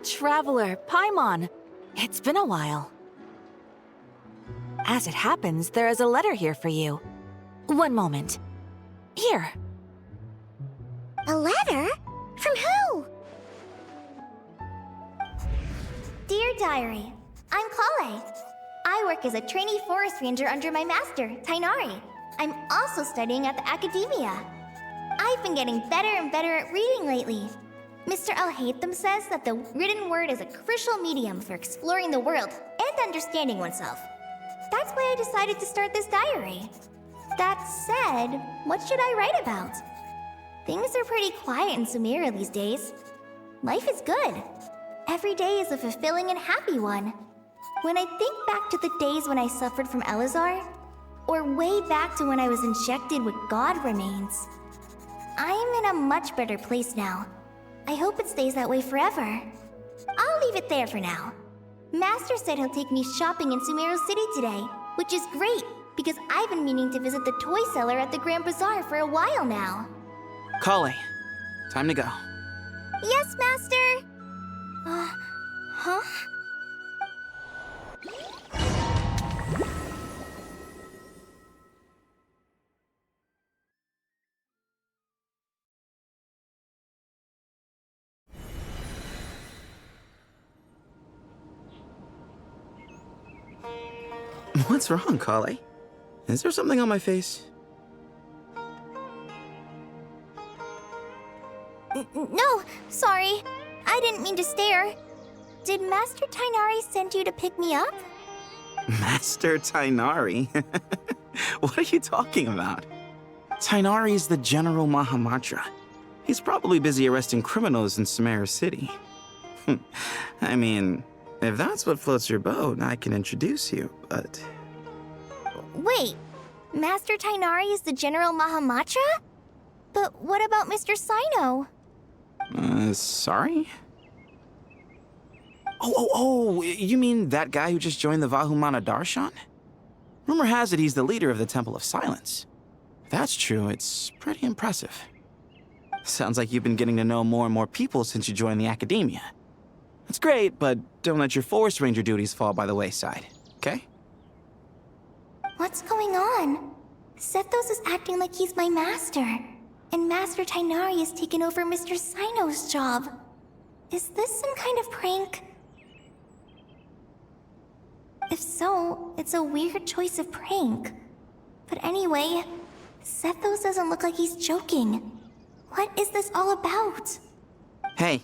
Traveler, Paimon. It's been a while. As it happens, there is a letter here for you. One moment. Here. A letter? From who? Dear Diary, I'm Kale. I work as a trainee forest ranger under my master, Tainari. I'm also studying at the academia. I've been getting better and better at reading lately. Mr. Al-Haytham says that the written word is a crucial medium for exploring the world and understanding oneself. That's why I decided to start this diary. That said, what should I write about? Things are pretty quiet in Sumeru these days. Life is good. Every day is a fulfilling and happy one. When I think back to the days when I suffered from Elazar, or way back to when I was injected with God remains, I am in a much better place now. I hope it stays that way forever. I'll leave it there for now. Master said he'll take me shopping in Sumeru City today, which is great, because I've been meaning to visit the toy seller at the Grand Bazaar for a while now. Kale, time to go. Yes, Master! Huh? What's wrong, Kale? Is there something on my face? No, sorry. I didn't mean to stare. Did Master Tainari send you to pick me up? Master Tainari? What are you talking about? Tainari is the General Mahamatra. He's probably busy arresting criminals in Sumeru City. I mean, if that's what floats your boat, I can introduce you, but... Wait, Master Tainari is the General Mahamatra? But what about Mr. Sino? Sorry? Oh, you mean that guy who just joined the Vahumana Darshan? Rumor has it he's the leader of the Temple of Silence. If that's true, it's pretty impressive. Sounds like you've been getting to know more and more people since you joined the academia. That's great, but don't let your forest ranger duties fall by the wayside, okay? What's going on? Sethos is acting like he's my master, and Master Tainari has taken over Mr. Sino's job. Is this some kind of prank? If so, it's a weird choice of prank. But anyway, Sethos doesn't look like he's joking. What is this all about? Hey,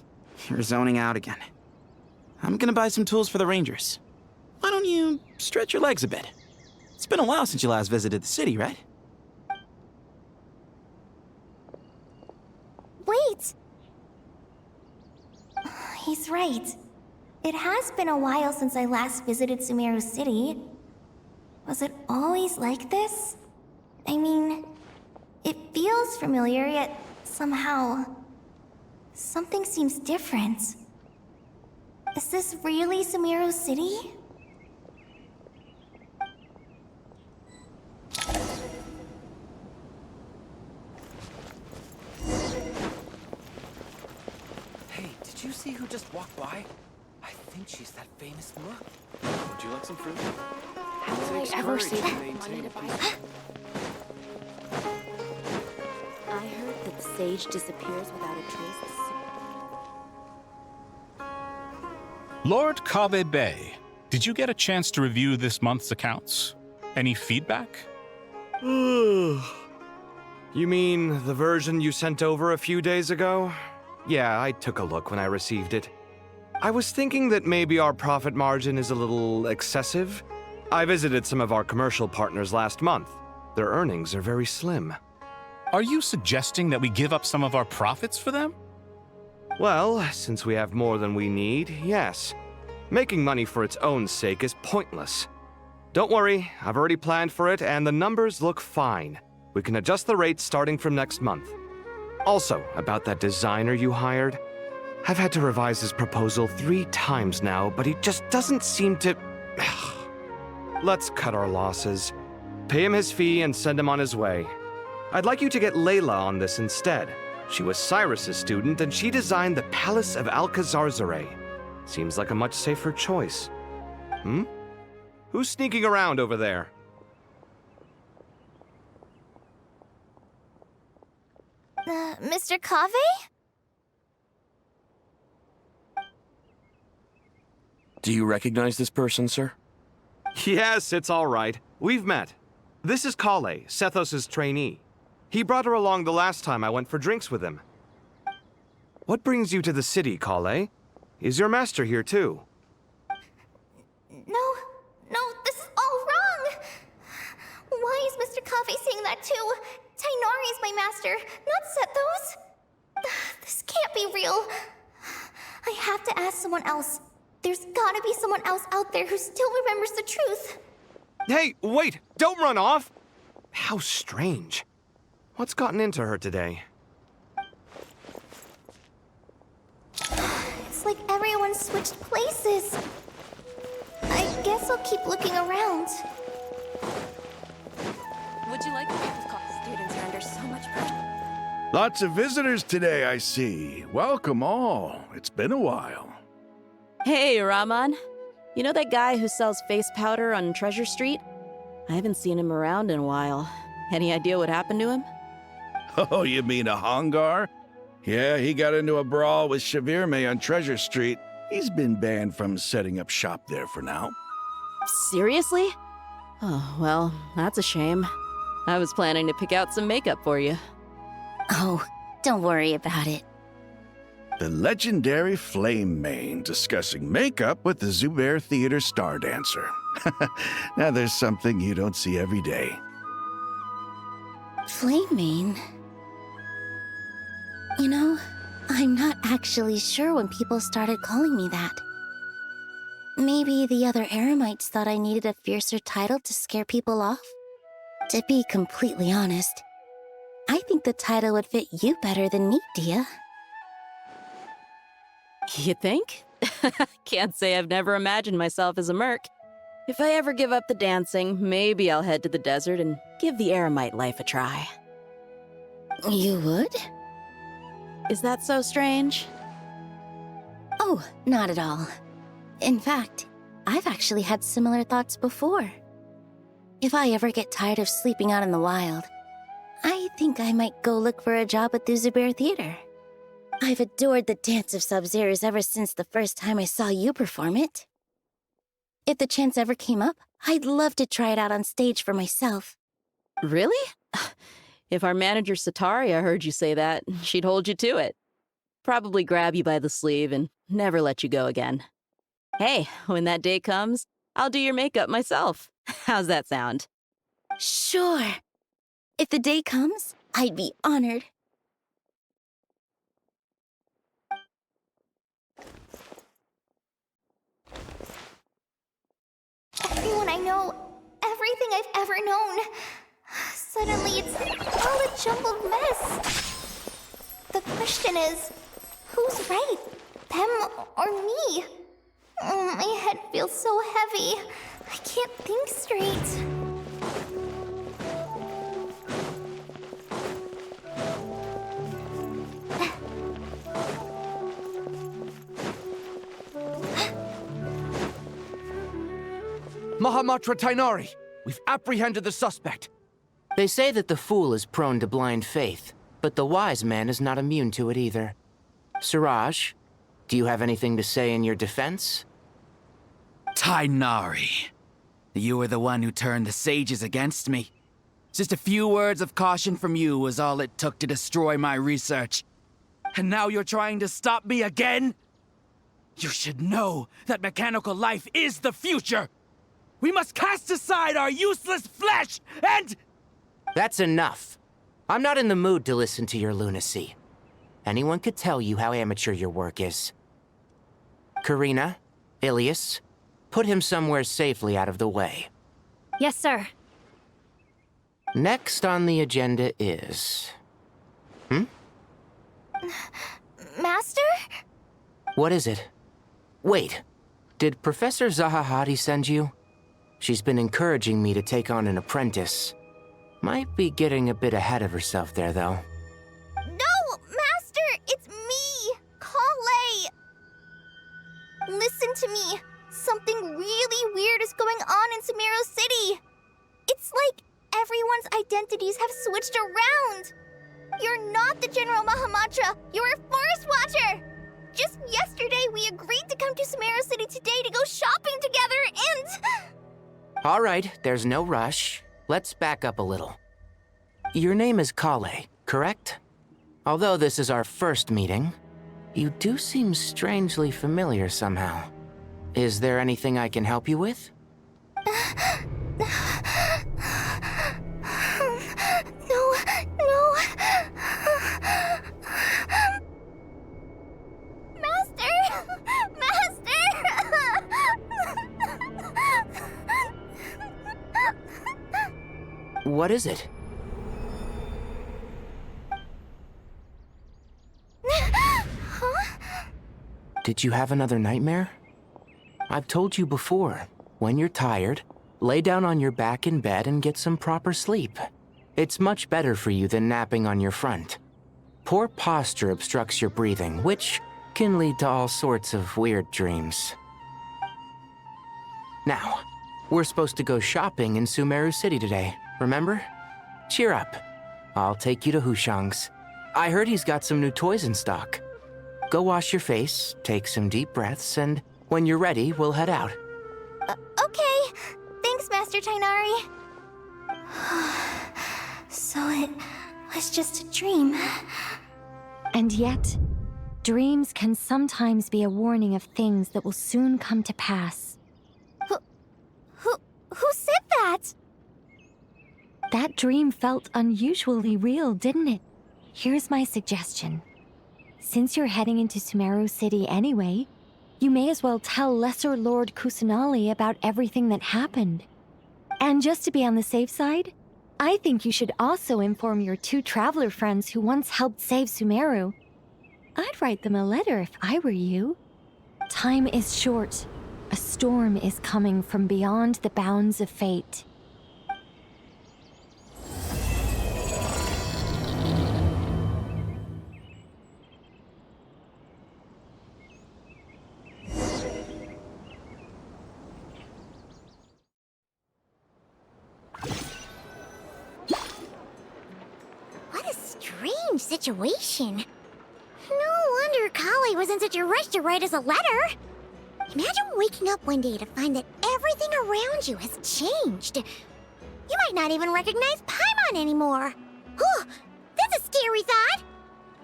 you're zoning out again. I'm gonna buy some tools for the rangers. Why don't you stretch your legs a bit? It's been a while since you last visited the city, right? Wait! He's right. It has been a while since I last visited Sumeru City. Was it always like this? I mean, it feels familiar, yet somehow... something seems different. Is this really Sumeru City? Hey, did you see who just walked by? I think she's that famous monk. Would you like some fruit? How will I ever see money to buy? I heard that the sage disappears without a trace. Lord Kave Bay, did you get a chance to review this month's accounts? Any feedback? You mean the version you sent over a few days ago? Yeah, I took a look when I received it. I was thinking that maybe our profit margin is a little excessive. I visited some of our commercial partners last month. Their earnings are very slim. Are you suggesting that we give up some of our profits for them? Well, since we have more than we need, yes. Making money for its own sake is pointless. Don't worry, I've already planned for it and the numbers look fine. We can adjust the rates starting from next month. Also, about that designer you hired, I've had to revise his proposal 3 times now, but he just doesn't seem to... Let's cut our losses. Pay him his fee and send him on his way. I'd like you to get Layla on this instead. She was Cyrus's student, and she designed the Palace of Alcazarzare. Seems like a much safer choice. Hmm? Who's sneaking around over there? Mr. Cave? Do you recognize this person, sir? Yes, it's all right. We've met. This is Kale, Sethos' trainee. He brought her along the last time I went for drinks with him. What brings you to the city, Kale? Is your master here too? No, this is all wrong! Why is Mr. Cave saying that too? Tainari is my master, not Sethos. This can't be real. I have to ask someone else. There's gotta be someone else out there who still remembers the truth. Hey, wait! Don't run off! How strange. What's gotten into her today? It's like everyone switched places. I guess I'll keep looking around. Would you like to students are under so much pressure? Lots of visitors today, I see. Welcome all. It's been a while. Hey, Rahman. You know that guy who sells face powder on Treasure Street? I haven't seen him around in a while. Any idea what happened to him? Oh, you mean a Hongar? Yeah, he got into a brawl with Shavirme on Treasure Street. He's been banned from setting up shop there for now. Seriously? Oh, well, that's a shame. I was planning to pick out some makeup for you. Oh, don't worry about it. The legendary Flame Mane discussing makeup with the Zubair Theater star dancer. Now there's something you don't see every day. Flame Mane? You know, I'm not actually sure when people started calling me that. Maybe the other Eremites thought I needed a fiercer title to scare people off? To be completely honest, I think the title would fit you better than me, Dia. You think? Can't say I've never imagined myself as a merc. If I ever give up the dancing, maybe I'll head to the desert and give the Eremite life a try. You would? Is that so strange? Oh, not at all. In fact, I've actually had similar thoughts before. If I ever get tired of sleeping out in the wild, I think I might go look for a job at the Zubair Theater. I've adored the Dance of Sub-Zeros ever since the first time I saw you perform it. If the chance ever came up, I'd love to try it out on stage for myself. Really? If our manager Sataria heard you say that, she'd hold you to it. Probably grab you by the sleeve and never let you go again. Hey, when that day comes, I'll do your makeup myself. How's that sound? Sure. If the day comes, I'd be honored. Everyone I know, everything I've ever known. Suddenly it's all a jumbled mess. The question is, who's right? Them or me? My head feels so heavy. I can't think straight. Mahamatra Tainari, we've apprehended the suspect. They say that the fool is prone to blind faith, but the wise man is not immune to it either. Siraj, do you have anything to say in your defense? Tainari, you were the one who turned the sages against me. Just a few words of caution from you was all it took to destroy my research. And now you're trying to stop me again? You should know that mechanical life is the future! We must cast aside our useless flesh and... That's enough. I'm not in the mood to listen to your lunacy. Anyone could tell you how amateur your work is. Karina, Ilias, put him somewhere safely out of the way. Yes, sir. Next on the agenda is... Master? What is it? Wait, did Professor Zahahati send you? She's been encouraging me to take on an apprentice. Might be getting a bit ahead of herself there, though. No, Listen to me. Something really weird is going on in Sumeru City. It's like everyone's identities have switched around. You're not the General Mahamatra. You're a Forest Watcher. Just yesterday, we agreed to come to Sumeru City today to go shopping together and... All right, there's no rush. Let's back up a little. Your name is Kale, correct? Although this is our first meeting, you do seem strangely familiar somehow. Is there anything I can help you with? No. What is it? Did you have another nightmare? I've told you before, when you're tired, lay down on your back in bed and get some proper sleep. It's much better for you than napping on your front. Poor posture obstructs your breathing, which can lead to all sorts of weird dreams. Now, we're supposed to go shopping in Sumeru City today, remember? Cheer up. I'll take you to Hushang's. I heard he's got some new toys in stock. Go wash your face, take some deep breaths, and when you're ready, we'll head out. Okay. Thanks, Master Tainari. So it was just a dream. And yet, dreams can sometimes be a warning of things that will soon come to pass. Who said that? That dream felt unusually real, didn't it? Here's my suggestion. Since you're heading into Sumeru City anyway, you may as well tell Lesser Lord Kusanali about everything that happened. And just to be on the safe side, I think you should also inform your 2 traveler friends who once helped save Sumeru. I'd write them a letter if I were you. Time is short. A storm is coming from beyond the bounds of fate. What a strange situation. No wonder Kale was in such a rush to write us a letter. Imagine waking up one day to find that everything around you has changed. You might not even recognize Paimon anymore. Oh, that's a scary thought.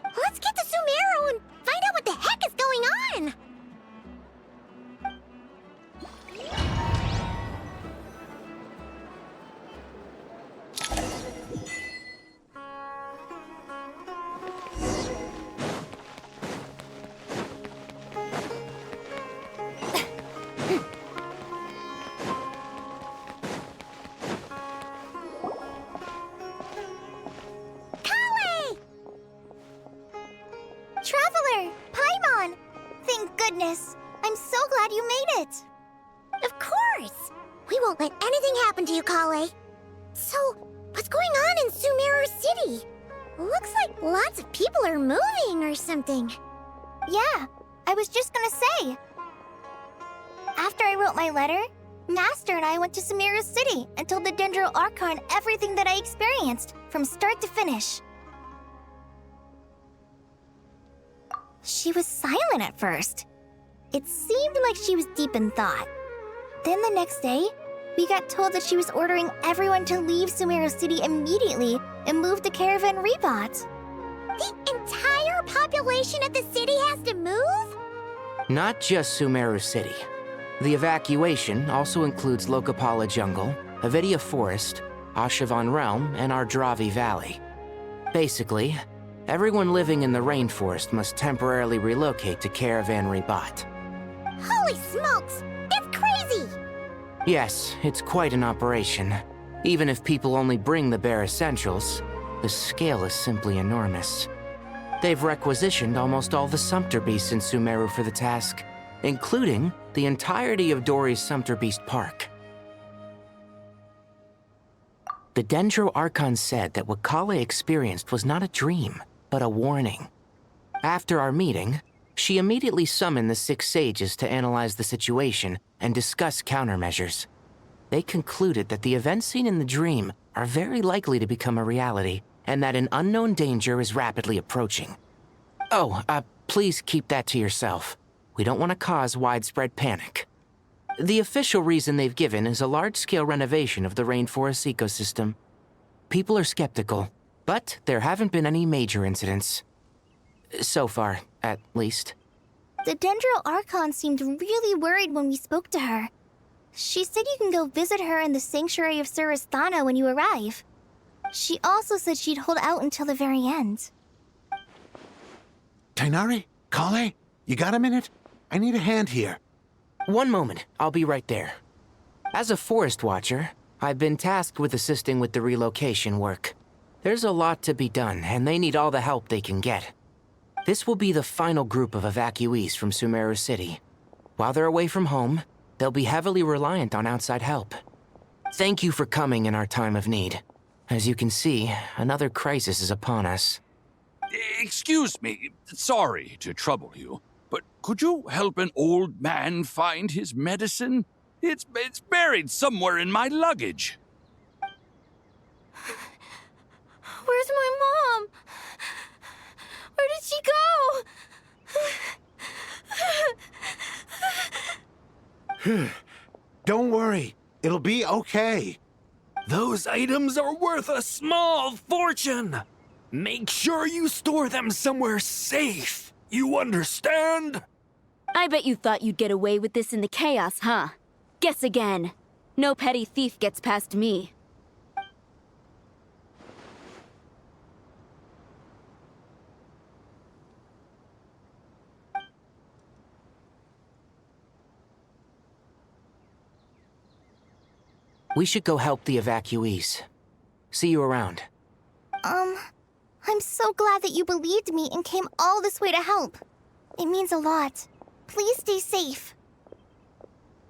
Let's get to Sumeru and find out what the heck is going on. Traveler! Paimon! Thank goodness. I'm so glad you made it. Of course. We won't let anything happen to you, Kale. So, what's going on in Sumeru City? Looks like lots of people are moving or something. Yeah, I was just gonna say. After I wrote my letter, Master and I went to Sumeru City and told the Dendro Archon everything that I experienced, from start to finish. She was silent at first. It seemed like she was deep in thought. Then the next day, we got told that she was ordering everyone to leave Sumeru City immediately and move to Caravan Rebot. The entire population of the city has to move? Not just Sumeru City. The evacuation also includes Lokapala Jungle, Avidia Forest, Ashavan Realm, and Ardravi Valley. Basically, everyone living in the rainforest must temporarily relocate to Caravan Rebot. Holy smokes! That's crazy! Yes, it's quite an operation. Even if people only bring the bare essentials, the scale is simply enormous. They've requisitioned almost all the Sumpter Beasts in Sumeru for the task, including the entirety of Dori's Sumpter Beast Park. The Dendro Archon said that what Kale experienced was not a dream, but a warning. After our meeting, She immediately summoned the 6 sages to analyze the situation and discuss countermeasures. They concluded that the events seen in the dream are very likely to become a reality, and that an unknown danger is rapidly approaching. Oh, please keep that to yourself. We don't want to cause widespread panic. The official reason they've given is a large-scale renovation of the rainforest ecosystem. People are skeptical, but there haven't been any major incidents. So far, at least. The Dendro Archon seemed really worried when we spoke to her. She said you can go visit her in the Sanctuary of Surasthana when you arrive. She also said she'd hold out until the very end. Tighnari? Kale? You got a minute? I need a hand here. One moment, I'll be right there. As a forest watcher, I've been tasked with assisting with the relocation work. There's a lot to be done, and they need all the help they can get. This will be the final group of evacuees from Sumeru City. While they're away from home, they'll be heavily reliant on outside help. Thank you for coming in our time of need. As you can see, another crisis is upon us. Excuse me, sorry to trouble you, but could you help an old man find his medicine? It's buried somewhere in my luggage. Where's my mom? Where did she go? Don't worry. It'll be okay. Those items are worth a small fortune. Make sure you store them somewhere safe. You understand? I bet you thought you'd get away with this in the chaos, huh? Guess again. No petty thief gets past me. We should go help the evacuees. See you around. I'm so glad that you believed me and came all this way to help. It means a lot. Please stay safe.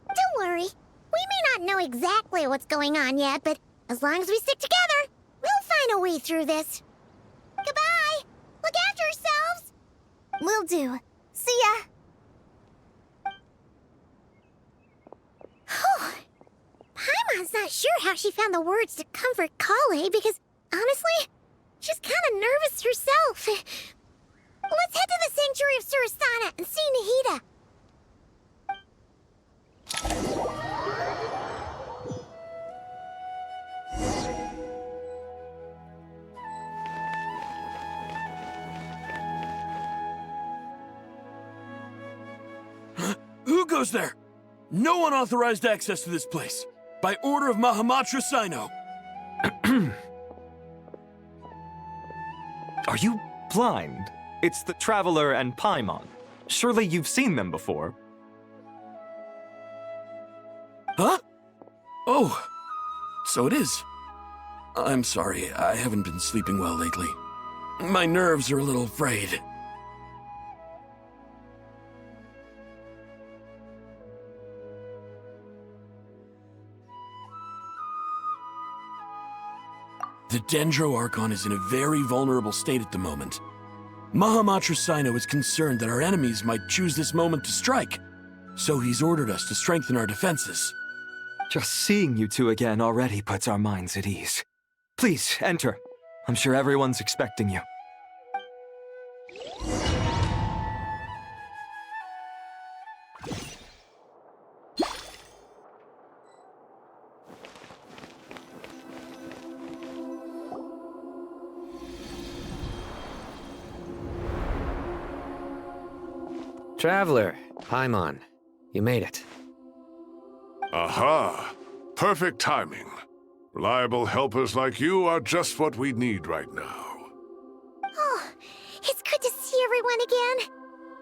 Don't worry. We may not know exactly what's going on yet, but as long as we stick together, we'll find a way through this. Goodbye! Look after yourselves! Will do. See ya! Paimon's not sure how she found the words to comfort Kale because, honestly, she's kind of nervous herself. Let's head to the Sanctuary of Surasthana and see Nahida. Who goes there? No unauthorized access to this place. By order of Mahamatra Sino. Are you blind? It's the Traveler and Paimon. Surely you've seen them before. Huh? Oh, so it is. I'm sorry, I haven't been sleeping well lately. My nerves are a little frayed. The Dendro Archon is in a very vulnerable state at the moment. Mahamatra Sino is concerned that our enemies might choose this moment to strike, so he's ordered us to strengthen our defenses. Just seeing you two again already puts our minds at ease. Please, enter. I'm sure everyone's expecting you. Traveler, Paimon, you made it. Aha! Perfect timing. Reliable helpers like you are just what we need right now. Oh, it's good to see everyone again.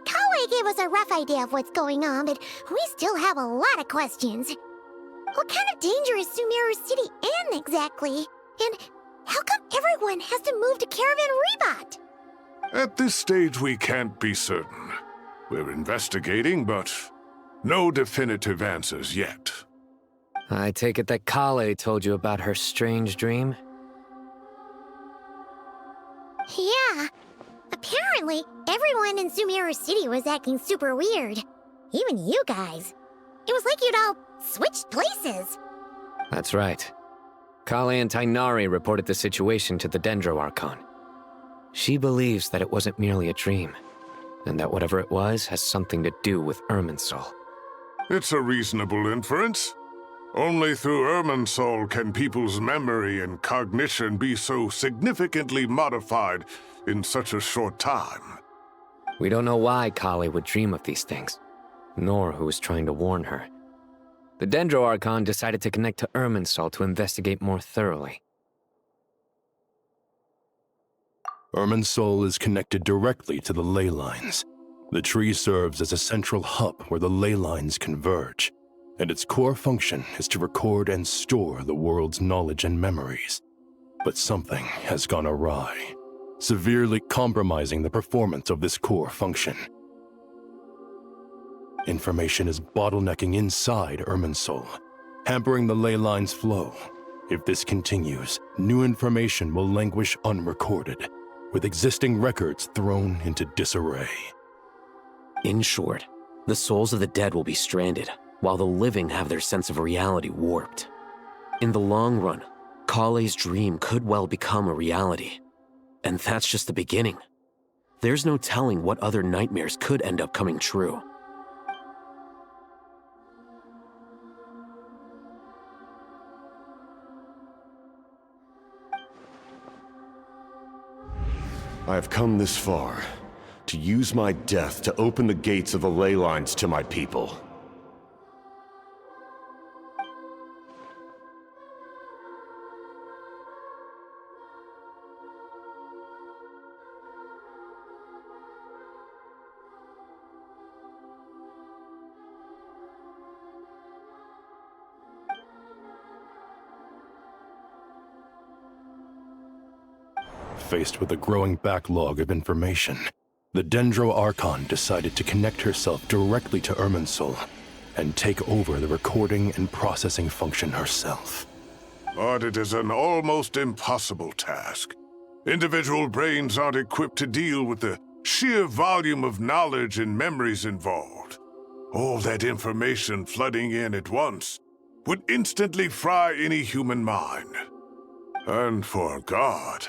Kale gave us a rough idea of what's going on, but we still have a lot of questions. What kind of danger is Sumeru City in exactly? And how come everyone has to move to Caravan Rebot? At this stage, we can't be certain. We're investigating, but no definitive answers yet. I take it that Kale told you about her strange dream? Yeah. Apparently, Apparently, everyone in Sumeru City was acting super weird. Even you guys. It was like you'd all switched places. That's right. Kale and Tainari reported the situation to the Dendro Archon. She believes that it wasn't merely a dream, and that whatever it was has something to do with Irminsul. It's a reasonable inference. Only through Irminsul can people's memory and cognition be so significantly modified in such a short time. We don't know why Kale would dream of these things, nor who was trying to warn her. The Dendro Archon decided to connect to Irminsul to investigate more thoroughly. Irminsul is connected directly to the ley lines. The tree serves as a central hub where the ley lines converge, and its core function is to record and store the world's knowledge and memories. But something has gone awry, severely compromising the performance of this core function. Information is bottlenecking inside Irminsul, hampering the ley line's flow. If this continues, new information will languish unrecorded, with existing records thrown into disarray. In short, the souls of the dead will be stranded, while the living have their sense of reality warped. In the long run, Kale's dream could well become a reality. And that's just the beginning. There's no telling what other nightmares could end up coming true. I have come this far, to use my death to open the gates of the ley lines to my people. Faced with a growing backlog of information, the Dendro Archon decided to connect herself directly to Irminsul and take over the recording and processing function herself. But it is an almost impossible task. Individual brains aren't equipped to deal with the sheer volume of knowledge and memories involved. All that information flooding in at once would instantly fry any human mind. And for a god,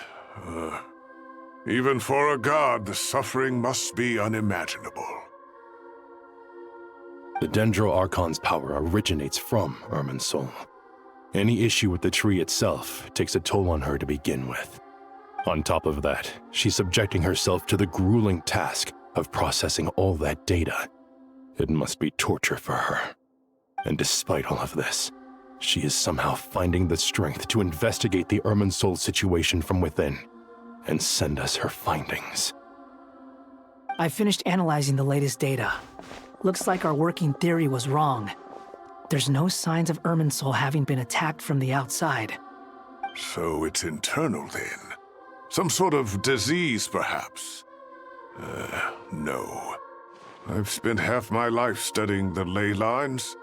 even for a god, the suffering must be unimaginable. The Dendro Archon's power originates from Irminsul. Any issue with the tree itself takes a toll on her to begin with. On top of that, she's subjecting herself to the grueling task of processing all that data. It must be torture for her. And despite all of this, she is somehow finding the strength to investigate the Irminsul situation from within and send us her findings. I finished analyzing the latest data. Looks like our working theory was wrong. There's no signs of Irminsul having been attacked from the outside. So it's internal then? Some sort of disease, perhaps? No. I've spent half my life studying the ley lines.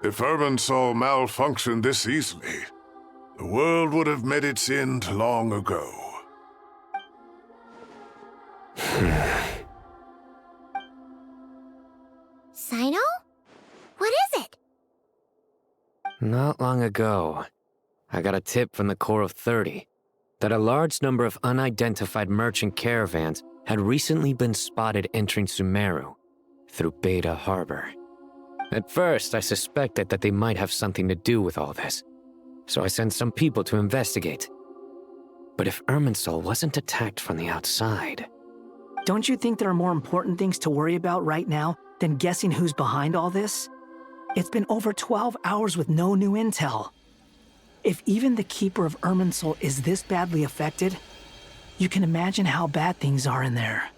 If Irminsul malfunctioned this easily, the world would have met its end long ago. Sino? What is it? Not long ago, I got a tip from the Core of 30 that a large number of unidentified merchant caravans had recently been spotted entering Sumeru through Beta Harbor. At first, I suspected that they might have something to do with all this, so I sent some people to investigate. But if Irminsul wasn't attacked from the outside... Don't you think there are more important things to worry about right now than guessing who's behind all this? It's been over 12 hours with no new intel. If even the Keeper of Irminsul is this badly affected, you can imagine how bad things are in there.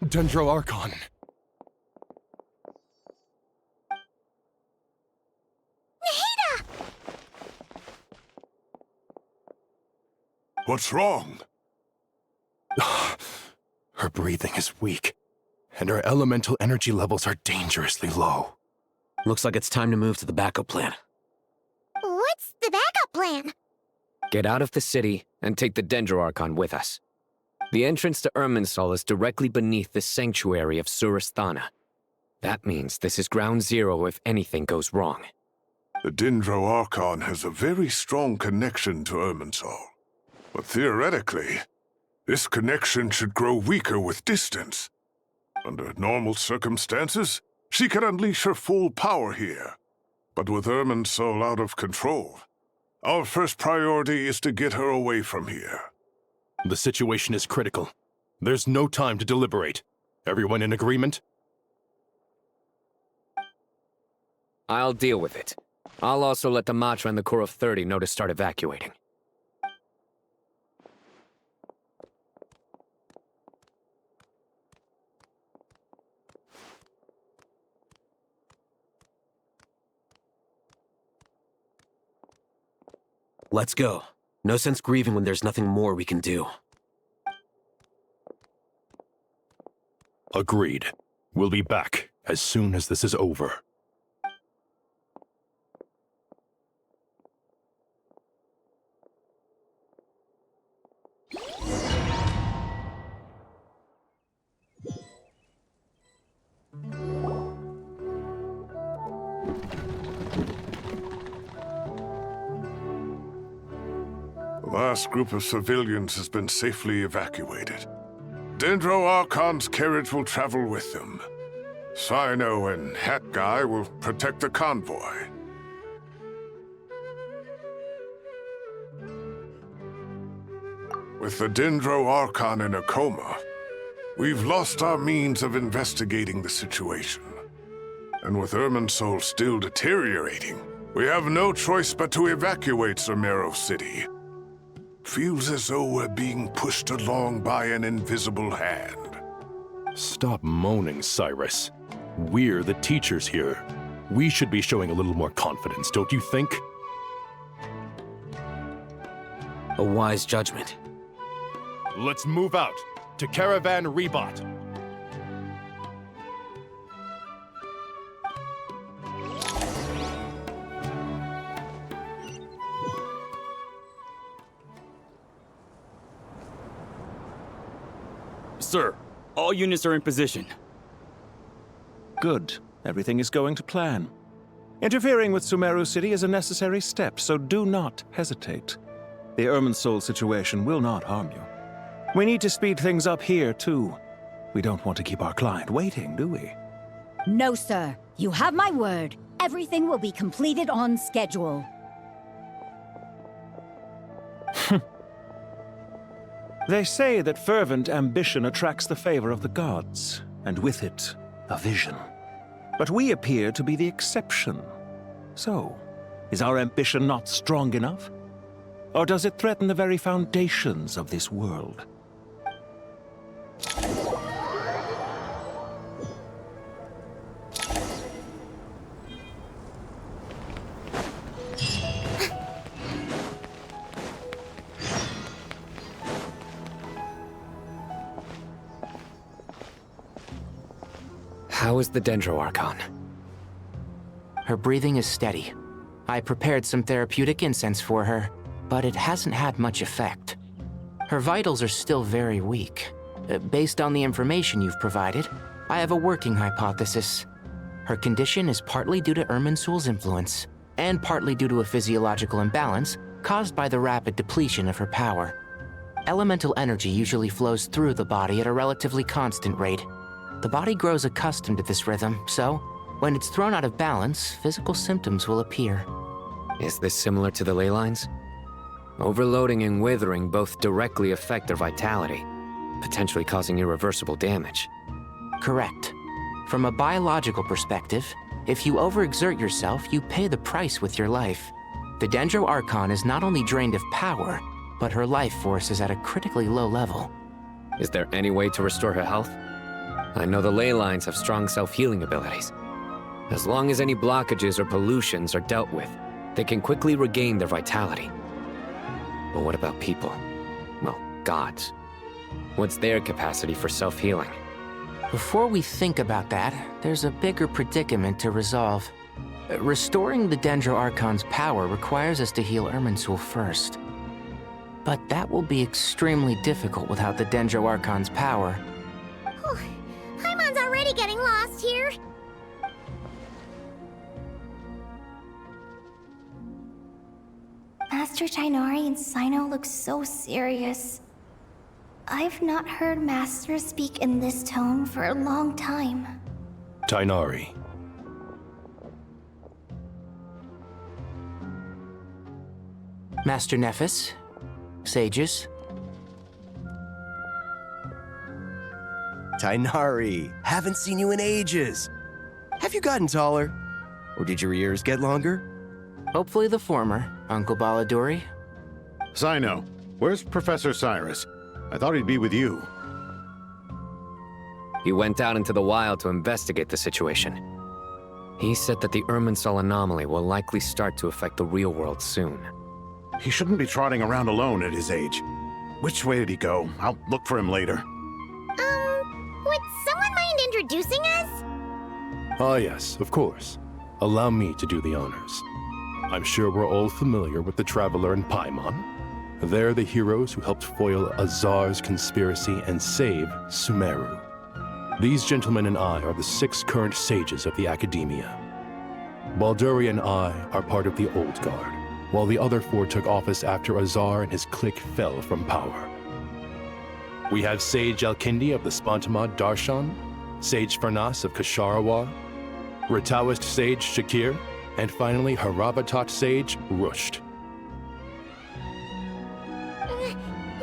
Dendro Archon. Nahida! What's wrong? Her breathing is weak, and her elemental energy levels are dangerously low. Looks like it's time to move to the backup plan. What's the backup plan? Get out of the city and take the Dendro Archon with us. The entrance to Irminsul is directly beneath the sanctuary of Surasthana. That means this is ground zero if anything goes wrong. The Dendro Archon has a very strong connection to Irminsul. But theoretically, this connection should grow weaker with distance. Under normal circumstances, she can unleash her full power here. But with Irminsul out of control, our first priority is to get her away from here. The situation is critical. There's no time to deliberate. Everyone in agreement? I'll deal with it. I'll also let the Matra and the Core of 30 know to start evacuating. Let's go. No sense grieving when there's nothing more we can do. Agreed. We'll be back as soon as this is over. The last group of civilians has been safely evacuated. Dendro Archon's carriage will travel with them. Sino and Hat Guy will protect the convoy. With the Dendro Archon in a coma, we've lost our means of investigating the situation. And with Irminsul still deteriorating, we have no choice but to evacuate Sumeru City. Feels as though we're being pushed along by an invisible hand. Stop moaning, Cyrus. We're the teachers here. We should be showing a little more confidence, don't you think? A wise judgment. Let's move out to Caravan Rebot. Sir, all units are in position. Good. Everything is going to plan. Interfering with Sumeru City is a necessary step, so do not hesitate. The Irminsul situation will not harm you. We need to speed things up here, too. We don't want to keep our client waiting, do we? No, sir. You have my word. Everything will be completed on schedule. They say that fervent ambition attracts the favor of the gods, and with it, a vision. But we appear to be the exception. So, is our ambition not strong enough? Or does it threaten the very foundations of this world? How is the Dendro Archon? Her breathing is steady. I prepared some therapeutic incense for her, but it hasn't had much effect. Her vitals are still very weak. Based on the information you've provided, I have a working hypothesis. Her condition is partly due to Irminsul's influence, and partly due to a physiological imbalance caused by the rapid depletion of her power. Elemental energy usually flows through the body at a relatively constant rate. The body grows accustomed to this rhythm, so when it's thrown out of balance, physical symptoms will appear. Is this similar to the ley lines? Overloading and withering both directly affect their vitality, potentially causing irreversible damage. Correct. From a biological perspective, if you overexert yourself, you pay the price with your life. The Dendro Archon is not only drained of power, but her life force is at a critically low level. Is there any way to restore her health? I know the ley lines have strong self-healing abilities. As long as any blockages or pollutions are dealt with, they can quickly regain their vitality. But what about people? Well, gods. What's their capacity for self-healing? Before we think about that, there's a bigger predicament to resolve. Restoring the Dendro Archon's power requires us to heal Irminsul first. But that will be extremely difficult without the Dendro Archon's power. Paimon's already getting lost here. Master Tighnari and Cyno look so serious. I've not heard Master speak in this tone for a long time. Tighnari. Master Nephis, sages. Tighnari, haven't seen you in ages. Have you gotten taller? Or did your ears get longer? Hopefully the former, Uncle Baladuri. Cyno, where's Professor Cyrus? I thought he'd be with you. He went out into the wild to investigate the situation. He said that the Irminsul anomaly will likely start to affect the real world soon. He shouldn't be trotting around alone at his age. Which way did he go? I'll look for him later. Would someone mind introducing us? Ah yes, of course. Allow me to do the honors. I'm sure we're all familiar with the Traveler and Paimon. They're the heroes who helped foil Azar's conspiracy and save Sumeru. These gentlemen and I are the 6 current sages of the Academia. Balduri and I are part of the Old Guard, while the other 4 took office after Azar and his clique fell from power. We have Sage Alkindi of the Spantamad Darshan, Sage Farnas of Kasharawar, Rataoist Sage Shakir, and finally Harabatot Sage Rusht.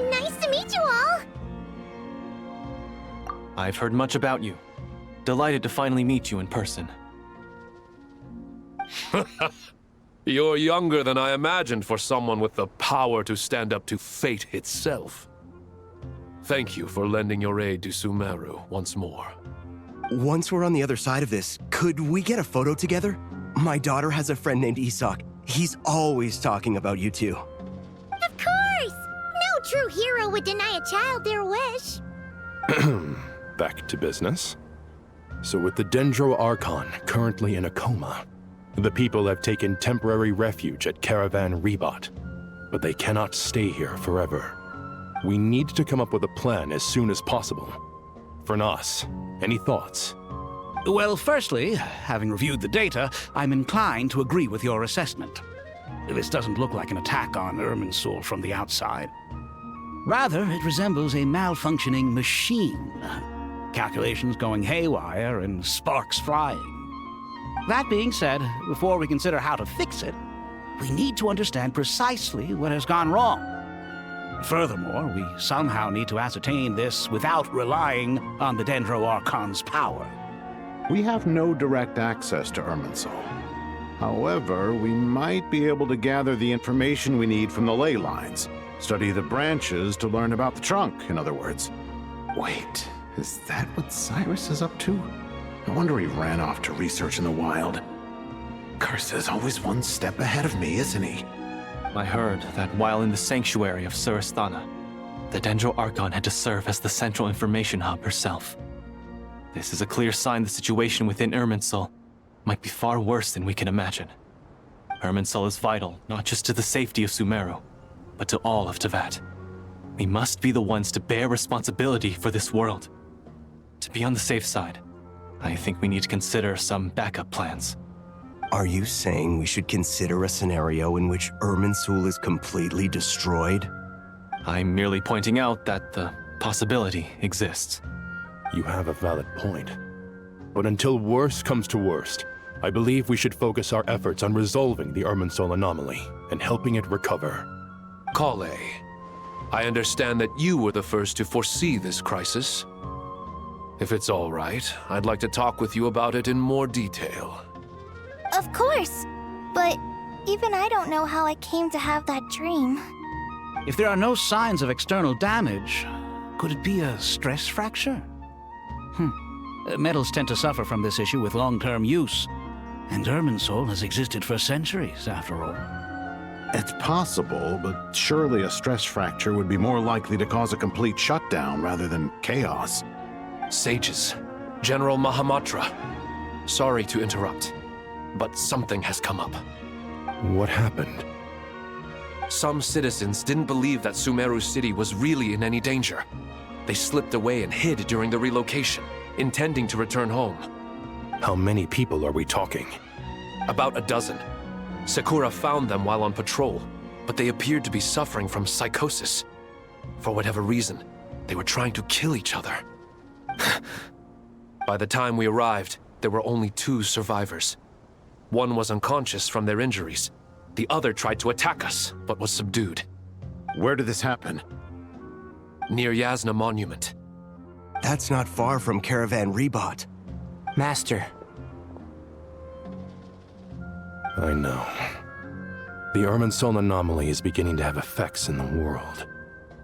Nice to meet you all. I've heard much about you. Delighted to finally meet you in person. You're younger than I imagined for someone with the power to stand up to fate itself. Thank you for lending your aid to Sumeru once more. Once we're on the other side of this, could we get a photo together? My daughter has a friend named Isak. He's always talking about you two. Of course! No true hero would deny a child their wish. Back to business. So with the Dendro Archon currently in a coma, the people have taken temporary refuge at Caravan Rebot, but they cannot stay here forever. We need to come up with a plan as soon as possible. Farnas, any thoughts? Well, firstly, having reviewed the data, I'm inclined to agree with your assessment. This doesn't look like an attack on Irminsul from the outside. Rather, it resembles a malfunctioning machine. Calculations going haywire and sparks flying. That being said, before we consider how to fix it, we need to understand precisely what has gone wrong. Furthermore, we somehow need to ascertain this without relying on the Dendro Archon's power. We have no direct access to Irminsul. However, we might be able to gather the information we need from the ley lines. Study the branches to learn about the trunk, in other words. Wait, is that what Cyrus is up to? No wonder he ran off to research in the wild. Curse is always one step ahead of me, isn't he? I heard that while in the sanctuary of Surasthana, the Dendro Archon had to serve as the central information hub herself. This is a clear sign the situation within Irminsul might be far worse than we can imagine. Irminsul is vital not just to the safety of Sumeru, but to all of Teyvat. We must be the ones to bear responsibility for this world. To be on the safe side, I think we need to consider some backup plans. Are you saying we should consider a scenario in which Irminsul is completely destroyed? I'm merely pointing out that the possibility exists. You have a valid point. But until worst comes to worst, I believe we should focus our efforts on resolving the Irminsul anomaly and helping it recover. Kale, I understand that you were the first to foresee this crisis. If it's all right, I'd like to talk with you about it in more detail. Of course, but even I don't know how I came to have that dream. If there are no signs of external damage, could it be a stress fracture? Metals tend to suffer from this issue with long-term use, and Irminsul has existed for centuries, after all. It's possible, but surely a stress fracture would be more likely to cause a complete shutdown rather than chaos. Sages, General Mahamatra, sorry to interrupt, but something has come up. What happened? Some citizens didn't believe that Sumeru City was really in any danger. They slipped away and hid during the relocation, intending to return home. How many people are we talking? About a dozen. Sakura found them while on patrol, but they appeared to be suffering from psychosis. For whatever reason, they were trying to kill each other. By the time we arrived, there were only 2 survivors. One was unconscious from their injuries. The other tried to attack us, but was subdued. Where did this happen? Near Yasna Monument. That's not far from Caravan Rebot. Master. I know. The Irminsul anomaly is beginning to have effects in the world.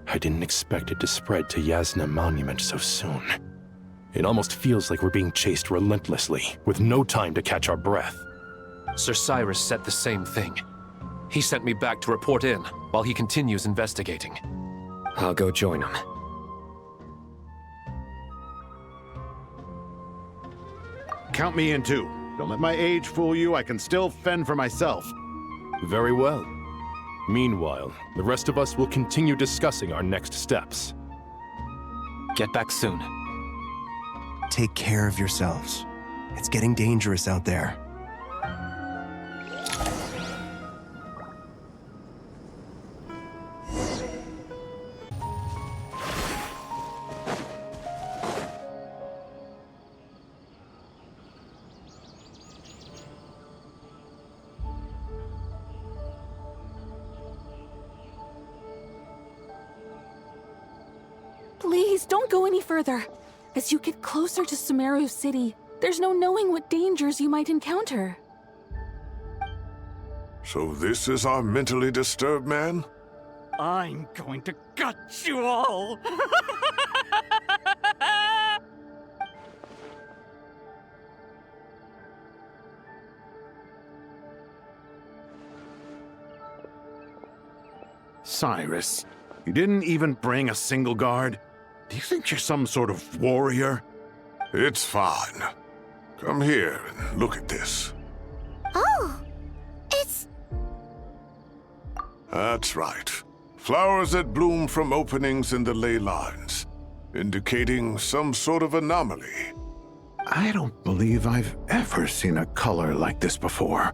I didn't expect it to spread to Yasna Monument so soon. It almost feels like we're being chased relentlessly, with no time to catch our breath. Sir Cyrus said the same thing. He sent me back to report in, while he continues investigating. I'll go join him. Count me in too. Don't let my age fool you, I can still fend for myself. Very well. Meanwhile, the rest of us will continue discussing our next steps. Get back soon. Take care of yourselves. It's getting dangerous out there. Please, don't go any further. As you get closer to Sumeru City, there's no knowing what dangers you might encounter. So this is our mentally disturbed man? I'm going to gut you all! Cyrus, you didn't even bring a single guard? Do you think you're some sort of warrior? It's fine. Come here and look at this. Oh, it's... That's right. Flowers that bloom from openings in the ley lines, indicating some sort of anomaly. I don't believe I've ever seen a color like this before.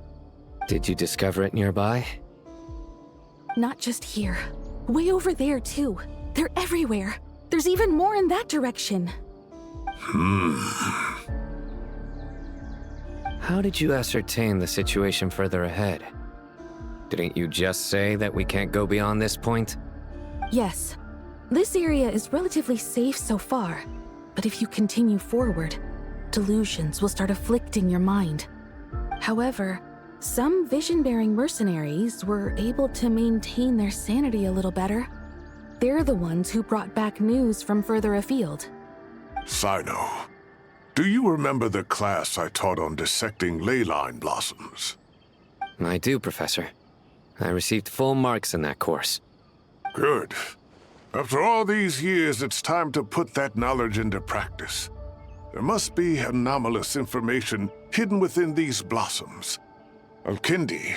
Did you discover it nearby? Not just here. Way over there, too. They're everywhere. There's even more in that direction. How did you ascertain the situation further ahead? Didn't you just say that we can't go beyond this point? Yes. This area is relatively safe so far. But if you continue forward, delusions will start afflicting your mind. However, some vision-bearing mercenaries were able to maintain their sanity a little better. They're the ones who brought back news from further afield. Sino, do you remember the class I taught on dissecting ley line blossoms? I do, Professor. I received full marks in that course. Good. After all these years, it's time to put that knowledge into practice. There must be anomalous information hidden within these blossoms. Alkindi,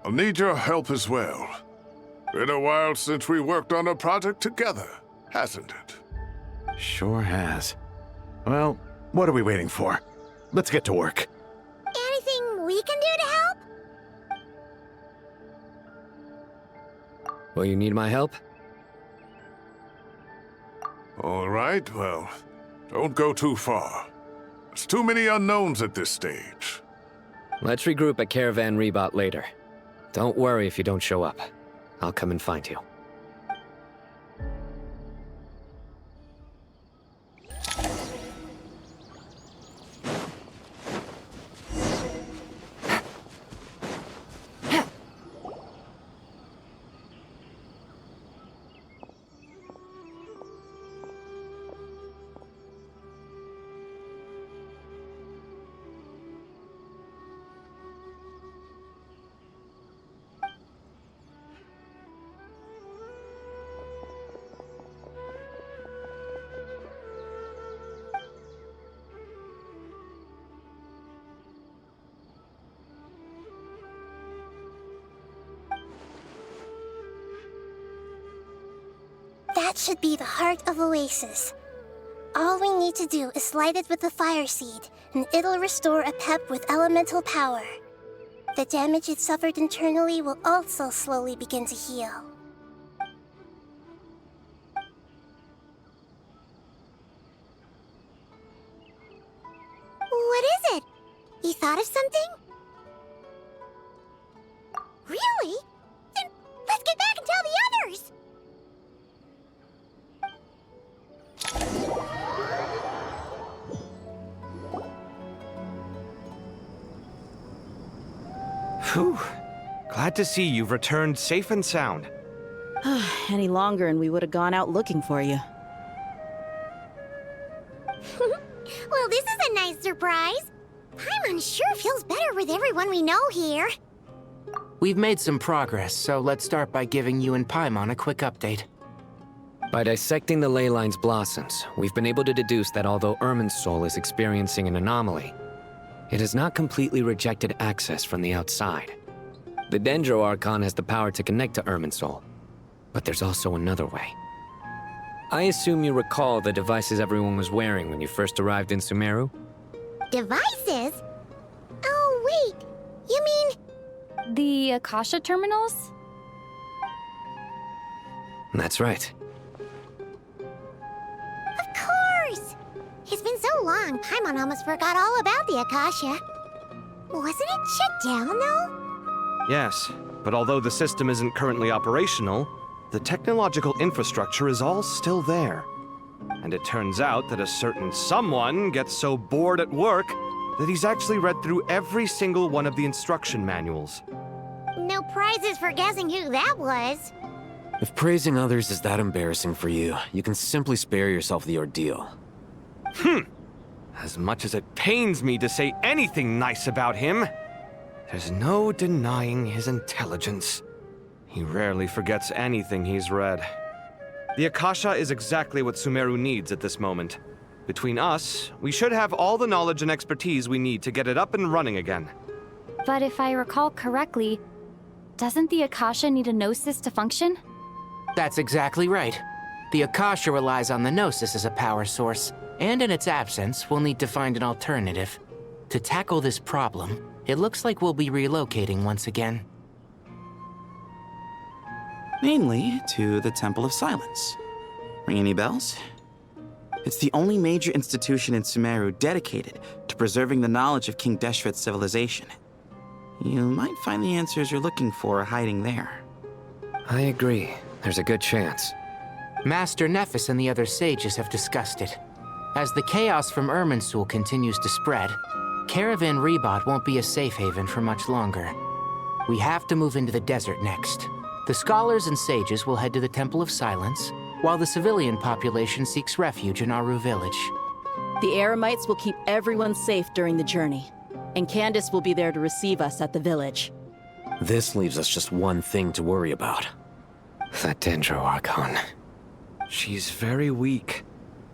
I'll need your help as well. Been a while since we worked on a project together, hasn't it? Sure has. Well, what are we waiting for? Let's get to work. Anything we can do to help? Will you need my help? All right, well, don't go too far. There's too many unknowns at this stage. Let's regroup at Caravan Rebot later. Don't worry if you don't show up. I'll come and find you. That should be the heart of Oasis. All we need to do is light it with the fire seed, and it'll restore a pep with elemental power. The damage it suffered internally will also slowly begin to heal. What is it? You thought of something? Really? Then let's get back and tell the others! Whew. Glad to see you've returned safe and sound. Any longer and we would have gone out looking for you. Well, this is a nice surprise. Paimon sure feels better with everyone we know here. We've made some progress, so let's start by giving you and Paimon a quick update. By dissecting the ley line's blossoms, we've been able to deduce that although Irminsul is experiencing an anomaly, it has not completely rejected access from the outside. The Dendro Archon has the power to connect to Irminsul, but there's also another way. I assume you recall the devices everyone was wearing when you first arrived in Sumeru? Devices? Oh, wait. You mean... The Akasha terminals? That's right. Of course! It's been so long, Paimon almost forgot all about the Akasha. Wasn't it shut down, though? Yes, but although the system isn't currently operational, the technological infrastructure is all still there. And it turns out that a certain someone gets so bored at work that he's actually read through every single one of the instruction manuals. No prizes for guessing who that was. If praising others is that embarrassing for you, you can simply spare yourself the ordeal. As much as it pains me to say anything nice about him, there's no denying his intelligence. He rarely forgets anything he's read. The Akasha is exactly what Sumeru needs at this moment. Between us, we should have all the knowledge and expertise we need to get it up and running again. But if I recall correctly, doesn't the Akasha need a Gnosis to function? That's exactly right. The Akasha relies on the Gnosis as a power source, and in its absence, we'll need to find an alternative. To tackle this problem, it looks like we'll be relocating once again. Mainly to the Temple of Silence. Ring any bells? It's the only major institution in Sumeru dedicated to preserving the knowledge of King Deshret's civilization. You might find the answers you're looking for hiding there. I agree. There's a good chance. Master Nephis and the other sages have discussed it. As the chaos from Irminsul continues to spread, Caravan Rebot won't be a safe haven for much longer. We have to move into the desert next. The scholars and sages will head to the Temple of Silence, while the civilian population seeks refuge in Aru village. The Eremites will keep everyone safe during the journey, and Candace will be there to receive us at the village. This leaves us just one thing to worry about. That Dendro Archon. She's very weak.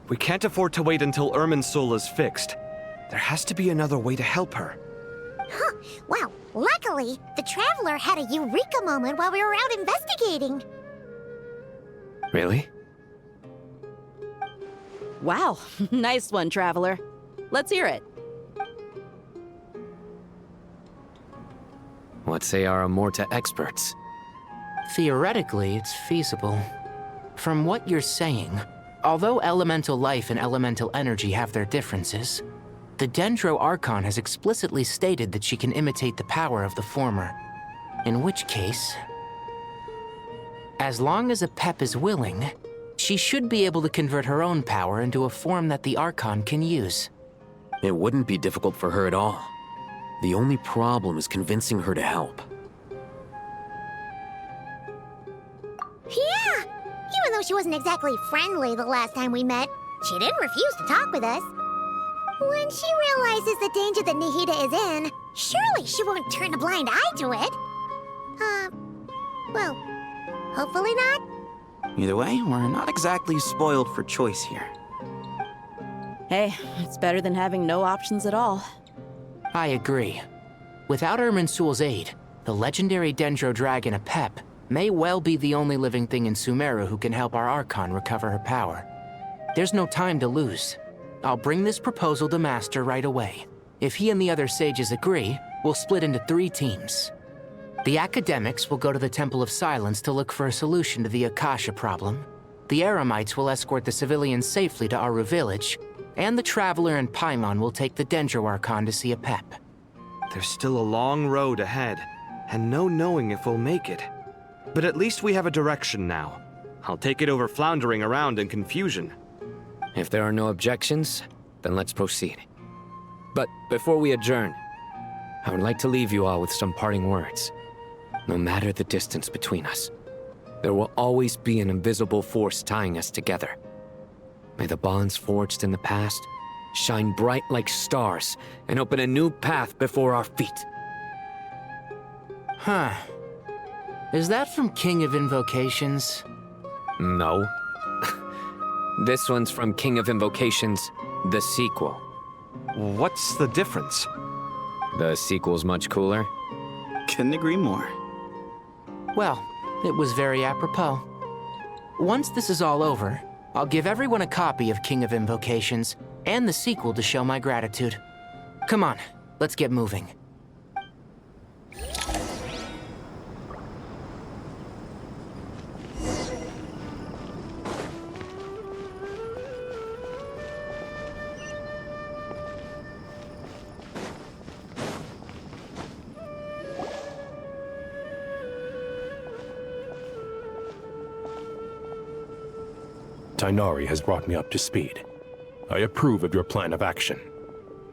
We can't afford to wait until Irminsul is fixed. There has to be another way to help her. Huh. Wow. Luckily, the Traveler had a eureka moment while we were out investigating. Really? Wow. Nice one, Traveler. Let's hear it. What say our Amorta experts? Theoretically, it's feasible. From what you're saying, although elemental life and elemental energy have their differences, the Dendro Archon has explicitly stated that she can imitate the power of the former. In which case, as long as a Pep is willing, she should be able to convert her own power into a form that the Archon can use. It wouldn't be difficult for her at all. The only problem is convincing her to help. Yeah! Even though she wasn't exactly friendly the last time we met, she didn't refuse to talk with us. When she realizes the danger that Nahida is in, surely she won't turn a blind eye to it. Well, hopefully not. Either way, we're not exactly spoiled for choice here. Hey, it's better than having no options at all. I agree. Without Irminsul's aid, the legendary Dendro Dragon Apep may well be the only living thing in Sumeru who can help our Archon recover her power. There's no time to lose. I'll bring this proposal to Master right away. If he and the other sages agree, we'll split into 3 teams. The academics will go to the Temple of Silence to look for a solution to the Akasha problem. The Eremites will escort the civilians safely to Aru Village, and the Traveler and Paimon will take the Dendro Archon to see a pep. There's still a long road ahead, and no knowing if we'll make it. But at least we have a direction now. I'll take it over floundering around in confusion. If there are no objections, then let's proceed. But before we adjourn, I would like to leave you all with some parting words. No matter the distance between us, there will always be an invisible force tying us together. May the bonds forged in the past shine bright like stars and open a new path before our feet. Huh. Is that from King of Invocations? No. This one's from King of Invocations, the sequel. What's the difference? The sequel's much cooler. Couldn't agree more. Well, it was very apropos. Once this is all over, I'll give everyone a copy of King of Invocations and the sequel to show my gratitude. Come on, let's get moving. Tighnari has brought me up to speed. I approve of your plan of action,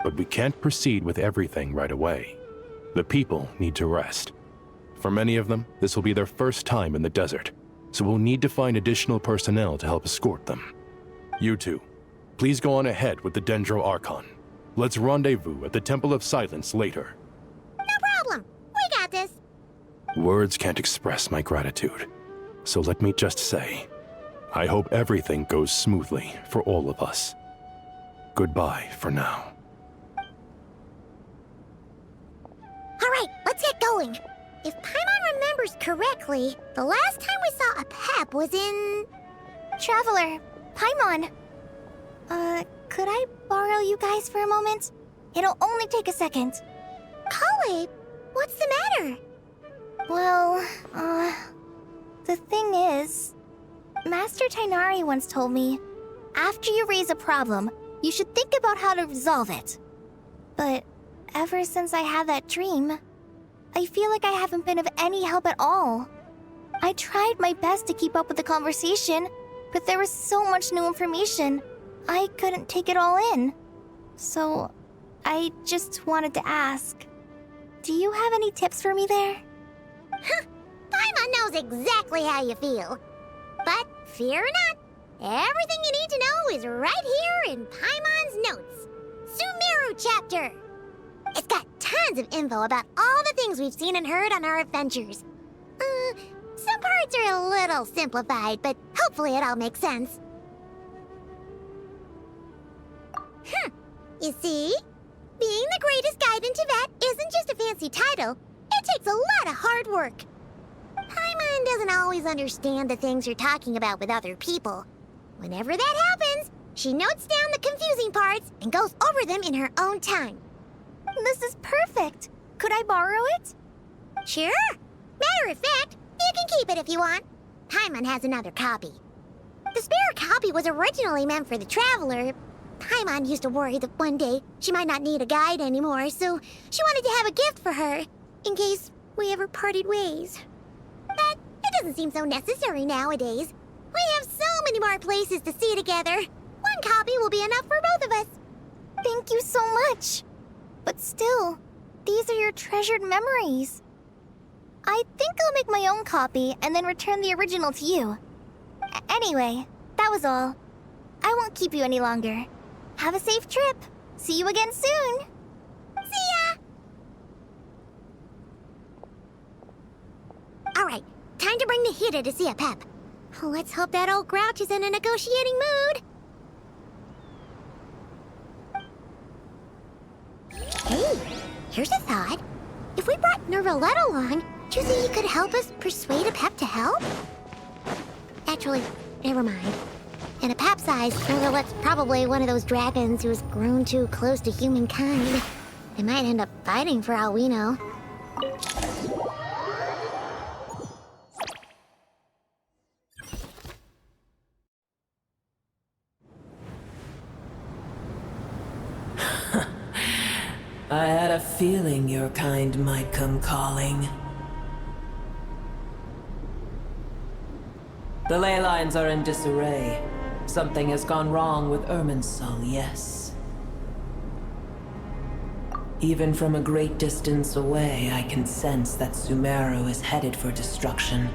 but we can't proceed with everything right away. The people need to rest. For many of them, this will be their first time in the desert, so we'll need to find additional personnel to help escort them. You two, please go on ahead with the Dendro Archon. Let's rendezvous at the Temple of Silence later. No problem. We got this. Words can't express my gratitude, so let me just say, I hope everything goes smoothly for all of us. Goodbye for now. All right, let's get going. If Paimon remembers correctly, the last time we saw a pep was in... Traveler, Paimon. Could I borrow you guys for a moment? It'll only take a second. Kale, what's the matter? Well, the thing is, Master Tighnari once told me, after you raise a problem, you should think about how to resolve it. But ever since I had that dream, I feel like I haven't been of any help at all. I tried my best to keep up with the conversation, but there was so much new information, I couldn't take it all in. So, I just wanted to ask, do you have any tips for me there? Paimon knows exactly how you feel. But fear not, everything you need to know is right here in Paimon's notes. Sumeru chapter. It's got tons of info about all the things we've seen and heard on our adventures. Some parts are a little simplified, but hopefully it all makes sense. You see? Being the greatest guide in Tibet isn't just a fancy title. It takes a lot of hard work. Paimon doesn't always understand the things you're talking about with other people. Whenever that happens, she notes down the confusing parts and goes over them in her own time. This is perfect. Could I borrow it? Sure. Matter of fact, you can keep it if you want. Paimon has another copy. The spare copy was originally meant for the Traveler. Paimon used to worry that one day she might not need a guide anymore, so she wanted to have a gift for her, in case we ever parted ways. But it doesn't seem so necessary nowadays. We have so many more places to see together. One copy will be enough for both of us. Thank you so much. But still, these are your treasured memories. I think I'll make my own copy and then return the original to you. Anyway, that was all. I won't keep you any longer. Have a safe trip. See you again soon. See ya! Alright, time to bring the Hida to see a pep. Let's hope that old grouch is in a negotiating mood. Hey, here's a thought. If we brought Nervalette along, you think you could help us persuade a Pep to help? Actually, never mind. In a Pep-sized, or what's probably one of those dragons who's grown too close to humankind, they might end up fighting for all we know. I had a feeling your kind might come calling. The ley lines are in disarray. Something has gone wrong with Irminsul, yes. Even from a great distance away, I can sense that Sumeru is headed for destruction.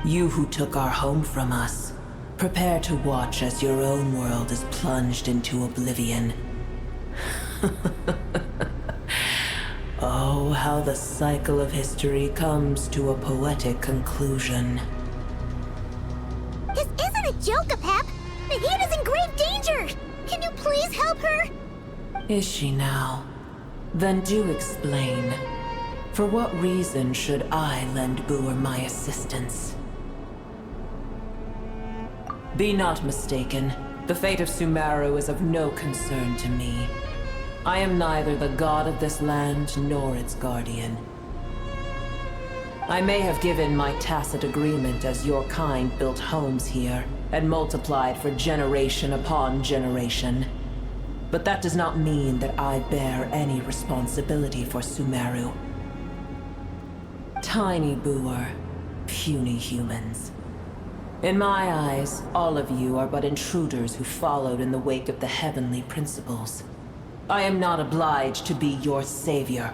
You who took our home from us, prepare to watch as your own world is plunged into oblivion. Oh, how the cycle of history comes to a poetic conclusion. This isn't a joke, Pep! Nahita's in grave danger! Can you please help her? Is she now? Then do explain. For what reason should I lend Boer my assistance? Be not mistaken. The fate of Sumeru is of no concern to me. I am neither the god of this land nor its guardian. I may have given my tacit agreement as your kind built homes here and multiplied for generation upon generation. But that does not mean that I bear any responsibility for Sumeru. Tiny Boer, puny humans. In my eyes, all of you are but intruders who followed in the wake of the heavenly principles. I am not obliged to be your savior.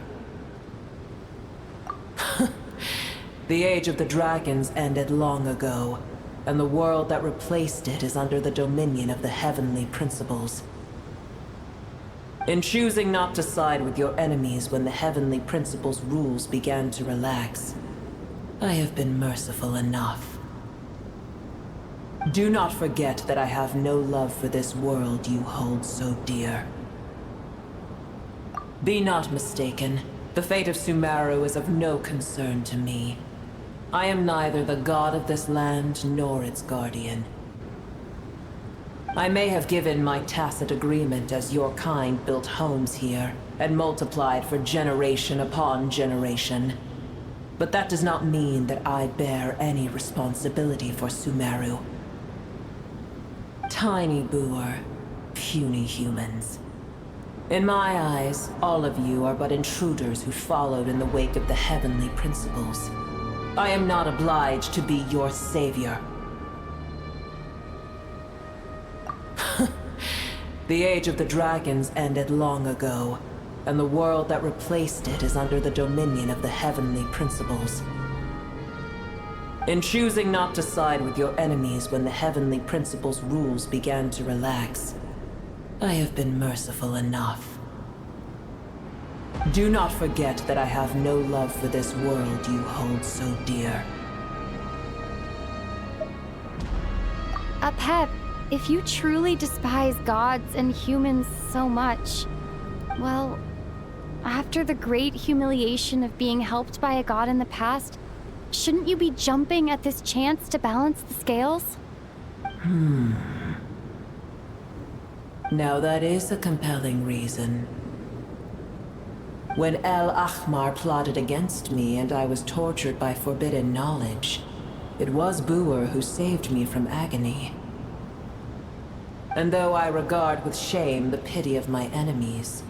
The age of the dragons ended long ago, and the world that replaced it is under the dominion of the heavenly principles. In choosing not to side with your enemies when the heavenly principles' rules began to relax, I have been merciful enough. Do not forget that I have no love for this world you hold so dear. Be not mistaken. The fate of Sumeru is of no concern to me. I am neither the god of this land nor its guardian. I may have given my tacit agreement as your kind built homes here and multiplied for generation upon generation. But that does not mean that I bear any responsibility for Sumeru. Tiny Boer, puny humans. In my eyes, all of you are but intruders who followed in the wake of the heavenly principles. I am not obliged to be your savior. The age of the dragons ended long ago, and the world that replaced it is under the dominion of the heavenly principles. In choosing not to side with your enemies when the heavenly principles' rules began to relax, I have been merciful enough. Do not forget that I have no love for this world you hold so dear. Pep, if you truly despise gods and humans so much, well, after the great humiliation of being helped by a god in the past, shouldn't you be jumping at this chance to balance the scales? Now that is a compelling reason. When El Ahmar plotted against me and I was tortured by forbidden knowledge, it was Boer who saved me from agony. And though I regard with shame the pity of my enemies,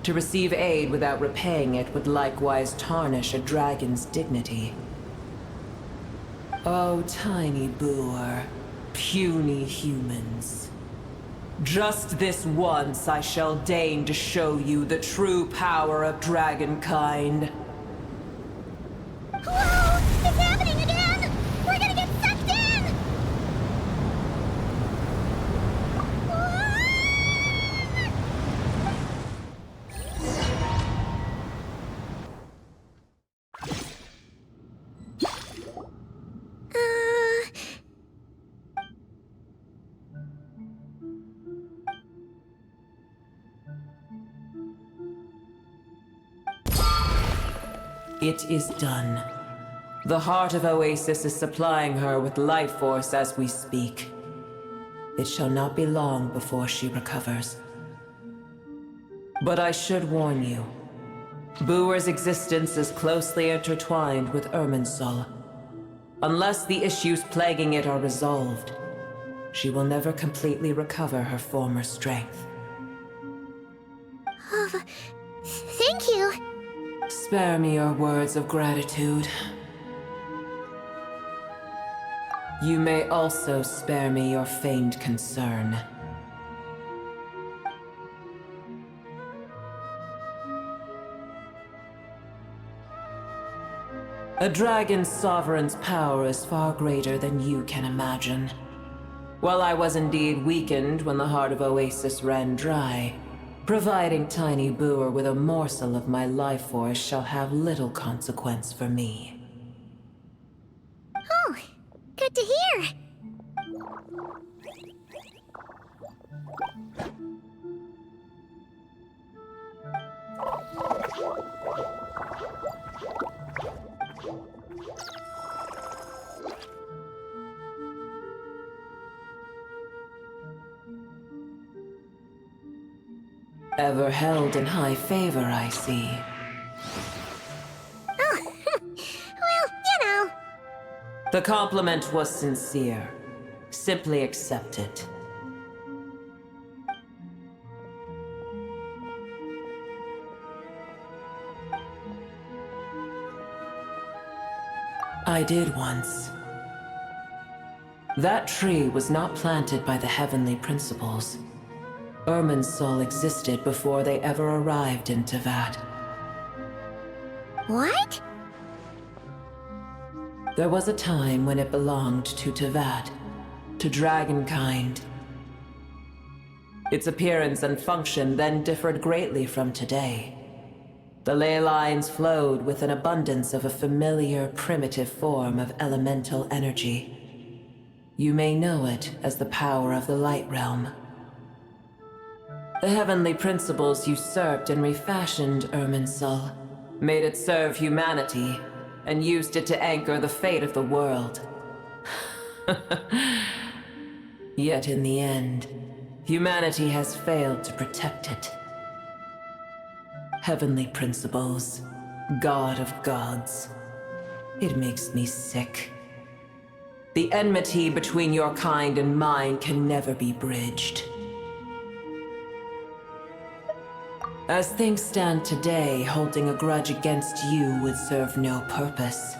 to receive aid without repaying it would likewise tarnish a dragon's dignity. Oh, tiny Boer, puny humans. Just this once I shall deign to show you the true power of dragonkind. Whoa! It's happening again! We're gonna get sucked in! It is done. The heart of Oasis is supplying her with life force as we speak. It shall not be long before she recovers. But I should warn you. Booer's existence is closely intertwined with Irminsul. Unless the issues plaguing it are resolved, she will never completely recover her former strength. Thank you. Spare me your words of gratitude. You may also spare me your feigned concern. A dragon's sovereign's power is far greater than you can imagine. While I was indeed weakened when the heart of Oasis ran dry, providing Tiny Booer with a morsel of my life force shall have little consequence for me. Oh, good to hear. Ever held in high favor, I see. Oh, well, you know. The compliment was sincere. Simply accept it. I did once. That tree was not planted by the heavenly principles. Irminsul existed before they ever arrived in Tevat. What? There was a time when it belonged to Tevat, to dragonkind. Its appearance and function then differed greatly from today. The ley lines flowed with an abundance of a familiar, primitive form of elemental energy. You may know it as the power of the Light Realm. The heavenly principles usurped and refashioned Irminsul, made it serve humanity, and used it to anchor the fate of the world. Yet in the end, humanity has failed to protect it. Heavenly principles, God of gods. It makes me sick. The enmity between your kind and mine can never be bridged. As things stand today, holding a grudge against you would serve no purpose.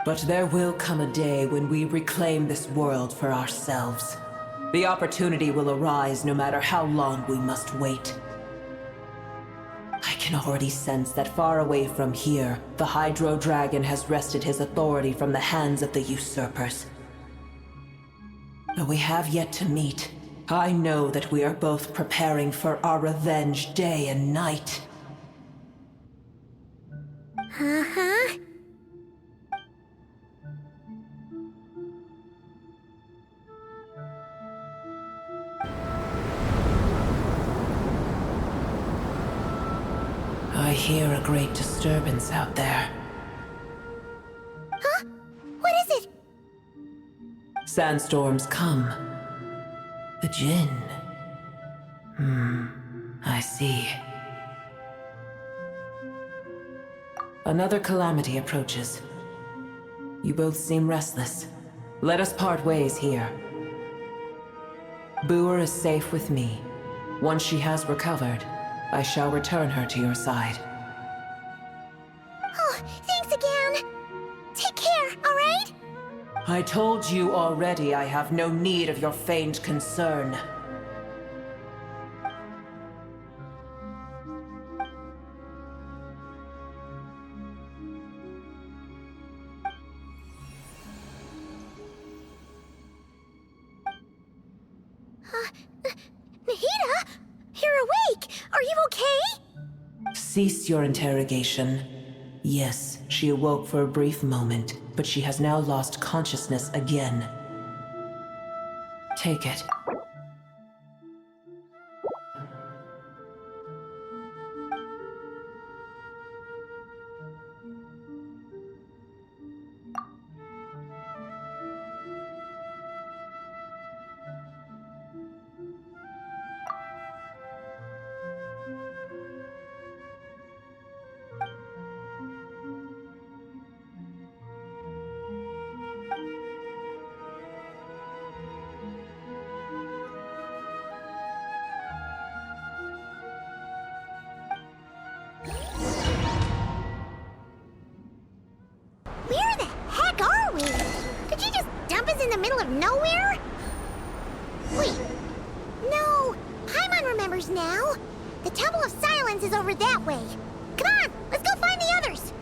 But there will come a day when we reclaim this world for ourselves. The opportunity will arise no matter how long we must wait. I can already sense that far away from here, the Hydro Dragon has wrested his authority from the hands of the usurpers. Though we have yet to meet, I know that we are both preparing for our revenge day and night. Uh-huh. I hear a great disturbance out there. Huh? What is it? Sandstorms come. The Jinn. I see. Another calamity approaches. You both seem restless. Let us part ways here. Booer is safe with me. Once she has recovered, I shall return her to your side. Oh, thanks again. Take care, all right? I told you already I have no need of your feigned concern. Nahida? You're awake! Are you okay? Cease your interrogation. Yes, she awoke for a brief moment, but she has now lost consciousness again. Take it. of nowhere? Wait. No, Paimon remembers now. The Temple of Silence is over that way. Come on, let's go find the others.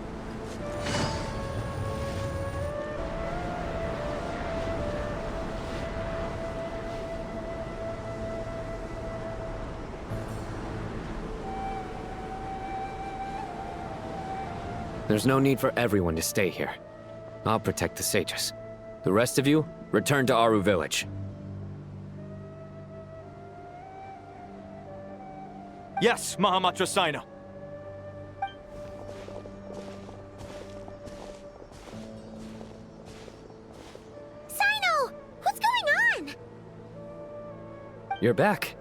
There's no need for everyone to stay here. I'll protect the sages. The rest of you, return to Aru Village. Yes, Mahamatra Sino. Sino! What's going on? You're back.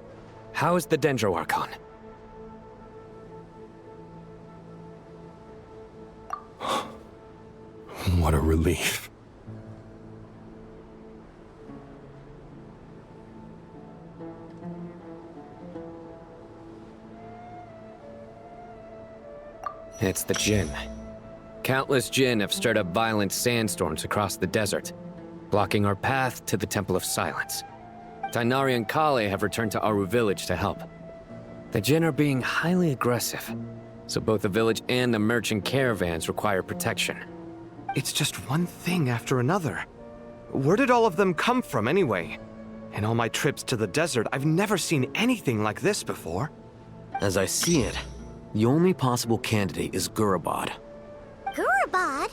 How's the Dendro Archon? What a relief. It's the Jinn. Countless Jinn have stirred up violent sandstorms across the desert, blocking our path to the Temple of Silence. Tighnari and Kale have returned to Aru Village to help. The Jinn are being highly aggressive, so both the village and the merchant caravans require protection. It's just one thing after another. Where did all of them come from anyway? In all my trips to the desert, I've never seen anything like this before. As I see it, the only possible candidate is Gurabad. Gurabad?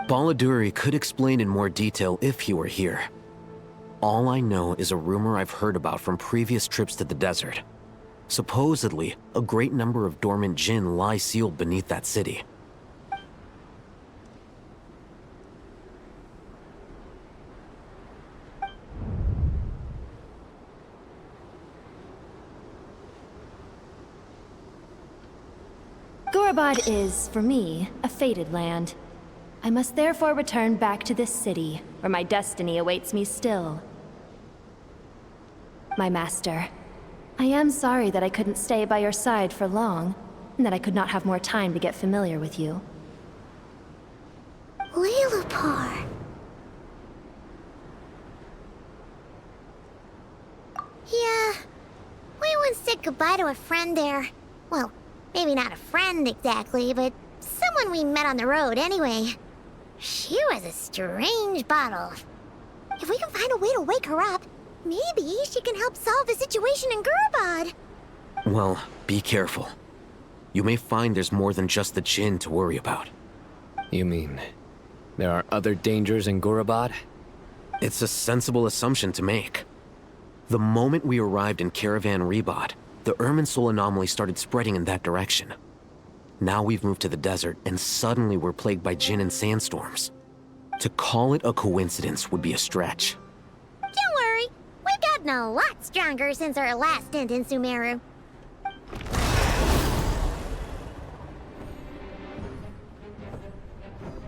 Baladuri could explain in more detail if he were here. All I know is a rumor I've heard about from previous trips to the desert. Supposedly, a great number of dormant Jinn lie sealed beneath that city. Gurabad is, for me, a fated land. I must therefore return back to this city, where my destiny awaits me still. My master, I am sorry that I couldn't stay by your side for long, and that I could not have more time to get familiar with you. Lilupar. Yeah, we once said goodbye to a friend there. Well, maybe not a friend exactly, but someone we met on the road anyway. She was a strange bottle. If we can find a way to wake her up, maybe she can help solve the situation in Gurabad. Well, be careful. You may find there's more than just the Jinn to worry about. You mean, there are other dangers in Gurabad? It's a sensible assumption to make. The moment we arrived in Caravan Rebad, the Irminsul anomaly started spreading in that direction. Now we've moved to the desert, and suddenly we're plagued by Jinn and sandstorms. To call it a coincidence would be a stretch. Don't worry, we've gotten a lot stronger since our last stint in Sumeru.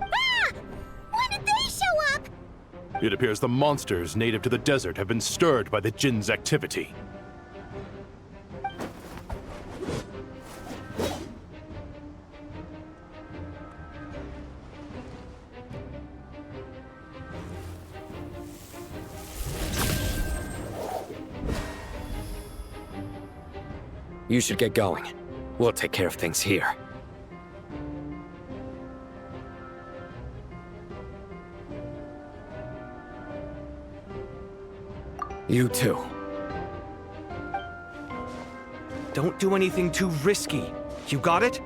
Ah! When did they show up? It appears the monsters native to the desert have been stirred by the Jinn's activity. You should get going. We'll take care of things here. You too. Don't do anything too risky. You got it?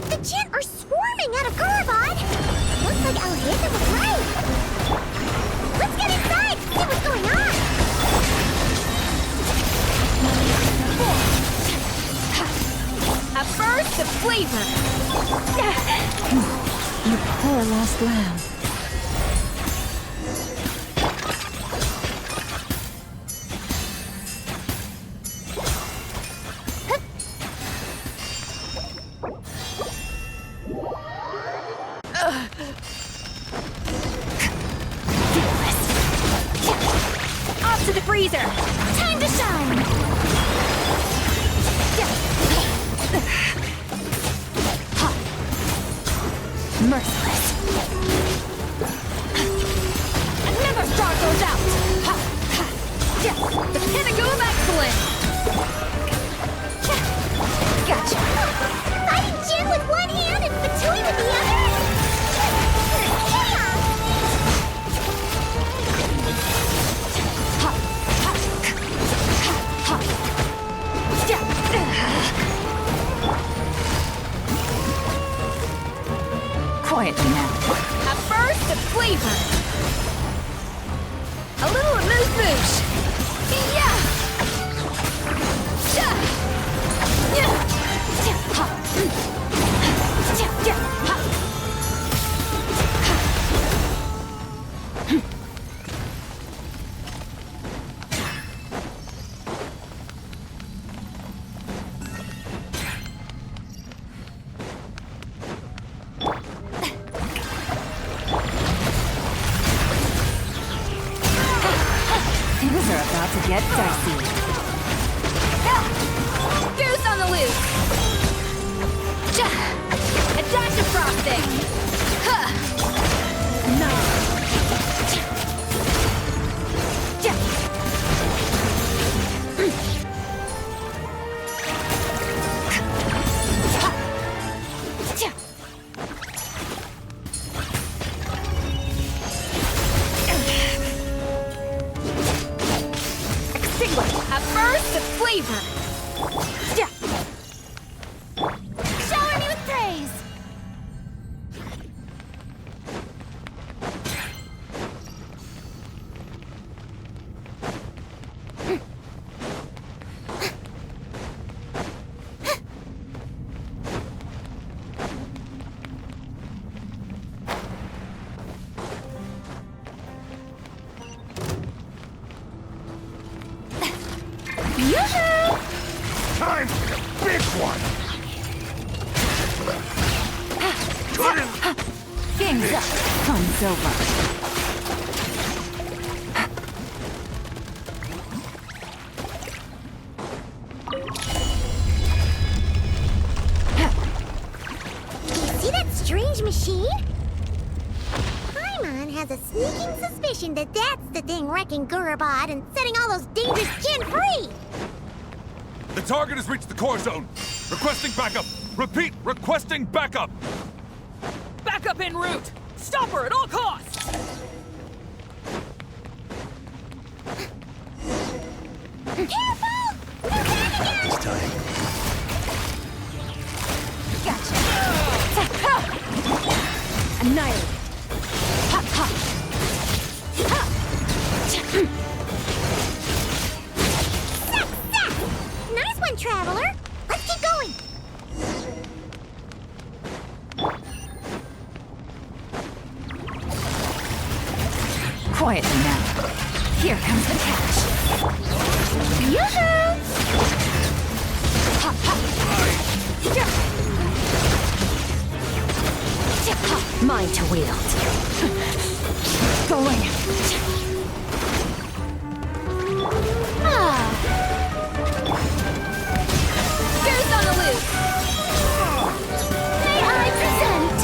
The Jinn are swarming out of Gurabad! Looks like Alhazen was right! Let's get inside, see what's going on! At first, the flavor! You poor lost lamb. to the freezer! Time to shine! Merciless. Another star goes out! The pinnacle of excellence! Gotcha! Fighting Jin with one hand and Fatui with the other? Quietly now. A burst of flavor! A little amuse-bouche! Yeah! Things are about to get dicey. Goose on the loose! A dash of frosting! Nice! A burst of flavor! Shower me with praise! Time for the big one! Game's up. Fun's over. See that strange machine? Paimon has a sneaking suspicion that that's the thing wrecking Gurubad and setting all those dangerous Jin free! The target has reached the core zone. Requesting backup. Repeat, requesting backup. Backup en route. Stop her at all costs. Careful! They're back again! This time. Gotcha. Annihilate. Ha ha. Ha. Nice one, Traveler! Let's keep going! Quietly now. Here comes the catch. Yoo-hoo! Ha ha. Mine to wield. Going. Goose on the loose! May I present?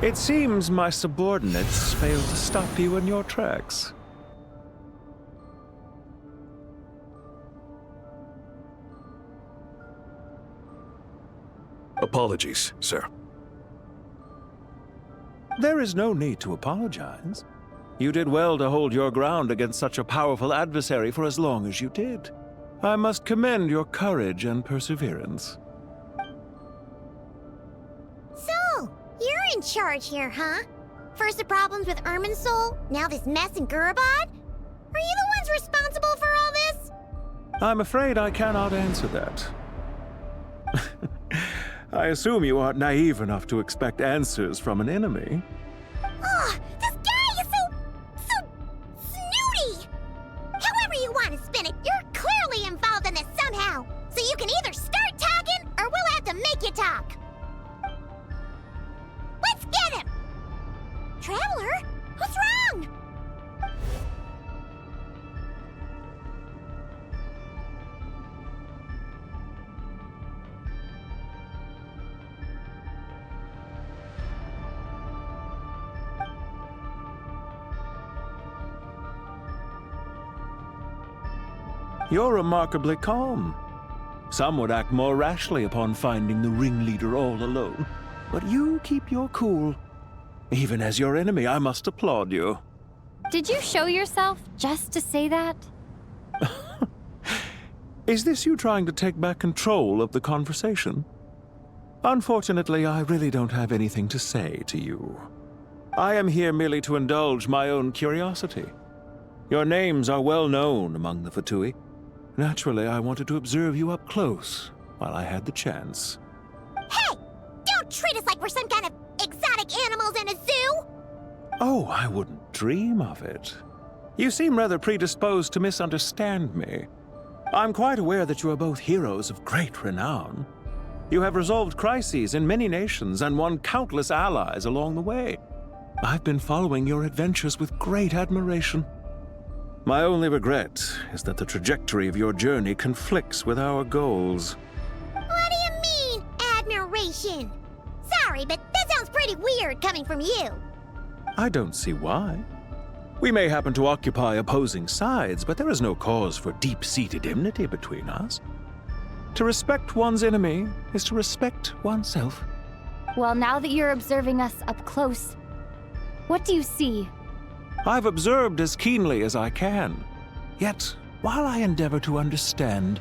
It seems my subordinates failed to stop you in your tracks. Apologies, sir. There is no need to apologize. You did well to hold your ground against such a powerful adversary for as long as you did. I must commend your courage and perseverance. So, you're in charge here, huh? First the problems with Irminsul, now this mess in Gurabad? Are you the ones responsible for all this? I'm afraid I cannot answer that. I assume you aren't naive enough to expect answers from an enemy. Ugh, this guy is so snooty! However you want to spin it, you're clearly involved in this somehow. So you can either start talking, or we'll have to make you talk. Let's get him! Traveler? What's wrong? You're remarkably calm. Some would act more rashly upon finding the ringleader all alone. But you keep your cool. Even as your enemy, I must applaud you. Did you show yourself just to say that? Is this you trying to take back control of the conversation? Unfortunately, I really don't have anything to say to you. I am here merely to indulge my own curiosity. Your names are well known among the Fatui. Naturally, I wanted to observe you up close while I had the chance. Hey! Don't treat us like we're some kind of exotic animals in a zoo! Oh, I wouldn't dream of it. You seem rather predisposed to misunderstand me. I'm quite aware that you are both heroes of great renown. You have resolved crises in many nations and won countless allies along the way. I've been following your adventures with great admiration. My only regret is that the trajectory of your journey conflicts with our goals. What do you mean, admiration? Sorry, but that sounds pretty weird coming from you. I don't see why. We may happen to occupy opposing sides, but there is no cause for deep-seated enmity between us. To respect one's enemy is to respect oneself. Well, now that you're observing us up close, what do you see? I've observed as keenly as I can. Yet, while I endeavor to understand,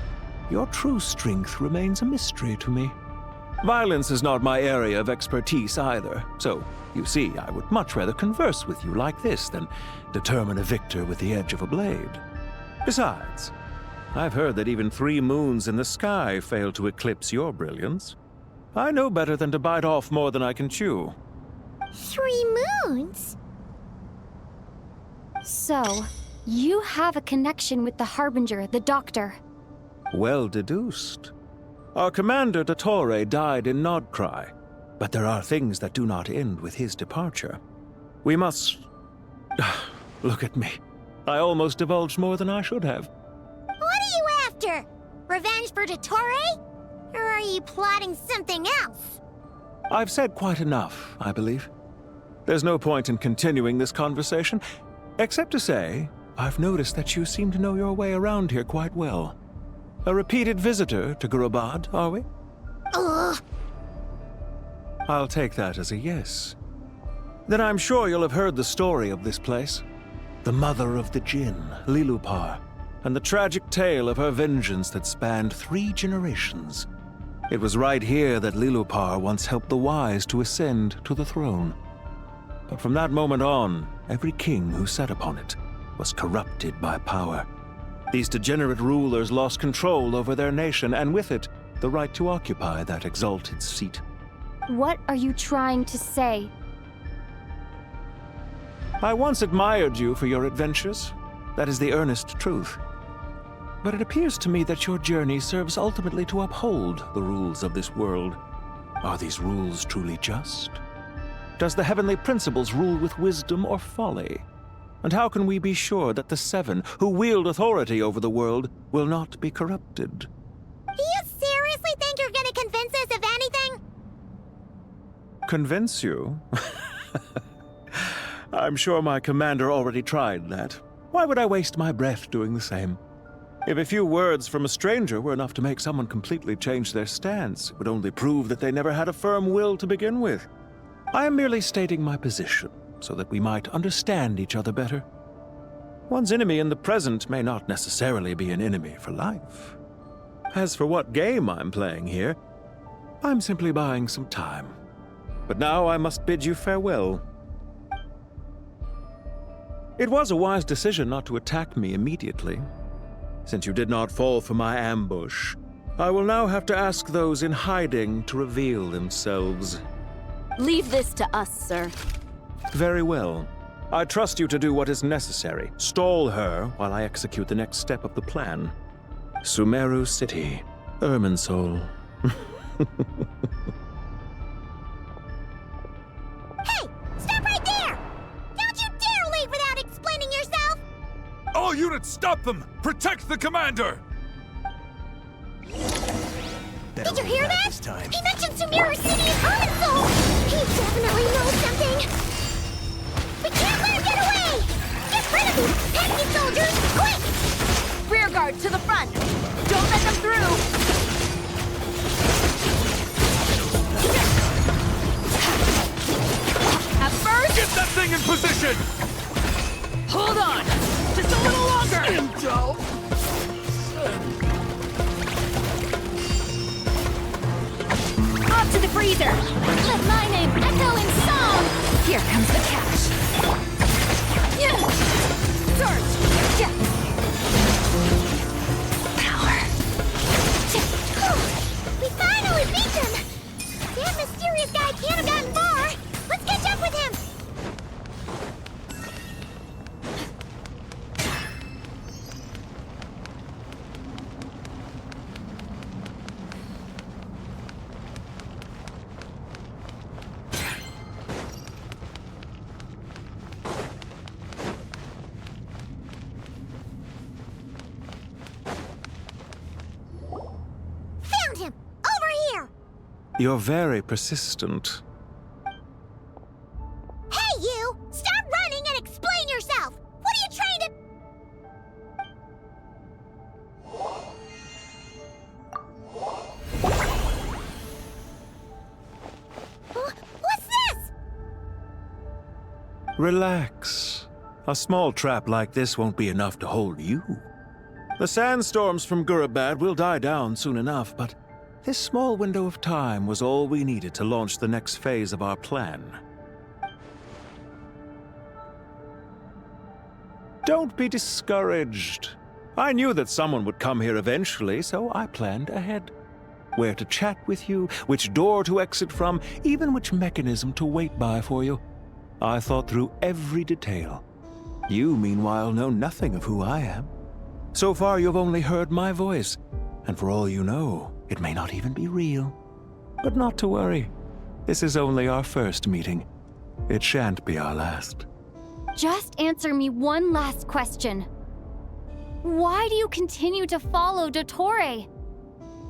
your true strength remains a mystery to me. Violence is not my area of expertise either, so, you see, I would much rather converse with you like this than determine a victor with the edge of a blade. Besides, I've heard that even 3 moons in the sky fail to eclipse your brilliance. I know better than to bite off more than I can chew. 3 moons? So, you have a connection with the Harbinger, the Doctor. Well deduced. Our commander, Dottore, died in Nodcry, but there are things that do not end with his departure. We must... Look at me. I almost divulged more than I should have. What are you after? Revenge for Dottore? Or are you plotting something else? I've said quite enough, I believe. There's no point in continuing this conversation, except to say, I've noticed that you seem to know your way around here quite well. A repeated visitor to Gurabad, are we? Ugh. I'll take that as a yes. Then I'm sure you'll have heard the story of this place. The mother of the Jinn, Lilupar, and the tragic tale of her vengeance that spanned 3 generations. It was right here that Lilupar once helped the wise to ascend to the throne. But from that moment on, every king who sat upon it was corrupted by power. These degenerate rulers lost control over their nation, and with it, the right to occupy that exalted seat. What are you trying to say? I once admired you for your adventures. That is the earnest truth. But it appears to me that your journey serves ultimately to uphold the rules of this world. Are these rules truly just? Does the heavenly principles rule with wisdom or folly? And how can we be sure that the 7 who wield authority over the world will not be corrupted? Do you seriously think you're gonna convince us of anything? Convince you? I'm sure my commander already tried that. Why would I waste my breath doing the same? If a few words from a stranger were enough to make someone completely change their stance, it would only prove that they never had a firm will to begin with. I am merely stating my position, so that we might understand each other better. One's enemy in the present may not necessarily be an enemy for life. As for what game I'm playing here, I'm simply buying some time. But now I must bid you farewell. It was a wise decision not to attack me immediately. Since you did not fall for my ambush, I will now have to ask those in hiding to reveal themselves. Leave this to us, sir. Very well. I trust you to do what is necessary. Stall her while I execute the next step of the plan. Sumeru City, Irminsul. Hey! Stop right there! Don't you dare leave without explaining yourself! All units, stop them! Protect the commander! Did you hear that? He mentioned Sumeru City and Irminsul! He definitely knows something! We can't let him get away! Get rid of these pesky soldiers, quick! Rear guard to the front! Don't let them through! At first... Get that thing in position! Hold on! Just a little longer! Up to the freezer! Let my name echo in song! Here comes the catch! Surge! Power! We finally beat them! That mysterious guy can't have gotten far! Let's catch up with him! Found him! Over here! You're very persistent. Hey, you! Stop running and explain yourself! What are you trying to... What's this? Relax. A small trap like this won't be enough to hold you. The sandstorms from Gurabad will die down soon enough, but this small window of time was all we needed to launch the next phase of our plan. Don't be discouraged. I knew that someone would come here eventually, so I planned ahead. Where to chat with you, which door to exit from, even which mechanism to wait by for you. I thought through every detail. You, meanwhile, know nothing of who I am. So far, you've only heard my voice, and for all you know, it may not even be real. But not to worry. This is only our first meeting. It shan't be our last. Just answer me one last question. Why do you continue to follow Dottore?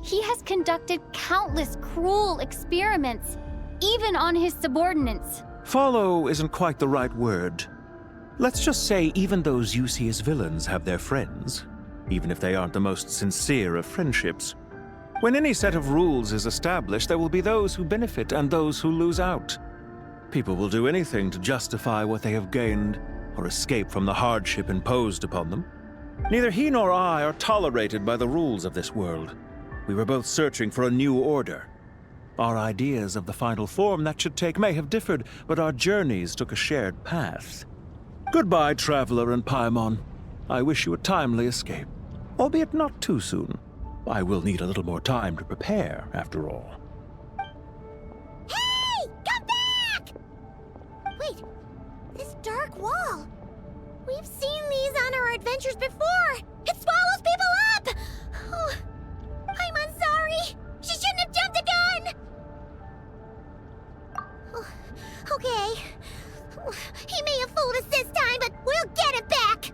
He has conducted countless cruel experiments, even on his subordinates. Follow isn't quite the right word. Let's just say even those you see as villains have their friends, even if they aren't the most sincere of friendships. When any set of rules is established, there will be those who benefit and those who lose out. People will do anything to justify what they have gained or escape from the hardship imposed upon them. Neither he nor I are tolerated by the rules of this world. We were both searching for a new order. Our ideas of the final form that should take may have differed, but our journeys took a shared path. Goodbye, Traveler and Paimon. I wish you a timely escape, albeit not too soon. I will need a little more time to prepare, after all. Hey! Come back! Wait, this dark wall. We've seen these on our adventures before. It swallows people up! Oh, I'm sorry. She shouldn't have jumped a gun! Oh, okay. He may have fooled us this time, but we'll get it back!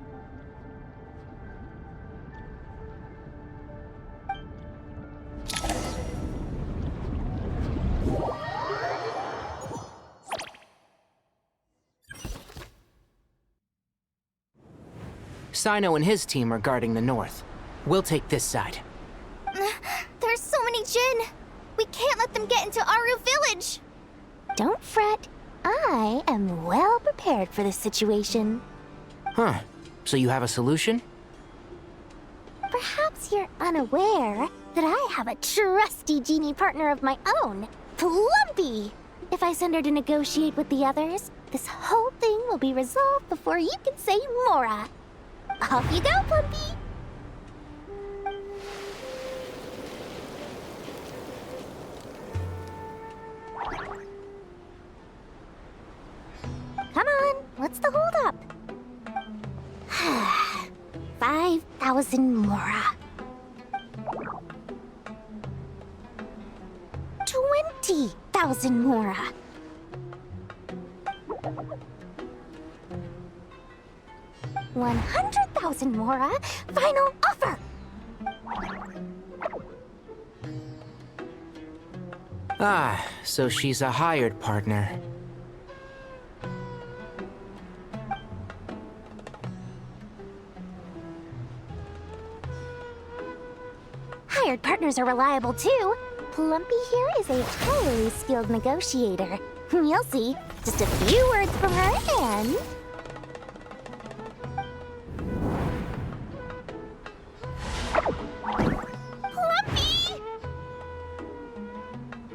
Sino and his team are guarding the north. We'll take this side. There's so many Jinn. We can't let them get into Aru Village. Don't fret. I am well prepared for this situation. Huh. So you have a solution? Perhaps you're unaware that I have a trusty genie partner of my own, Plumpy. If I send her to negotiate with the others, this whole thing will be resolved before you can say Mora. Off you go, Plumpy. Come on, what's the holdup? 5,000 Mora. 20,000 Mora. 100,000 Mora. Final offer. Ah, so she's a hired partner. Hired partners are reliable too. Plumpy here is a highly skilled negotiator. You'll see. Just a few words from her and... Plumpy!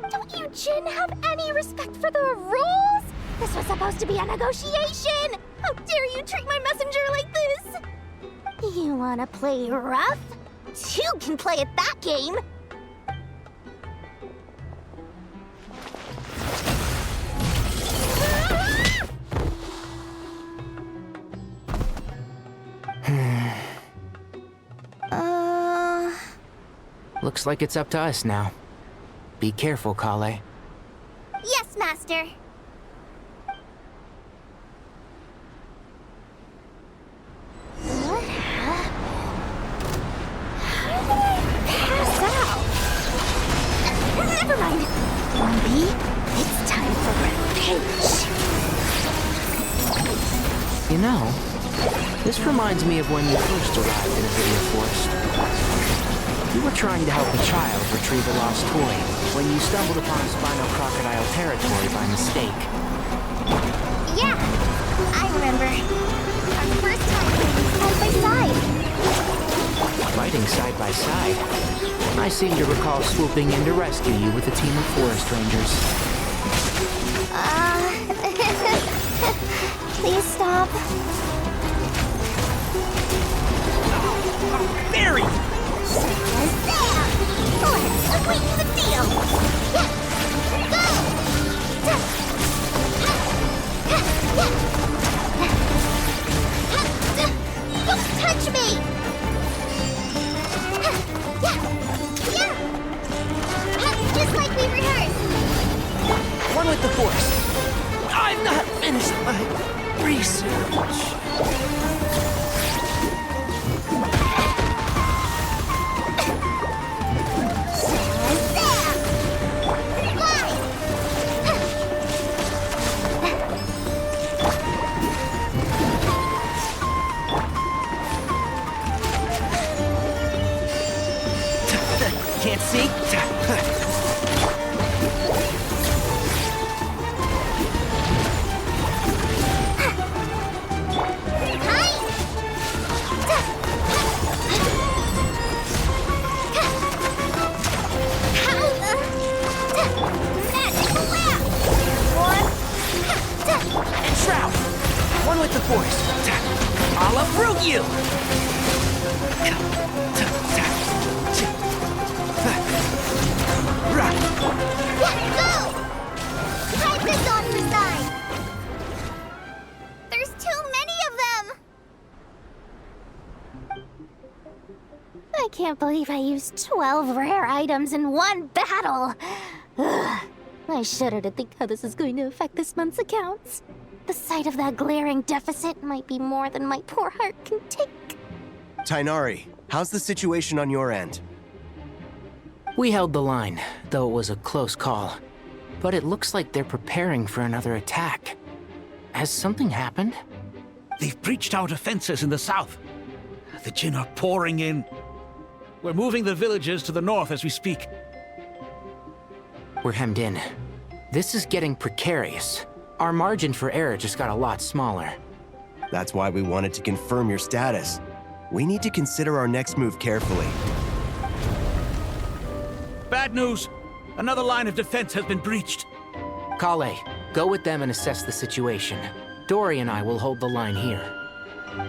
Don't you Jinn have any respect for the rules? This was supposed to be a negotiation! How dare you treat my messenger like this? You wanna play rough? Two can play at that game! Looks like it's up to us now. Be careful, Kale. Yes, Master. Never mind. Plumpy, it's time for revenge. You know, this reminds me of when you first arrived in Avidia Forest. You were trying to help a child retrieve a lost toy when you stumbled upon Spinal Crocodile territory by mistake. Yeah, I remember. Our first time fighting side by side. Fighting side by side? I seem to recall swooping in to rescue you with a team of forest rangers. Please stop. Barry! Let's sweeten the deal! Go! Don't touch me! Just like we rehearsed! One with the force. I've not finished my research. Can't see? And Shroud! One with the force. I'll uproot you! Go! Type this on your side. There's too many of them. I can't believe I used 12 rare items in one battle. Ugh. I shudder to think how this is going to affect this month's accounts. The sight of that glaring deficit might be more than my poor heart can take. Tainari, how's the situation on your end? We held the line, though it was a close call. But it looks like they're preparing for another attack. Has something happened? They've breached our defenses in the south. The Jinn are pouring in. We're moving the villagers to the north as we speak. We're hemmed in. This is getting precarious. Our margin for error just got a lot smaller. That's why we wanted to confirm your status. We need to consider our next move carefully. Bad news! Another line of defense has been breached. Kale, go with them and assess the situation. Dory and I will hold the line here.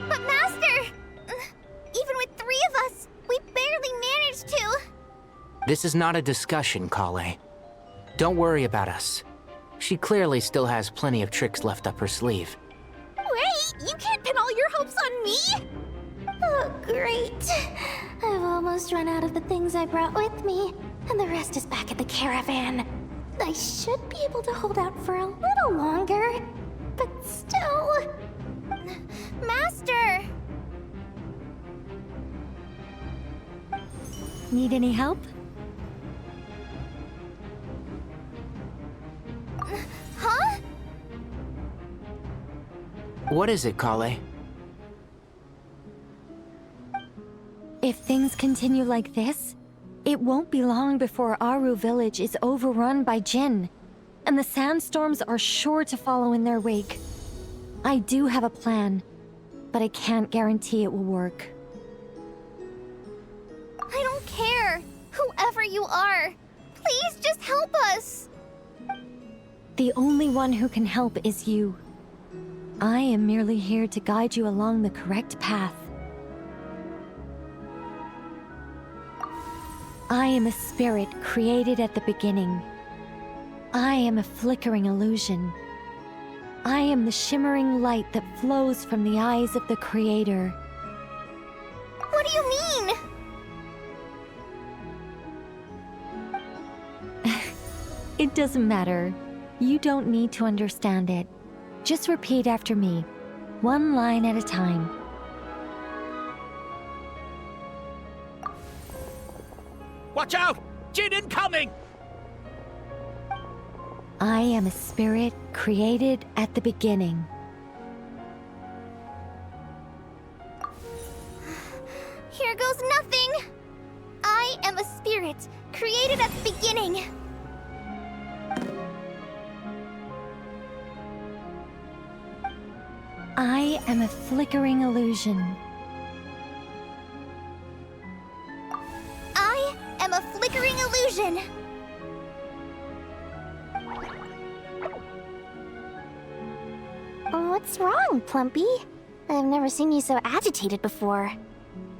But Master! Even with 3 of us, we barely managed to. This is not a discussion, Kale. Don't worry about us. She clearly still has plenty of tricks left up her sleeve. Wait, you can't pin all your hopes on me? Oh, great. I've almost run out of the things I brought with me, and the rest is back at the caravan. I should be able to hold out for a little longer, but still... Master! Need any help? Huh? What is it, Kale? If things continue like this, it won't be long before Aru village is overrun by Jinn, and the sandstorms are sure to follow in their wake. I do have a plan, but I can't guarantee it will work. I don't care, whoever you are. Please just help us. The only one who can help is you. I am merely here to guide you along the correct path. I am a spirit created at the beginning. I am a flickering illusion. I am the shimmering light that flows from the eyes of the Creator. What do you mean? It doesn't matter. You don't need to understand it. Just repeat after me, one line at a time. Watch out! Jinn incoming! I am a spirit created at the beginning. Here goes nothing. I am a spirit created at the beginning. I am a flickering illusion. I am a flickering illusion. What's wrong, Plumpy? I've never seen you so agitated before.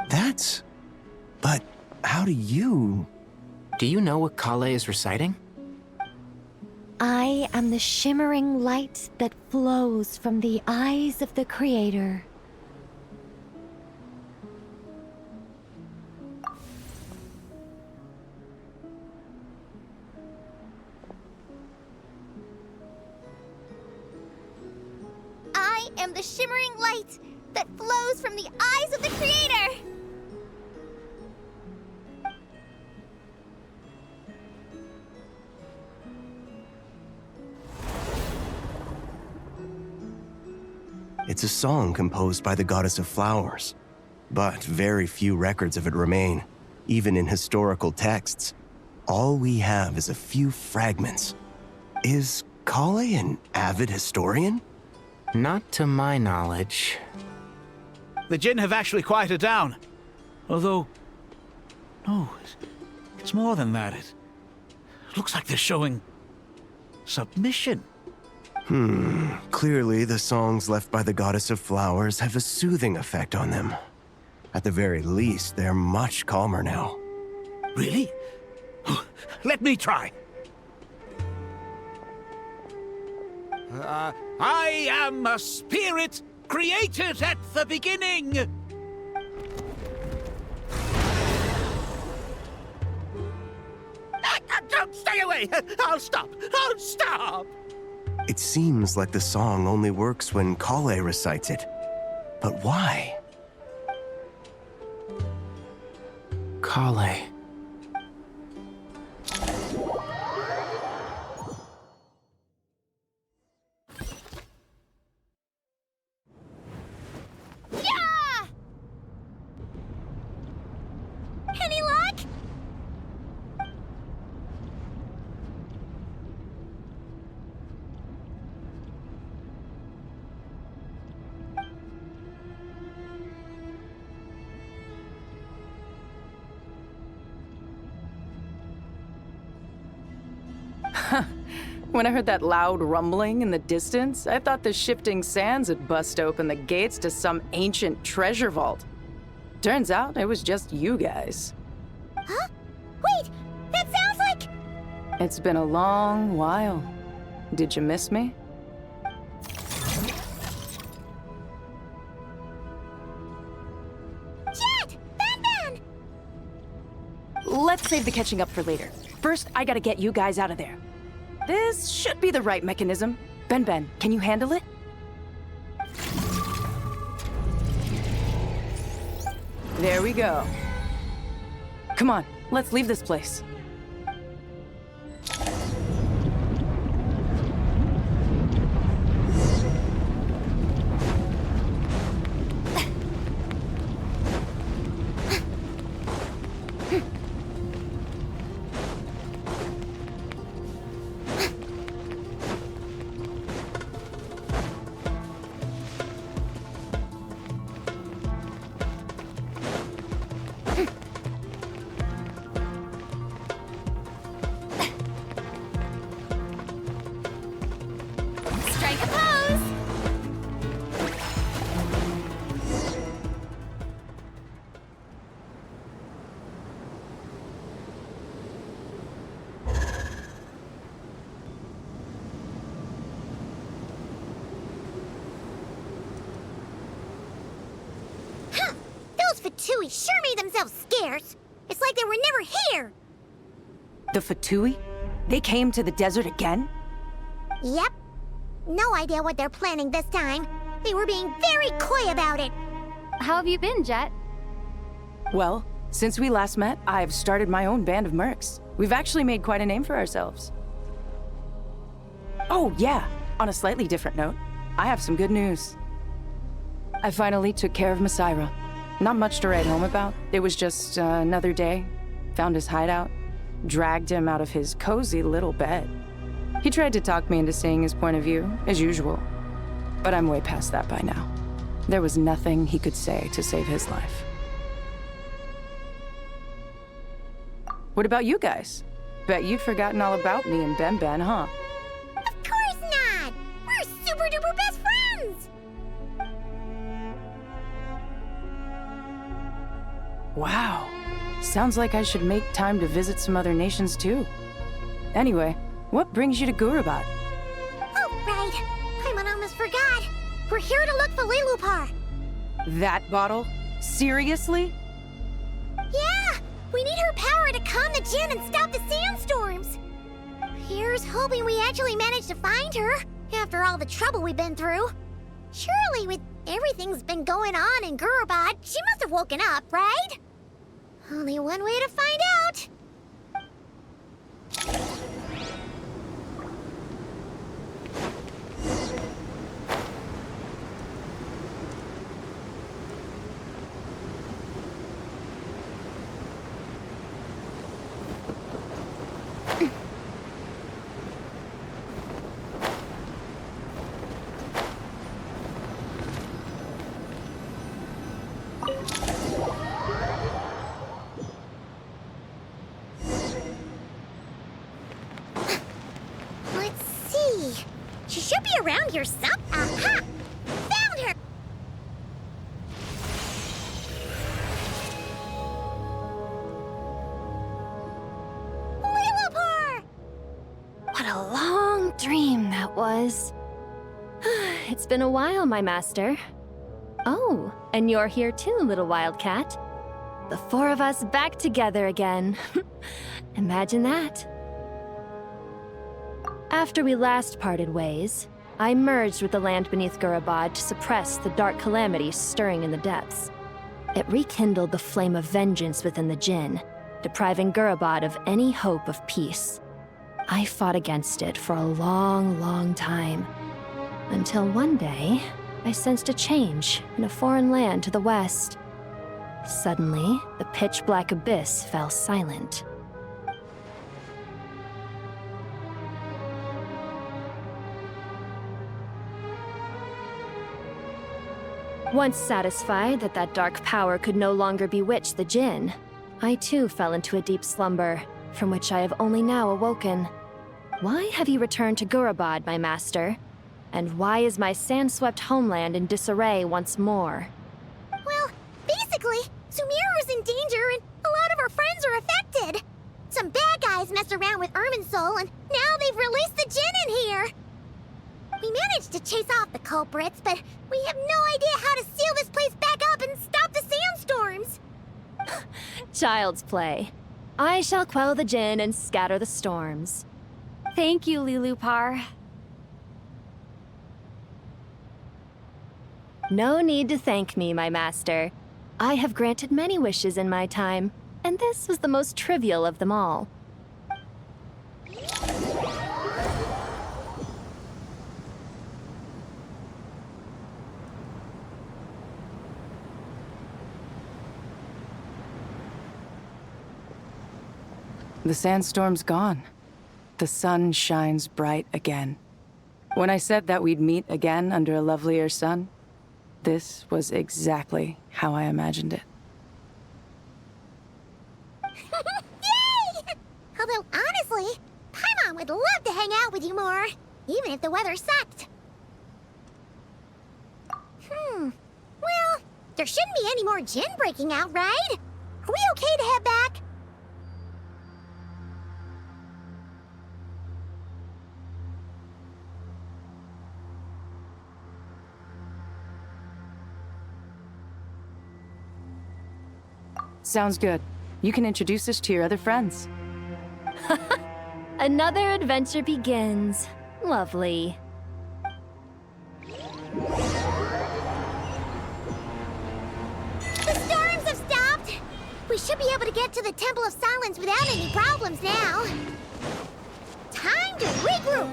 But how do you... Do you know what Kale is reciting? I am the shimmering light that flows from the eyes of the Creator. I am the shimmering light that flows from the eyes of the Creator! It's a song composed by the goddess of flowers, but very few records of it remain, even in historical texts. All we have is a few fragments. Is Kale an avid historian? Not to my knowledge. The Jinn have actually quieted down. Although... no, it's more than that. It looks like they're showing... submission. Clearly the songs left by the goddess of flowers have a soothing effect on them. At the very least, they're much calmer now. Really? Let me try. I am a spirit created at the beginning. Don't stay away! I'll stop! I'll stop! It seems like the song only works when Kale recites it. But why? Kale. Yeah! Any When I heard that loud rumbling in the distance, I thought the shifting sands had bust open the gates to some ancient treasure vault. Turns out it was just you guys. Huh? Wait, that sounds like... It's been a long while. Did you miss me? Jet! Ben! Let's save the catching up for later. First, I gotta get you guys out of there. This should be the right mechanism. Ben, can you handle it? There we go. Come on, let's leave this place. Strike a pose! Huh! Those Fatui sure made themselves scarce. It's like they were never here. The Fatui? They came to the desert again? Yep. No idea what they're planning this time. They were being very coy about it. How have you been, Jet? Well, since we last met, I've started my own band of mercs. We've actually made quite a name for ourselves. Oh, yeah. On a slightly different note, I have some good news. I finally took care of Masaira. Not much to write home about. It was just another day. Found his hideout. Dragged him out of his cozy little bed. He tried to talk me into seeing his point of view, as usual. But I'm way past that by now. There was nothing he could say to save his life. What about you guys? Bet you've forgotten all about me and Ben, huh? Of course not! We're super duper best friends! Wow. Sounds like I should make time to visit some other nations too. Anyway, what brings you to Gurabad? Oh, right. I almost forgot. We're here to look for Lilupar. That bottle? Seriously? Yeah! We need her power to calm the Jinn and stop the sandstorms. Here's hoping we actually manage to find her, after all the trouble we've been through. Surely, with everything's been going on in Gurabad, she must have woken up, right? Only one way to find out. Let's see. She should be around here some. Aha! Found her! Lilupar! What a long dream that was. It's been a while, my master. Oh, and you're here too, little wildcat. The four of us back together again. Imagine that. After we last parted ways, I merged with the land beneath Gurabad to suppress the dark calamities stirring in the depths. It rekindled the flame of vengeance within the Jinn, depriving Gurabad of any hope of peace. I fought against it for a long time, until one day, I sensed a change in a foreign land to the west. Suddenly, the pitch-black abyss fell silent. Once satisfied that that dark power could no longer bewitch the Jinn, I too fell into a deep slumber, from which I have only now awoken. Why have you returned to Gurabad, my master? And why is my sand-swept homeland in disarray once more? Well, basically, Sumeru's in danger and a lot of our friends are affected. Some bad guys messed around with Irminsul and now they've released the Jinn in here. We managed to chase off the culprits, but we have no idea how to seal this place back up and stop the sandstorms. Child's play. I shall quell the Jinn and scatter the storms. Thank you, Lilupar. No need to thank me, my master. I have granted many wishes in my time, and this was the most trivial of them all. The sandstorm's gone. The sun shines bright again. When I said that we'd meet again under a lovelier sun, this was exactly how I imagined it. Yay! Although, honestly, Paimon would love to hang out with you more, even if the weather sucked. Well, there shouldn't be any more Jinn breaking out, right? Are we okay to head back? Sounds good. You can introduce us to your other friends. Another adventure begins. Lovely. The storms have stopped! We should be able to get to the Temple of Silence without any problems now. Time to regroup!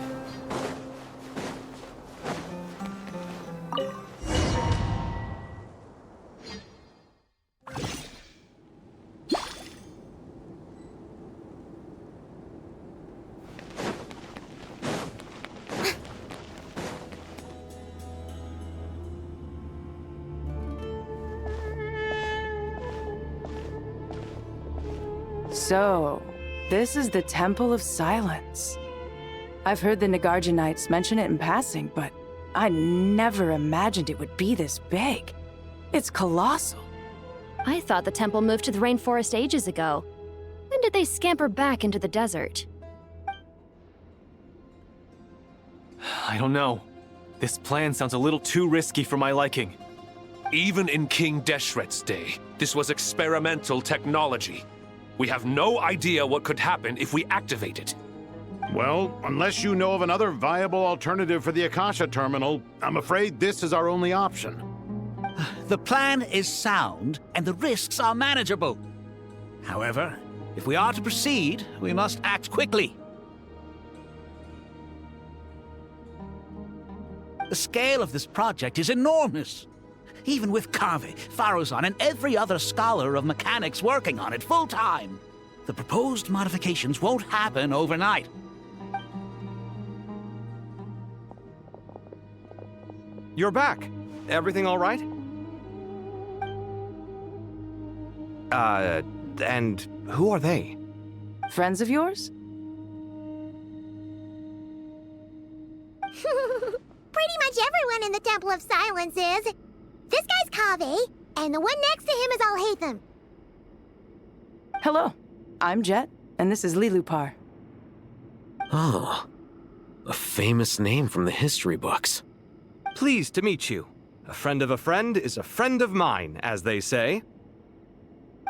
So, this is the Temple of Silence. I've heard the Nagarjanites mention it in passing, but I never imagined it would be this big. It's colossal. I thought the temple moved to the rainforest ages ago. When did they scamper back into the desert? I don't know. This plan sounds a little too risky for my liking. Even in King Deshret's day, this was experimental technology. We have no idea what could happen if we activate it. Well, unless you know of another viable alternative for the Akasha terminal, I'm afraid this is our only option. The plan is sound, and the risks are manageable. However, if we are to proceed, we must act quickly. The scale of this project is enormous. Even with Kave, Faruzan, and every other scholar of mechanics working on it full-time, the proposed modifications won't happen overnight. You're back. Everything all right? And who are they? Friends of yours? Pretty much everyone in the Temple of Silence is. This guy's Kave, and the one next to him is Alhaitham. Hello, I'm Jet, and this is Lilupar. Oh, a famous name from the history books. Pleased to meet you. A friend of a friend is a friend of mine, as they say.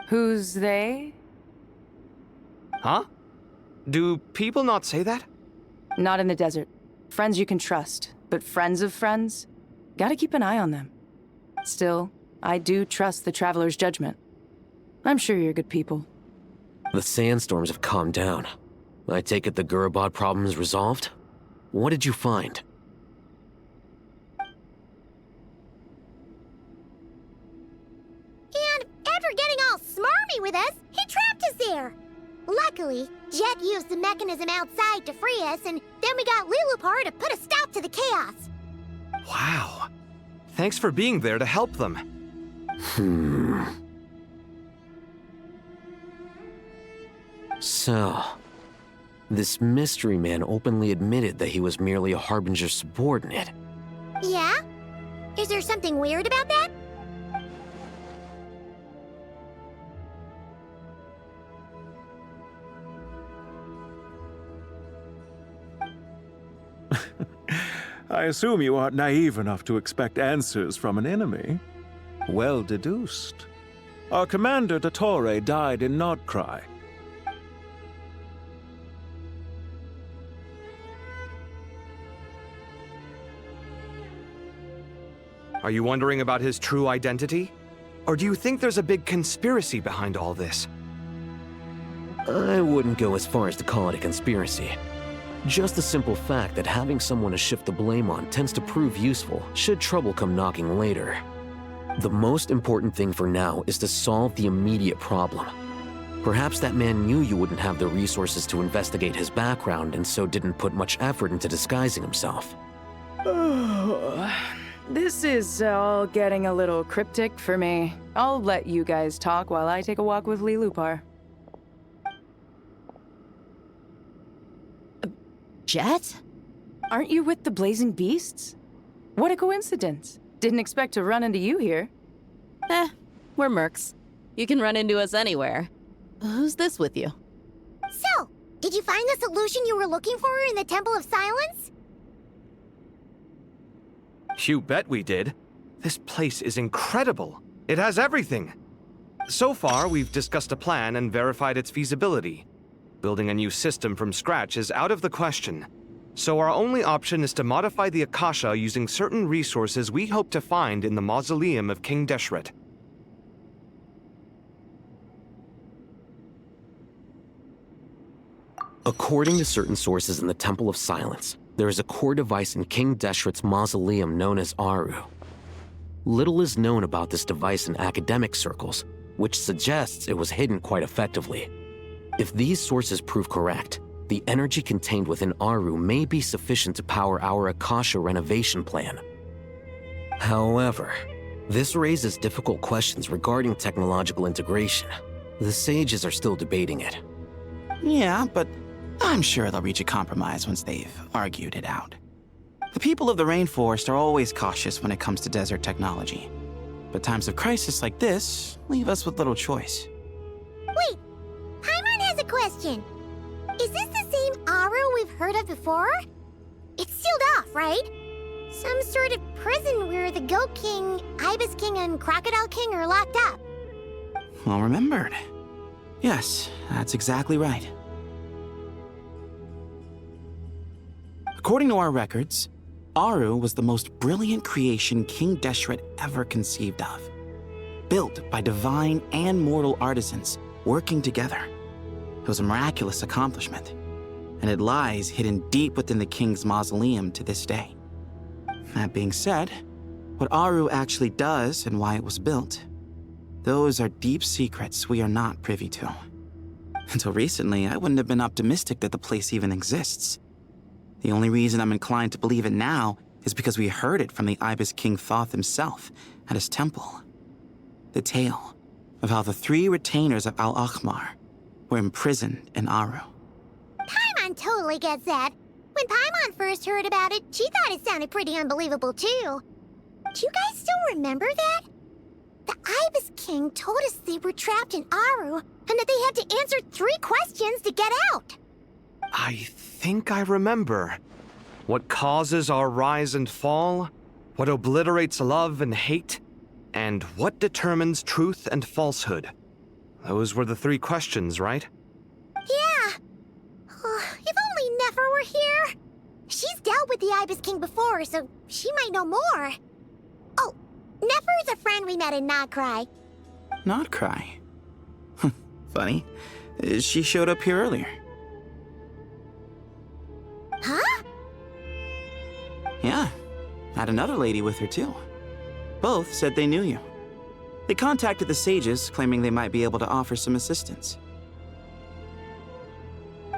Who's they? Huh? Do people not say that? Not in the desert. Friends you can trust, but friends of friends? Gotta keep an eye on them. Still, I do trust the Traveler's judgment. I'm sure you're good people. The sandstorms have calmed down. I take it the Gurabad problem is resolved? What did you find? And after getting all smarmy with us, he trapped us there. Luckily, Jet used the mechanism outside to free us, and then we got Lilupar to put a stop to the chaos. Wow. Thanks for being there to help them. So, This mystery man openly admitted that he was merely a Harbinger's subordinate. Yeah? Is there something weird about that? I assume you aren't naive enough to expect answers from an enemy. Well deduced. Our commander, Dottore, died in Nordcry. Are you wondering about his true identity? Or do you think there's a big conspiracy behind all this? I wouldn't go as far as to call it a conspiracy. Just the simple fact that having someone to shift the blame on tends to prove useful should trouble come knocking later. The most important thing for now is to solve the immediate problem. Perhaps that man knew you wouldn't have the resources to investigate his background and so didn't put much effort into disguising himself. This is all getting a little cryptic for me. I'll let you guys talk while I take a walk with Lilupar. Jet? Aren't you with the Blazing Beasts? What a coincidence. Didn't expect to run into you here. We're mercs. You can run into us anywhere. Who's this with you? So, did you find the solution you were looking for in the Temple of Silence? You bet we did. This place is incredible. It has everything. So far, we've discussed a plan and verified its feasibility. Building a new system from scratch is out of the question. So our only option is to modify the Akasha using certain resources we hope to find in the mausoleum of King Deshret. According to certain sources in the Temple of Silence, there is a core device in King Deshret's mausoleum known as Aru. Little is known about this device in academic circles, which suggests it was hidden quite effectively. If these sources prove correct, the energy contained within Aru may be sufficient to power our Akasha renovation plan. However, this raises difficult questions regarding technological integration. The sages are still debating it. Yeah, but I'm sure they'll reach a compromise once they've argued it out. The people of the rainforest are always cautious when it comes to desert technology. But times of crisis like this leave us with little choice. Wait, Paimon has a question. Is this the same Aru we've heard of before? It's sealed off, right? Some sort of prison where the Goat King, Ibis King, and Crocodile King are locked up. Well remembered. Yes, that's exactly right. According to our records, Aru was the most brilliant creation King Deshret ever conceived of. Built by divine and mortal artisans working together. It was a miraculous accomplishment, and it lies hidden deep within the king's mausoleum to this day. That being said, what Aru actually does and why it was built, those are deep secrets we are not privy to. Until recently, I wouldn't have been optimistic that the place even exists. The only reason I'm inclined to believe it now is because we heard it from the Ibis King Thoth himself at his temple. The tale of how the 3 retainers of Al-Akhmar were imprisoned in Aru. Paimon totally gets that. When Paimon first heard about it, she thought it sounded pretty unbelievable too. Do you guys still remember that? The Ibis King told us they were trapped in Aru and that they had to answer 3 questions to get out. I think I remember. What causes our rise and fall? What obliterates love and hate? And what determines truth and falsehood? Those were the 3 questions, right? Yeah. If only Nefer were here. She's dealt with the Ibis King before, so she might know more. Oh, Nefer's a friend we met in Nodcry. Nodcry? Funny. She showed up here earlier. Huh? Yeah. Had another lady with her too. Both said they knew you. They contacted the sages, claiming they might be able to offer some assistance.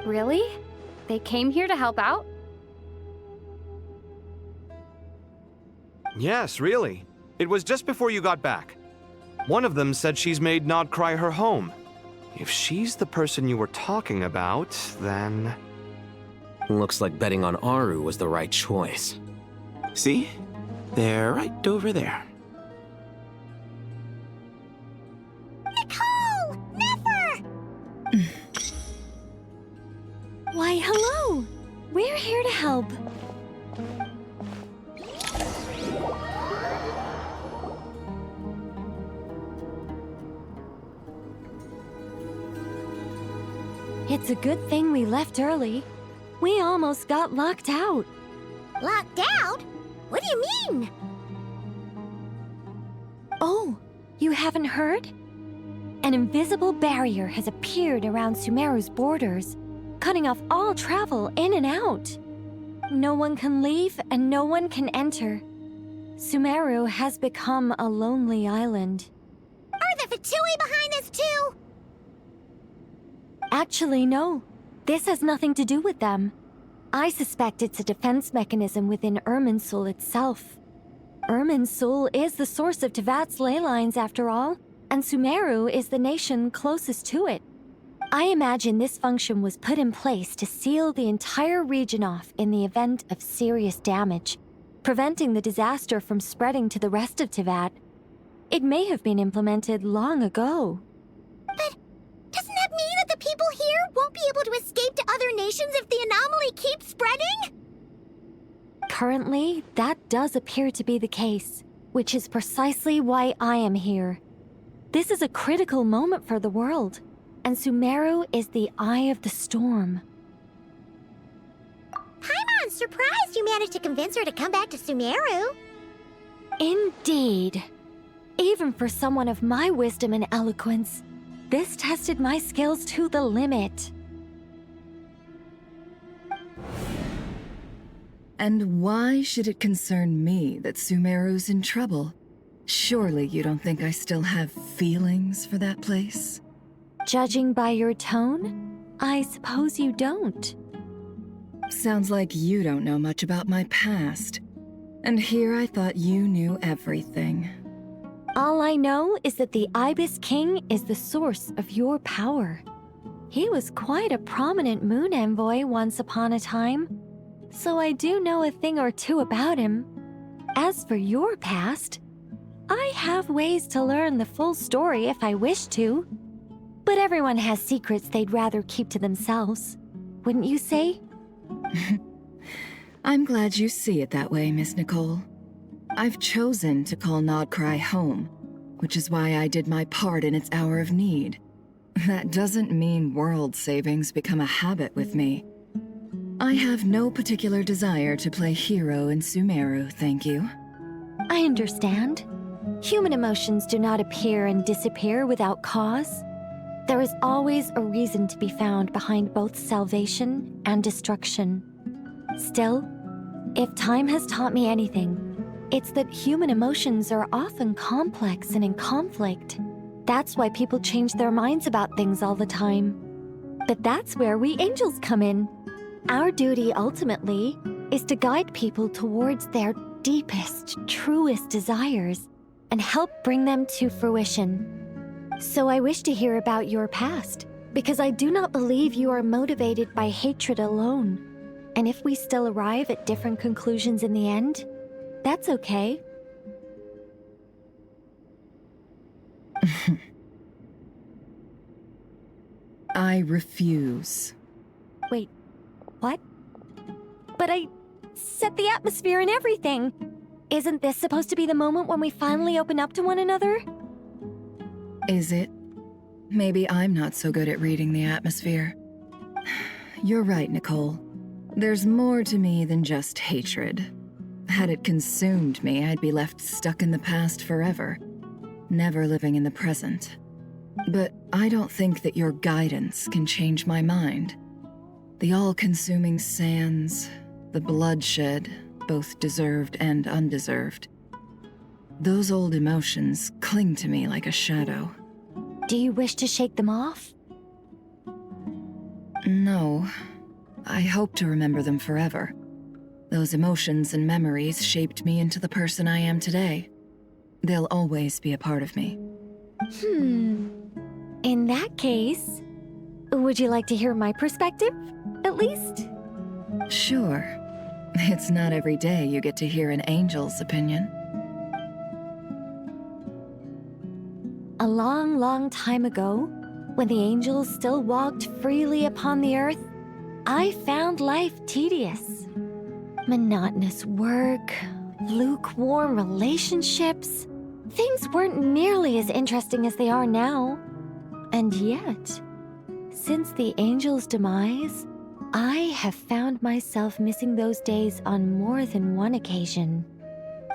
Really? They came here to help out? Yes, really. It was just before you got back. One of them said she's made Nodcry her home. If she's the person you were talking about, then... Looks like betting on Aru was the right choice. See? They're right over there. Nicole! Never! Why, hello! We're here to help. It's a good thing we left early. We almost got locked out. Locked out? What do you mean? Oh, you haven't heard? An invisible barrier has appeared around Sumeru's borders, cutting off all travel in and out. No one can leave and no one can enter. Sumeru has become a lonely island. Are the Fatui behind this too? Actually, no. This has nothing to do with them. I suspect it's a defense mechanism within Irminsul itself. Irminsul is the source of Tevat's ley lines, after all, and Sumeru is the nation closest to it. I imagine this function was put in place to seal the entire region off in the event of serious damage, preventing the disaster from spreading to the rest of Tevat. It may have been implemented long ago. But doesn't that mean that the people here won't be able to escape to other nations if the anomaly keeps spreading? Currently, that does appear to be the case, which is precisely why I am here. This is a critical moment for the world, and Sumeru is the eye of the storm. Paimon's surprised you managed to convince her to come back to Sumeru. Indeed. Even for someone of my wisdom and eloquence, this tested my skills to the limit. And why should it concern me that Sumeru's in trouble? Surely you don't think I still have feelings for that place? Judging by your tone, I suppose you don't. Sounds like you don't know much about my past. And here I thought you knew everything. All I know is that the Ibis King is the source of your power. He was quite a prominent moon envoy once upon a time, so I do know a thing or two about him. As for your past, I have ways to learn the full story if I wish to. But everyone has secrets they'd rather keep to themselves, wouldn't you say? I'm glad you see it that way, Miss Nicole. I've chosen to call Nodcry home, which is why I did my part in its hour of need. That doesn't mean world savings become a habit with me. I have no particular desire to play hero in Sumeru, thank you. I understand. Human emotions do not appear and disappear without cause. There is always a reason to be found behind both salvation and destruction. Still, if time has taught me anything, it's that human emotions are often complex and in conflict. That's why people change their minds about things all the time. But that's where we angels come in. Our duty, ultimately, is to guide people towards their deepest, truest desires and help bring them to fruition. So I wish to hear about your past, because I do not believe you are motivated by hatred alone. And if we still arrive at different conclusions in the end, that's okay. I refuse. Wait, what? But I set the atmosphere and everything. Isn't this supposed to be the moment when we finally open up to one another? Is it? Maybe I'm not so good at reading the atmosphere. You're right, Nicole. There's more to me than just hatred. Had it consumed me, I'd be left stuck in the past forever, never living in the present. But I don't think that your guidance can change my mind. The all-consuming sands, the bloodshed, both deserved and undeserved. Those old emotions cling to me like a shadow. Do you wish to shake them off? No. I hope to remember them forever. Those emotions and memories shaped me into the person I am today. They'll always be a part of me. In that case, would you like to hear my perspective, at least? Sure. It's not every day you get to hear an angel's opinion. A long, long time ago, when the angels still walked freely upon the earth, I found life tedious. Monotonous work, lukewarm relationships. Things weren't nearly as interesting as they are now. And yet, since the angels' demise, I have found myself missing those days on more than one occasion.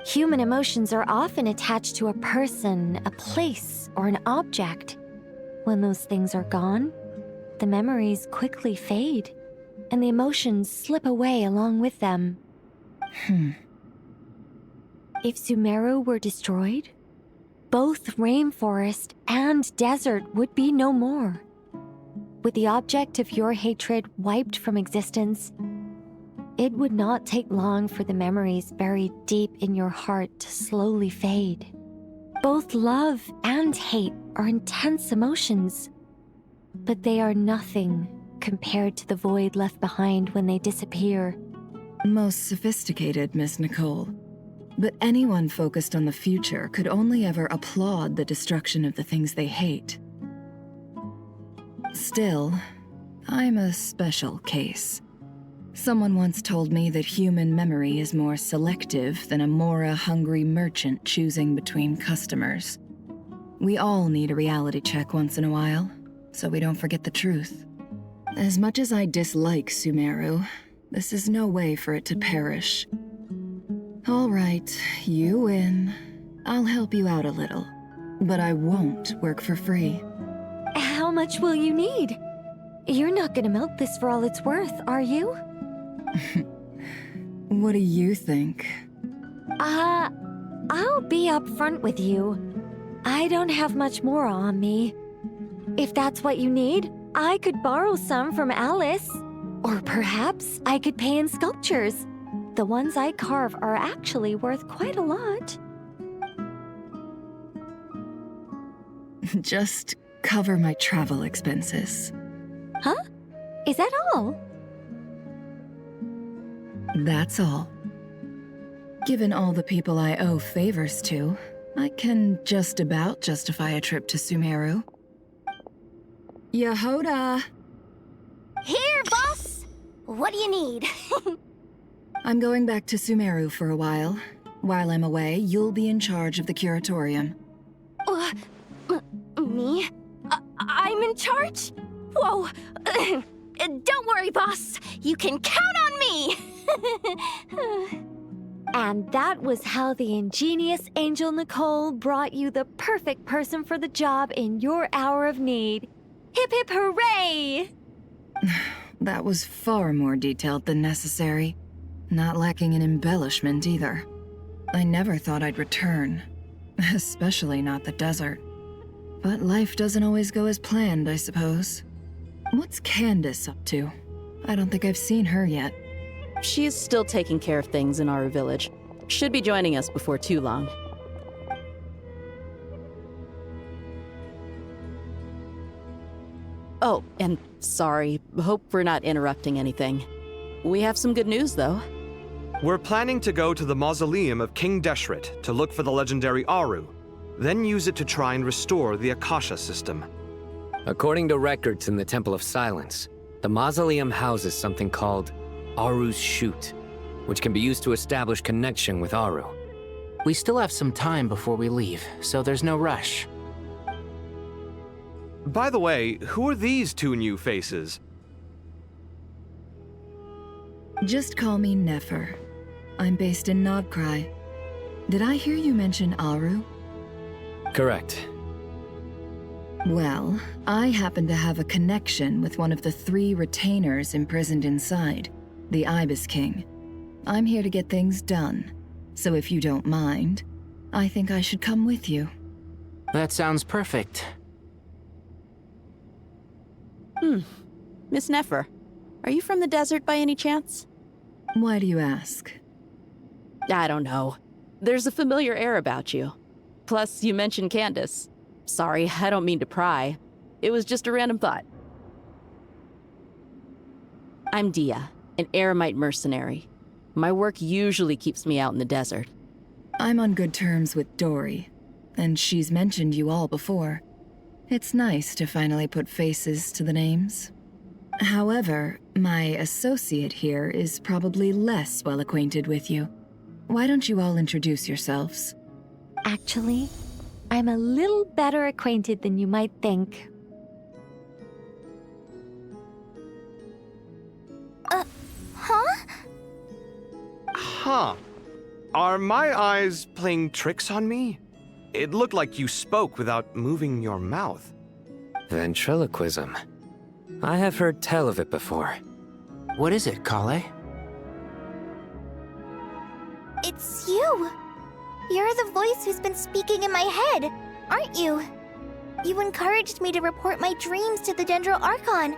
Human emotions are often attached to a person, a place, or an object. When those things are gone, the memories quickly fade, and the emotions slip away along with them. If Sumeru were destroyed, both rainforest and desert would be no more. With the object of your hatred wiped from existence, it would not take long for the memories buried deep in your heart to slowly fade. Both love and hate are intense emotions, but they are nothing compared to the void left behind when they disappear. Most sophisticated, Miss Nicole. But anyone focused on the future could only ever applaud the destruction of the things they hate. Still, I'm a special case. Someone once told me that human memory is more selective than a Mora-hungry merchant choosing between customers. We all need a reality check once in a while, so we don't forget the truth. As much as I dislike Sumeru, this is no way for it to perish. All right, you win. I'll help you out a little, but I won't work for free. How much will you need? You're not gonna milk this for all it's worth, are you? What do you think? I'll be upfront with you. I don't have much more on me. If that's what you need, I could borrow some from Alice. Or perhaps I could pay in sculptures. The ones I carve are actually worth quite a lot. Just cover my travel expenses. Huh? Is that all? That's all. Given all the people I owe favors to, I can just about justify a trip to Sumeru. Yehoda! Here, boss! What do you need? I'm going back to Sumeru for a while. While I'm away, you'll be in charge of the curatorium. Me? I'm in charge? Whoa! Don't worry, boss. You can count on me! And that was how the ingenious Angel Nicole brought you the perfect person for the job in your hour of need. Hip hip hooray! That was far more detailed than necessary. Not lacking in embellishment either. I never thought I'd return. Especially not the desert. But life doesn't always go as planned, I suppose. What's Candace up to? I don't think I've seen her yet. She is still taking care of things in our village. Should be joining us before too long. Oh, and sorry. Hope we're not interrupting anything. We have some good news, though. We're planning to go to the mausoleum of King Deshret to look for the legendary Aru, then use it to try and restore the Akasha system. According to records in the Temple of Silence, the mausoleum houses something called Aru's Chute, which can be used to establish connection with Aru. We still have some time before we leave, so there's no rush. By the way, who are these two new faces? Just call me Nefer. I'm based in Nodcry. Did I hear you mention Aru? Correct. Well, I happen to have a connection with one of the 3 retainers imprisoned inside, the Ibis King. I'm here to get things done, so if you don't mind, I think I should come with you. That sounds perfect. Miss Nefer, are you from the desert by any chance? Why do you ask? I don't know. There's a familiar air about you. Plus, you mentioned Candace. Sorry, I don't mean to pry. It was just a random thought. I'm Dia. an eremite mercenary. My work usually keeps me out in the desert. I'm on good terms with Dory, and she's mentioned you all before. It's nice to finally put faces to the names. However, my associate here is probably less well acquainted with you. Why don't you all introduce yourselves? Actually, I'm a little better acquainted than you might think. Huh? Huh. Are my eyes playing tricks on me? It looked like you spoke without moving your mouth. Ventriloquism. I have heard tell of it before. What is it, Kale? It's you! You're the voice who's been speaking in my head, aren't you? You encouraged me to report my dreams to the Dendro Archon,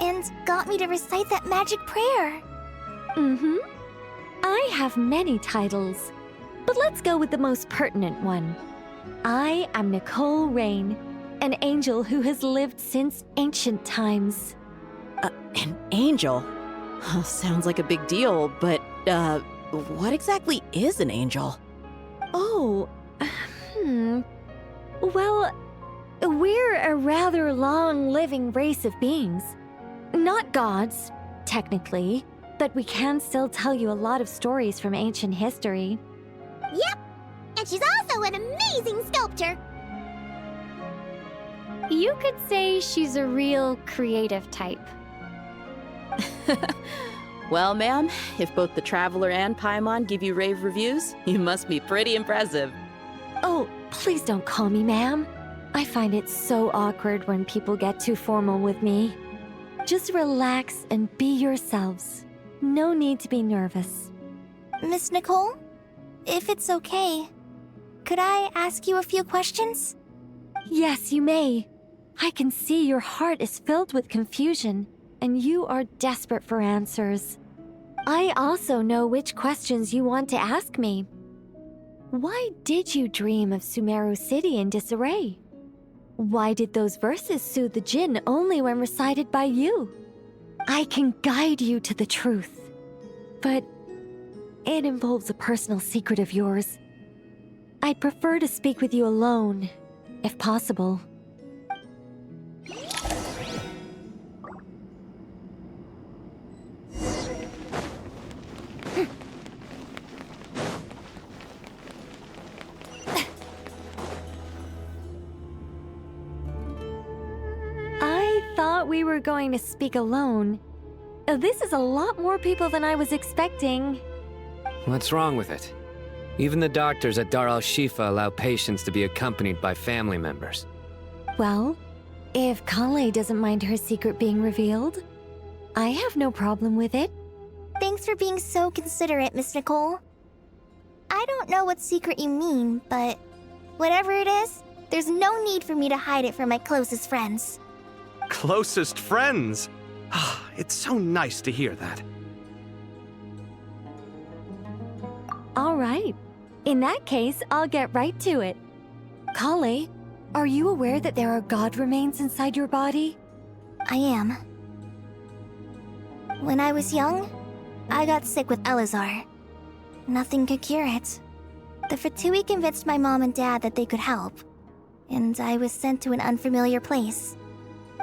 and got me to recite that magic prayer. Mm-hmm. I have many titles, but let's go with the most pertinent one. I am Nicole Rain, an angel who has lived since ancient times. An angel? Sounds like a big deal, but, what exactly is an angel? Oh, Well, we're a rather long-living race of beings. Not gods, technically, but we can still tell you a lot of stories from ancient history. Yep, and she's also an amazing sculptor. You could say she's a real creative type. Well, ma'am, if both the Traveler and Paimon give you rave reviews, you must be pretty impressive. Oh, please don't call me ma'am. I find it so awkward when people get too formal with me. Just relax and be yourselves. No need to be nervous. Miss Nicole, if it's okay, could I ask you a few questions? Yes, you may. I can see your heart is filled with confusion, and you are desperate for answers. I also know which questions you want to ask me. Why did you dream of Sumeru City in disarray? Why did those verses soothe the Jinn only when recited by you? I can guide you to the truth, but it involves a personal secret of yours. I'd prefer to speak with you alone, if possible. I thought we were going to speak alone. This is a lot more people than I was expecting. What's wrong with it? Even the doctors at Dar al-Shifa allow patients to be accompanied by family members. Well, if Kale doesn't mind her secret being revealed, I have no problem with it. Thanks for being so considerate, Miss Nicole. I don't know what secret you mean, but whatever it is, there's no need for me to hide it from my closest friends. Closest friends? It's so nice to hear that. All right. In that case, I'll get right to it. Kale, are you aware that there are god remains inside your body? I am. When I was young, I got sick with Elazar. Nothing could cure it. The Fatui convinced my mom and dad that they could help, and I was sent to an unfamiliar place.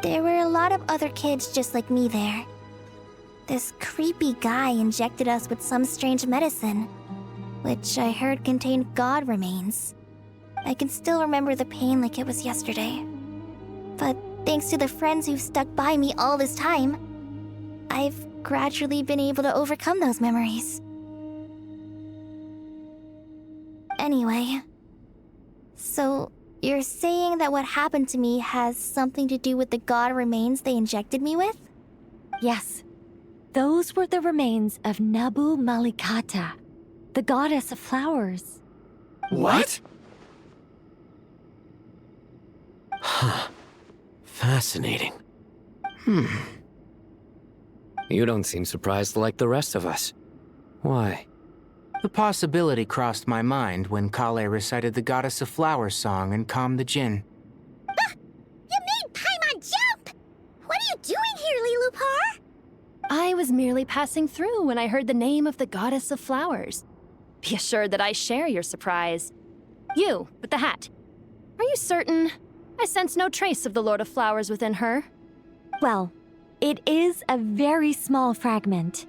There were a lot of other kids just like me there. This creepy guy injected us with some strange medicine, which I heard contained god remains. I can still remember the pain like it was yesterday. But thanks to the friends who've stuck by me all this time, I've gradually been able to overcome those memories. Anyway, so you're saying that what happened to me has something to do with the god remains they injected me with? Yes. Those were the remains of Nabu Malikata, the goddess of flowers. What? Huh. Fascinating. You don't seem surprised like the rest of us. Why? The possibility crossed my mind when Kale recited the Goddess of Flowers song and calmed the Jinn. You made Paimon jump! What are you doing here, Lilupar? I I was merely passing through when I heard the name of the goddess of flowers. Be assured that I share your surprise. You, with the hat. Are you certain? I sense no trace of the Lord of Flowers within her. Well, it is a very small fragment.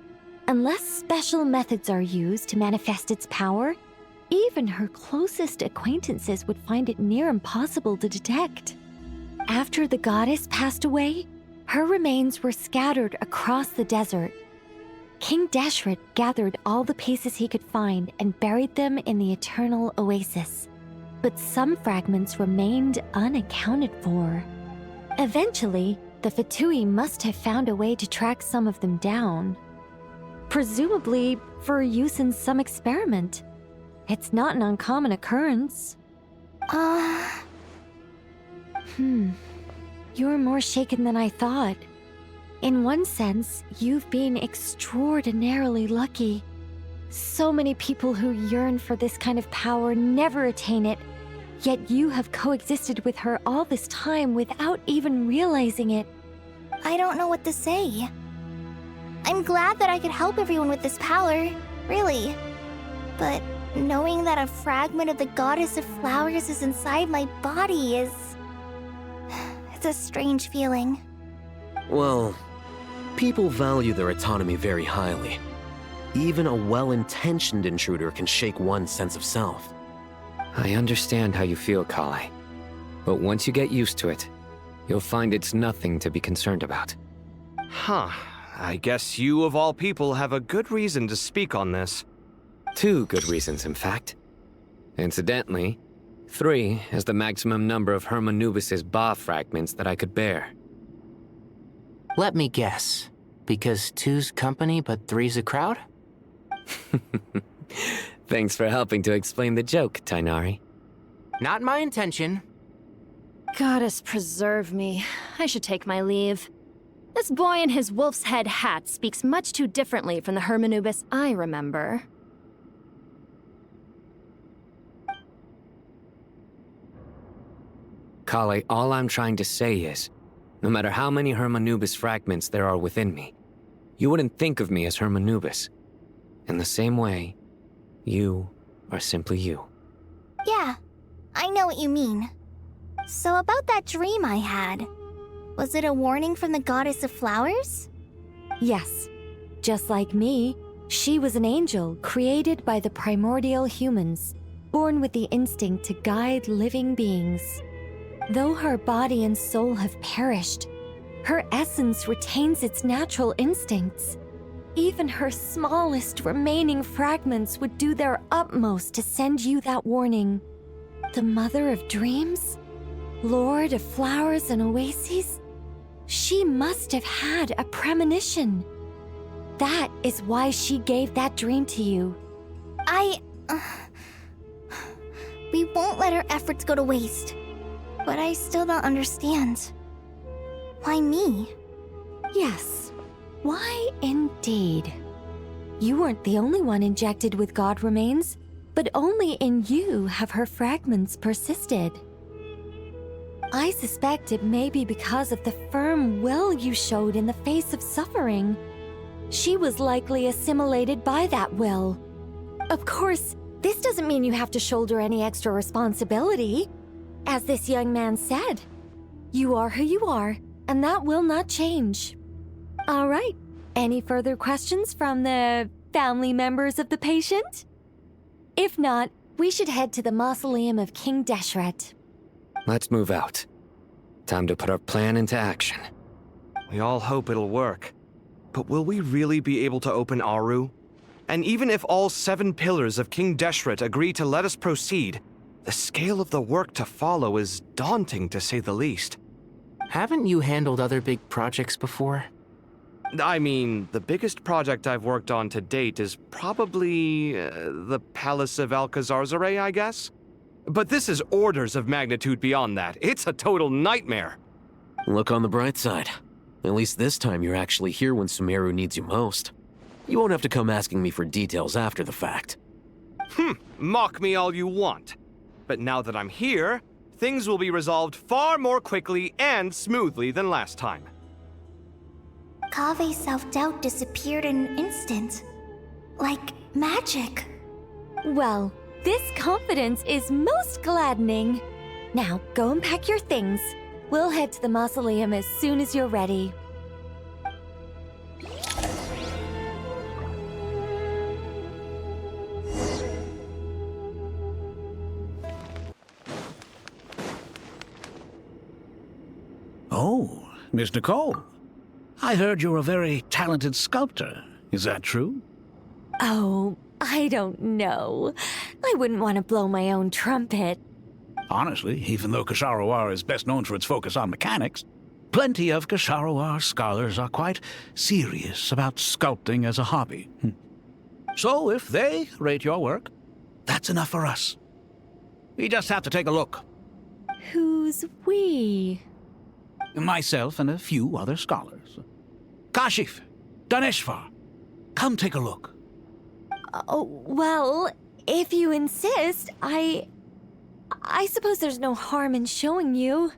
Unless special methods are used to manifest its power, even her closest acquaintances would find it near impossible to detect. After the goddess passed away, her remains were scattered across the desert. King Deshret gathered all the pieces he could find and buried them in the eternal oasis. But some fragments remained unaccounted for. Eventually, the Fatui must have found a way to track some of them down. Presumably for use in some experiment. It's not an uncommon occurrence. You're more shaken than I thought. In one sense, you've been extraordinarily lucky. So many people who yearn for this kind of power never attain it, yet you have coexisted with her all this time without even realizing it. I don't know what to say. I'm glad that I could help everyone with this power, really. But knowing that a fragment of the Goddess of Flowers is inside my body is... it's a strange feeling. Well, people value their autonomy very highly. Even a well-intentioned intruder can shake one's sense of self. I understand how you feel, Kale. But once you get used to it, you'll find it's nothing to be concerned about. Huh. I guess you, of all people, have a good reason to speak on this. 2 good reasons, in fact. Incidentally, 3 is the maximum number of Hermanubis' Ba fragments that I could bear. Let me guess. Because 2's company, but 3's a crowd? Thanks for helping to explain the joke, Tainari. Not my intention. Goddess preserve me. I should take my leave. This boy in his wolf's head hat speaks much too differently from the Hermanubis I remember. Kale, all I'm trying to say is, no matter how many Hermanubis fragments there are within me, you wouldn't think of me as Hermanubis. In the same way, you are simply you. Yeah, I know what you mean. So about that dream I had, was it a warning from the Goddess of Flowers? Yes. Just like me, she was an angel created by the primordial humans, born with the instinct to guide living beings. Though her body and soul have perished, her essence retains its natural instincts. Even her smallest remaining fragments would do their utmost to send you that warning. The Mother of Dreams? Lord of Flowers and Oases? She must have had a premonition. That is why she gave that dream to you. We won't let our efforts go to waste. But I still don't understand. Why me? Yes. Why indeed? You weren't the only one injected with God remains, but only in you have her fragments persisted. I suspect it may be because of the firm will you showed in the face of suffering. She was likely assimilated by that will. Of course, this doesn't mean you have to shoulder any extra responsibility. As this young man said, you are who you are, and that will not change. All right, any further questions from the family members of the patient? If not, we should head to the mausoleum of King Deshret. Let's move out. Time to put our plan into action. We all hope it'll work. But will we really be able to open Aru? And even if all 7 pillars of King Deshret agree to let us proceed, the scale of the work to follow is daunting, to say the least. Haven't you handled other big projects before? I mean, the biggest project I've worked on to date is probably the Palace of Alcazarzaray, I guess? But this is orders of magnitude beyond that. It's a total nightmare. Look on the bright side. At least this time you're actually here when Sumeru needs you most. You won't have to come asking me for details after the fact. Mock me all you want. But now that I'm here, things will be resolved far more quickly and smoothly than last time. Kave's self-doubt disappeared in an instant. Like magic. Well, this confidence is most gladdening. Now, go and pack your things. We'll head to the mausoleum as soon as you're ready. Oh, Miss Nicole. I heard you're a very talented sculptor. Is that true? Oh, I don't know. I wouldn't want to blow my own trumpet. Honestly, even though Kasharawar is best known for its focus on mechanics, plenty of Kasharawar scholars are quite serious about sculpting as a hobby. So if they rate your work, that's enough for us. We just have to take a look. Who's we? Myself and a few other scholars. Kashif, Daneshvar, come take a look. Oh, well, if you insist, I suppose there's no harm in showing you.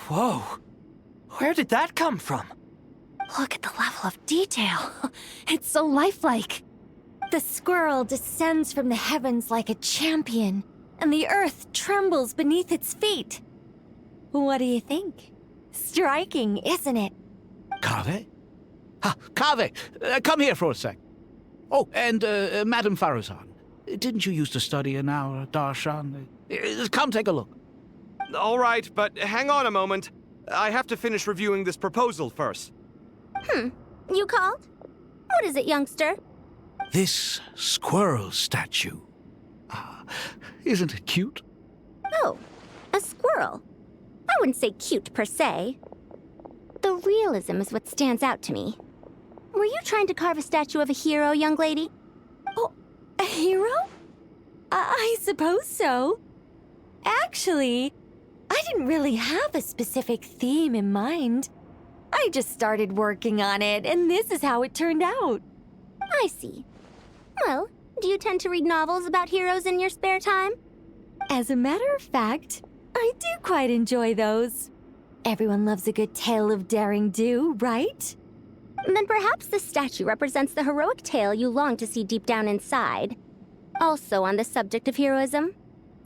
Whoa! Where did that come from? Look at the level of detail. It's so lifelike. The squirrel descends from the heavens like a champion, and the earth trembles beneath its feet. What do you think? Striking, isn't it? Kave? Kave, come here for a sec. Oh, and Madame Faruzan, didn't you used to study in our darshan? Come take a look. All right, but hang on a moment. I have to finish reviewing this proposal first. You called? What is it, youngster? This squirrel statue. Isn't it cute? Oh, a squirrel. I wouldn't say cute per se. The realism is what stands out to me. Were you trying to carve a statue of a hero, young lady? Oh, a hero? I suppose so. Actually, I didn't really have a specific theme in mind. I just started working on it, and this is how it turned out. I see. Well, do you tend to read novels about heroes in your spare time? As a matter of fact, I do quite enjoy those. Everyone loves a good tale of daring do, right? Then perhaps this statue represents the heroic tale you long to see deep down inside. Also on the subject of heroism,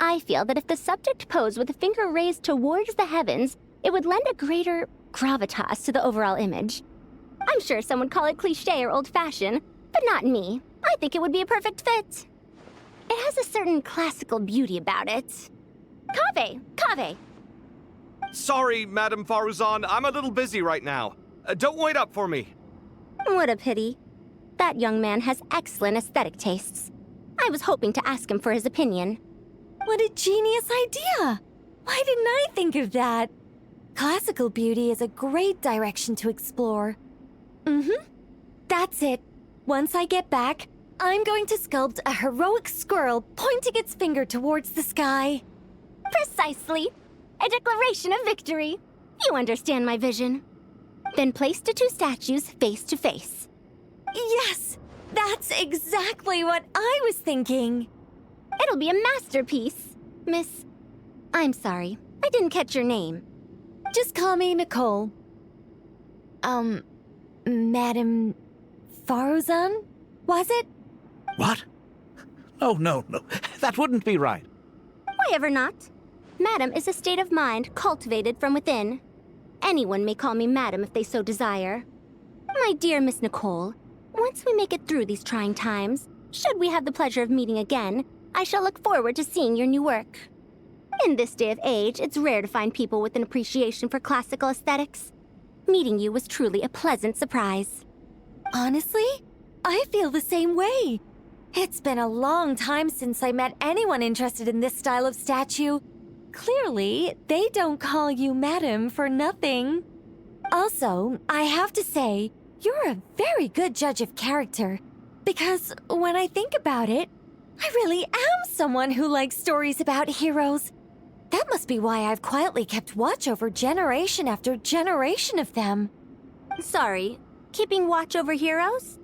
I feel that if the subject posed with a finger raised towards the heavens, it would lend a greater gravitas to the overall image. I'm sure some would call it cliché or old-fashioned, but not me. I think it would be a perfect fit. It has a certain classical beauty about it. Kave! Sorry, Madame Faruzan, I'm a little busy right now. Don't wait up for me. What a pity. That young man has excellent aesthetic tastes. I was hoping to ask him for his opinion. What a genius idea! Why didn't I think of that? Classical beauty is a great direction to explore. That's it. Once I get back, I'm going to sculpt a heroic squirrel pointing its finger towards the sky. Precisely. A declaration of victory. You understand my vision. Then place the two statues face to face. Yes! That's exactly what I was thinking. It'll be a masterpiece. Miss... I'm sorry. I didn't catch your name. Just call me Nicole. Madame Faruzan? Was it? What? Oh, no. That wouldn't be right. Why ever not? Madam is a state of mind cultivated from within. Anyone may call me Madam if they so desire. My dear Miss Nicole, once we make it through these trying times, should we have the pleasure of meeting again, I shall look forward to seeing your new work. In this day of age, it's rare to find people with an appreciation for classical aesthetics. Meeting you was truly a pleasant surprise. Honestly, I feel the same way. It's been a long time since I met anyone interested in this style of statue. Clearly, they don't call you Madam for nothing. Also, I have to say, you're a very good judge of character. Because when I think about it, I really am someone who likes stories about heroes. That must be why I've quietly kept watch over generation after generation of them. Sorry, keeping watch over heroes?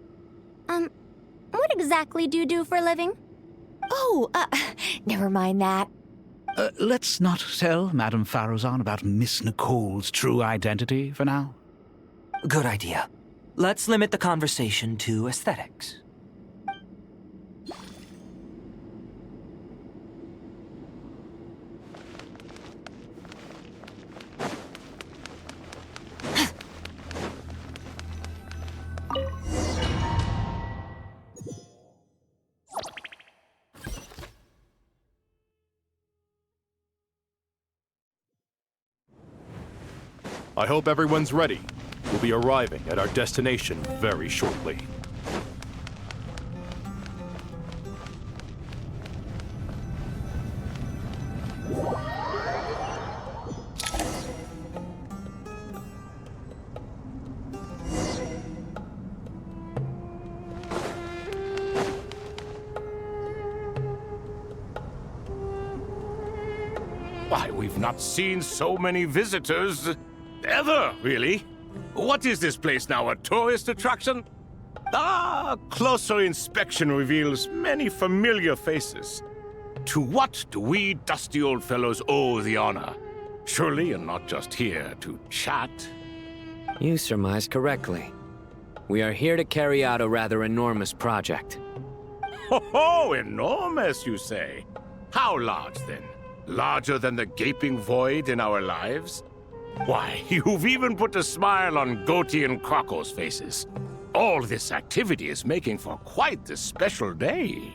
What exactly do you do for a living? Oh, never mind that. Let's not tell Madame Farrozan about Miss Nicole's true identity for now. Good idea. Let's limit the conversation to aesthetics. I hope everyone's ready. We'll be arriving at our destination very shortly. Why, we've not seen so many visitors ever, really. What is this place now, a tourist attraction? Ah, closer inspection reveals many familiar faces. To what do we dusty old fellows owe the honor? Surely you're not just here to chat. You surmised correctly. We are here to carry out a rather enormous project. Ho, enormous, you say? How large, then? Larger than the gaping void in our lives? Why, you've even put a smile on Goatee and Crocco's faces. All this activity is making for quite the special day.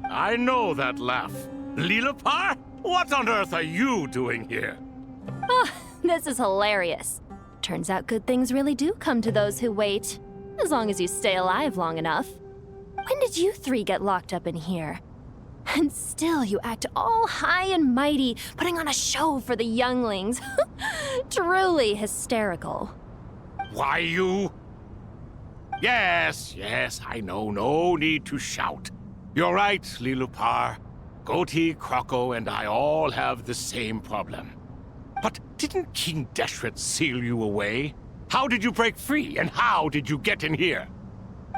I know that laugh. Lilipar? What on earth are you doing here? Oh, this is hilarious. Turns out good things really do come to those who wait. As long as you stay alive long enough. When did you three get locked up in here? And still you act all high and mighty, putting on a show for the younglings. Truly hysterical. Why, you... Yes, I know. No need to shout. You're right, Lilipar. Goatee, Crocco, and I all have the same problem. But didn't King Deshret seal you away? How did you break free, and how did you get in here?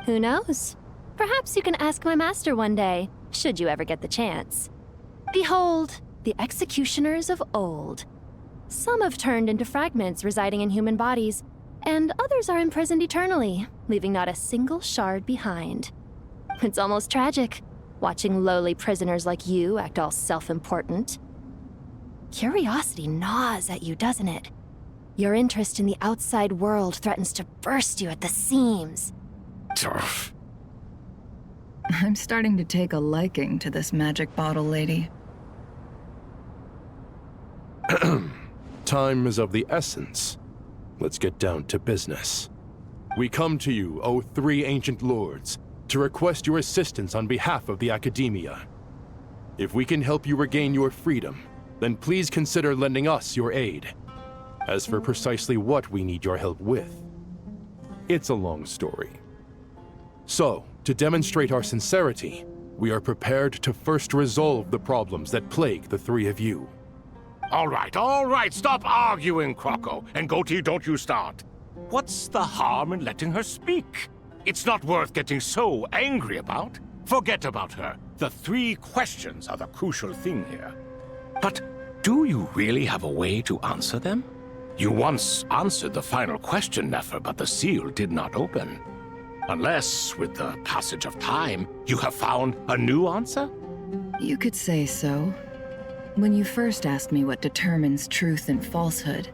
Who knows? Perhaps you can ask my master one day, should you ever get the chance. Behold, the executioners of old. Some have turned into fragments residing in human bodies, and others are imprisoned eternally, leaving not a single shard behind. It's almost tragic, watching lowly prisoners like you act all self-important. Curiosity gnaws at you, doesn't it? Your interest in the outside world threatens to burst you at the seams. I'm starting to take a liking to this magic bottle lady. Time is of the essence. Let's get down to business. We come to you, O three ancient lords, to request your assistance on behalf of the Academia. If we can help you regain your freedom, then please consider lending us your aid. As for precisely what we need your help with, it's a long story. So, to demonstrate our sincerity, we are prepared to first resolve the problems that plague the three of you. All right, stop arguing, Crocco. And Goatee, don't you start. What's the harm in letting her speak? It's not worth getting so angry about. Forget about her. The three questions are the crucial thing here. But do you really have a way to answer them? You once answered the final question, Nefer, but the seal did not open. Unless, with the passage of time, you have found a new answer? You could say so. When you first asked me what determines truth and falsehood,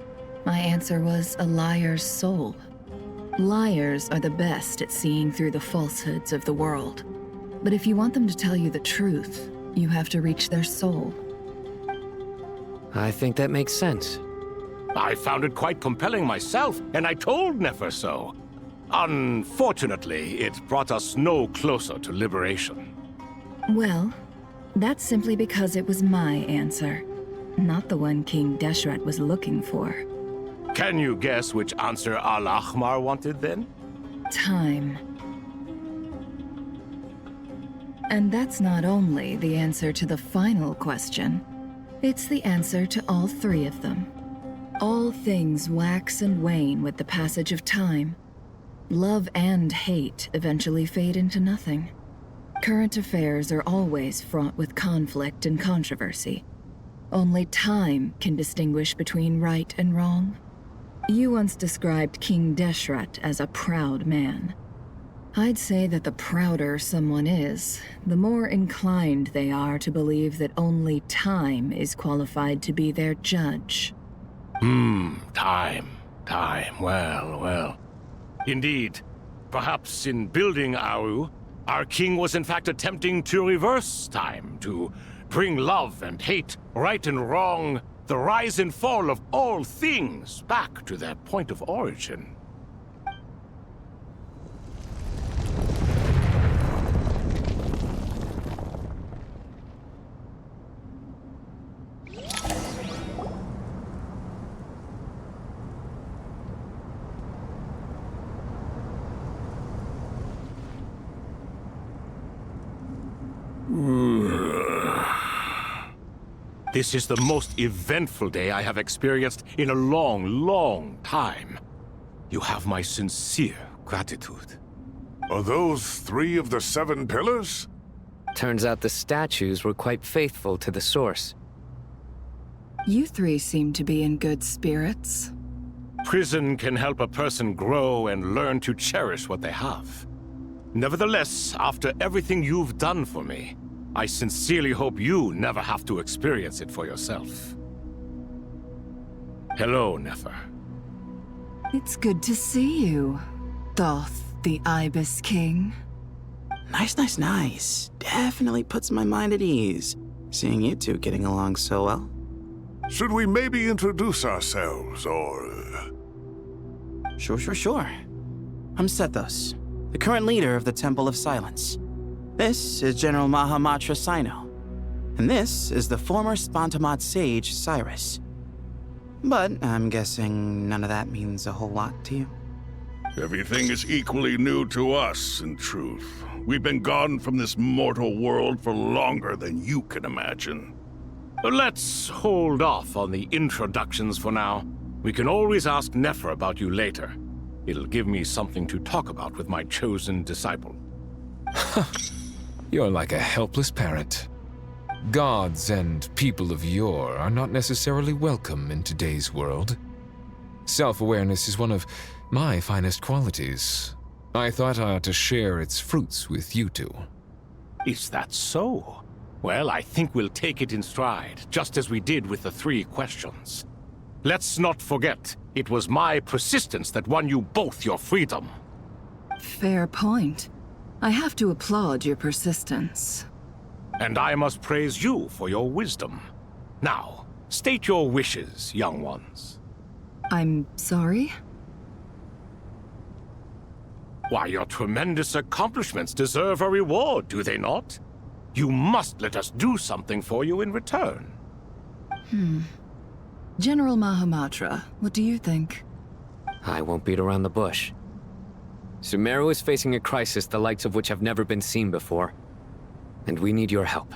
my answer was a liar's soul. Liars are the best at seeing through the falsehoods of the world. But if you want them to tell you the truth, you have to reach their soul. I think that makes sense. I found it quite compelling myself, and I told Nefer so. Unfortunately, it brought us no closer to liberation. Well, that's simply because it was my answer, not the one King Deshret was looking for. Can you guess which answer Al-Ahmar wanted then? Time. And that's not only the answer to the final question, it's the answer to all three of them. All things wax and wane with the passage of time, Love and hate eventually fade into nothing. Current affairs are always fraught with conflict and controversy. Only time can distinguish between right and wrong. You once described King Deshret as a proud man. I'd say that the prouder someone is, the more inclined they are to believe that only time is qualified to be their judge. Time. Well. Indeed. Perhaps in building Aru, our king was in fact attempting to reverse time, to bring love and hate, right and wrong, the rise and fall of all things back to their point of origin. This is the most eventful day I have experienced in a long time. You have my sincere gratitude. Are those 3 of the 7 pillars? Turns out the statues were quite faithful to the source. You 3 seem to be in good spirits. Prison can help a person grow and learn to cherish what they have. Nevertheless, after everything you've done for me, I sincerely hope you never have to experience it for yourself. Hello, Nefer. It's good to see you, Thoth, the Ibis King. Nice. Definitely puts my mind at ease, seeing you two getting along so well. Should we maybe introduce ourselves, or... Sure. I'm Sethos, the current leader of the Temple of Silence. This is General Mahamatra Sino, and this is the former Spantamot sage, Cyrus. But I'm guessing none of that means a whole lot to you. Everything is equally new to us, in truth. We've been gone from this mortal world for longer than you can imagine. Let's hold off on the introductions for now. We can always ask Nefer about you later. It'll give me something to talk about with my chosen disciple. You're like a helpless parent. Gods and people of yore are not necessarily welcome in today's world. Self-awareness is one of my finest qualities. I thought I ought to share its fruits with you two. Is that so? Well, I think we'll take it in stride, just as we did with the 3 questions. Let's not forget, it was my persistence that won you both your freedom. Fair point. I have to applaud your persistence. And I must praise you for your wisdom. Now, state your wishes, young ones. I'm sorry? Why, your tremendous accomplishments deserve a reward, do they not? You must let us do something for you in return. General Mahamatra, what do you think? I won't beat around the bush. Sumeru is facing a crisis the likes of which have never been seen before, and we need your help.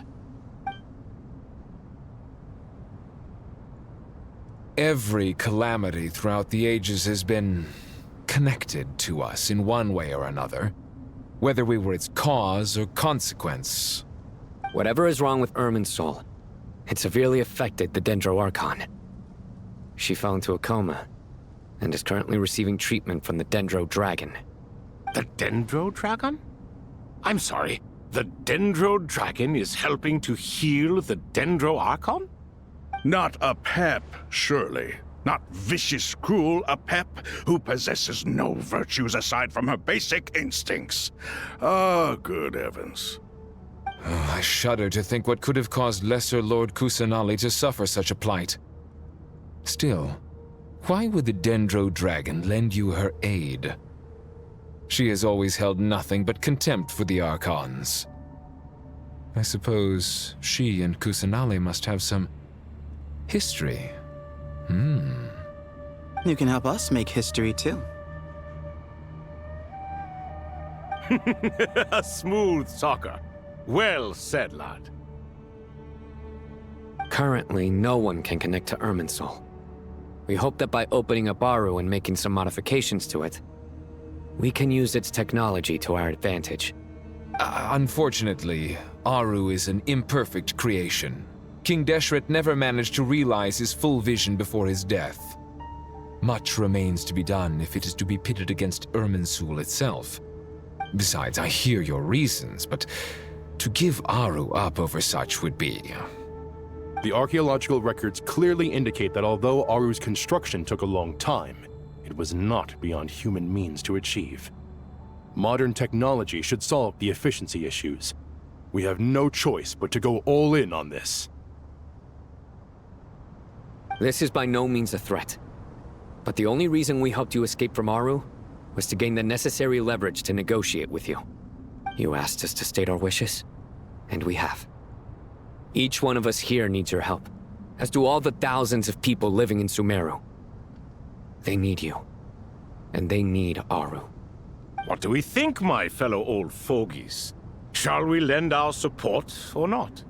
Every calamity throughout the ages has been connected to us in one way or another, whether we were its cause or consequence. Whatever is wrong with Irminsul, it severely affected the Dendro Archon. She fell into a coma, and is currently receiving treatment from the Dendro Dragon. The Dendro Dragon? I'm sorry, the Dendro Dragon is helping to heal the Dendro Archon? Not a pep, surely. Not vicious, cruel a pep who possesses no virtues aside from her basic instincts. Ah, good heavens. Oh, I shudder to think what could have caused Lesser Lord Kusanali to suffer such a plight. Still, why would the Dendro Dragon lend you her aid? She has always held nothing but contempt for the Archons. I suppose she and Kusanali must have some history. You can help us make history, too. A smooth talker. Well said, lad. Currently, no one can connect to Irminsul. We hope that by opening up Aru and making some modifications to it, We can use its technology to our advantage. Unfortunately, Aru is an imperfect creation. King Deshret never managed to realize his full vision before his death. Much remains to be done if it is to be pitted against Irminsul itself. Besides, I hear your reasons, but to give Aru up over such would be... The archaeological records clearly indicate that although Aru's construction took a long time, it was not beyond human means to achieve. Modern technology should solve the efficiency issues. We have no choice but to go all in on this. This is by no means a threat. But the only reason we helped you escape from Aru was to gain the necessary leverage to negotiate with you. You asked us to state our wishes, and we have. Each one of us here needs your help, as do all the thousands of people living in Sumeru. They need you, and they need Aru. What do we think, my fellow old fogies? Shall we lend our support or not?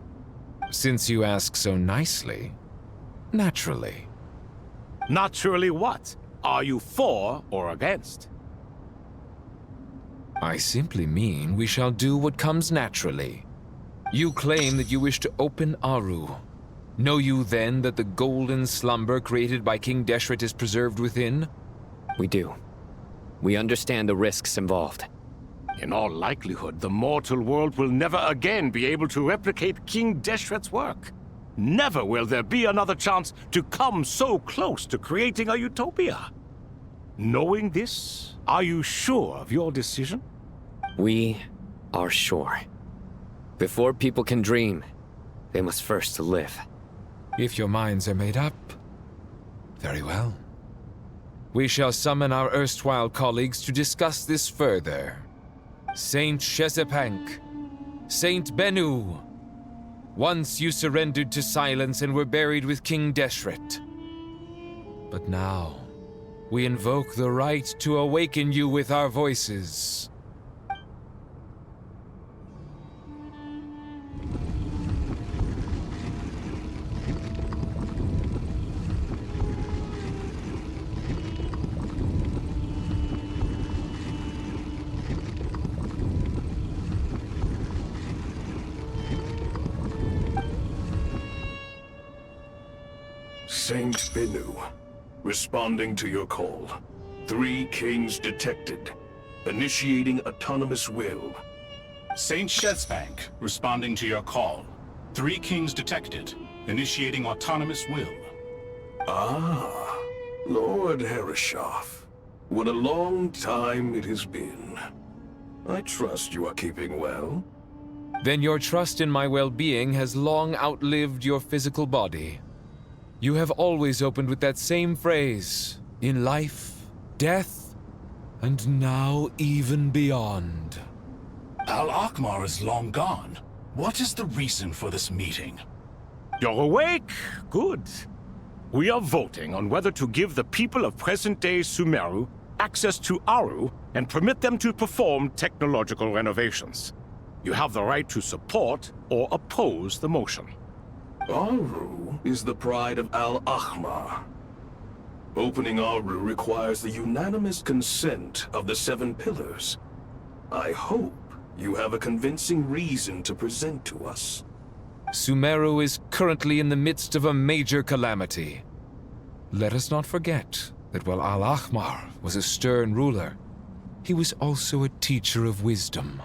Since you ask so nicely, naturally. Naturally what? Are you for or against? I simply mean we shall do what comes naturally. You claim that you wish to open Aru. Know you then that the golden slumber created by King Deshret is preserved within? We do. We understand the risks involved. In all likelihood, the mortal world will never again be able to replicate King Deshret's work. Never will there be another chance to come so close to creating a utopia. Knowing this, are you sure of your decision? We are sure. Before people can dream, they must first live. If your minds are made up, very well. We shall summon our erstwhile colleagues to discuss this further. Saint Shezepank, Saint Bennu. Once you surrendered to silence and were buried with King Deshret. But now, we invoke the right to awaken you with our voices. Saint Bennu, responding to your call. 3 kings detected. Initiating autonomous will. Saint Shezepank, responding to your call. 3 kings detected. Initiating autonomous will. Ah, Lord Herreshoff. What a long time it has been. I trust you are keeping well. Then your trust in my well-being has long outlived your physical body. You have always opened with that same phrase, in life, death, and now even beyond. Al-Akhmar is long gone. What is the reason for this meeting? You're awake? Good. We are voting on whether to give the people of present-day Sumeru access to Aru and permit them to perform technological renovations. You have the right to support or oppose the motion. Aru is the pride of Al-Akhmar. Opening Aru requires the unanimous consent of the 7 pillars. I hope you have a convincing reason to present to us. Sumeru is currently in the midst of a major calamity. Let us not forget that while Al-Akhmar was a stern ruler, he was also a teacher of wisdom.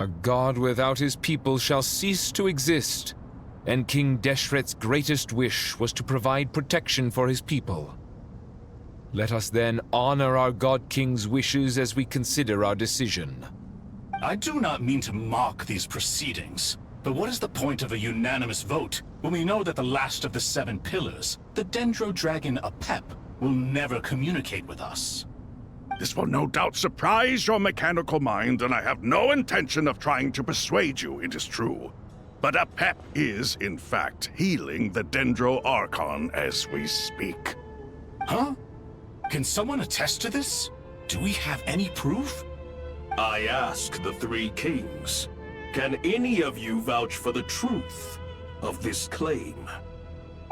A god without his people shall cease to exist, and King Deshret's greatest wish was to provide protection for his people. Let us then honor our God King's wishes as we consider our decision. I do not mean to mock these proceedings, but what is the point of a unanimous vote when we know that the last of the 7 pillars, the Dendro Dragon Apep, will never communicate with us? This will no doubt surprise your mechanical mind, and I have no intention of trying to persuade you it is true. But Apep is, in fact, healing the Dendro Archon as we speak. Huh? Can someone attest to this? Do we have any proof? I ask the 3 kings. Can any of you vouch for the truth of this claim?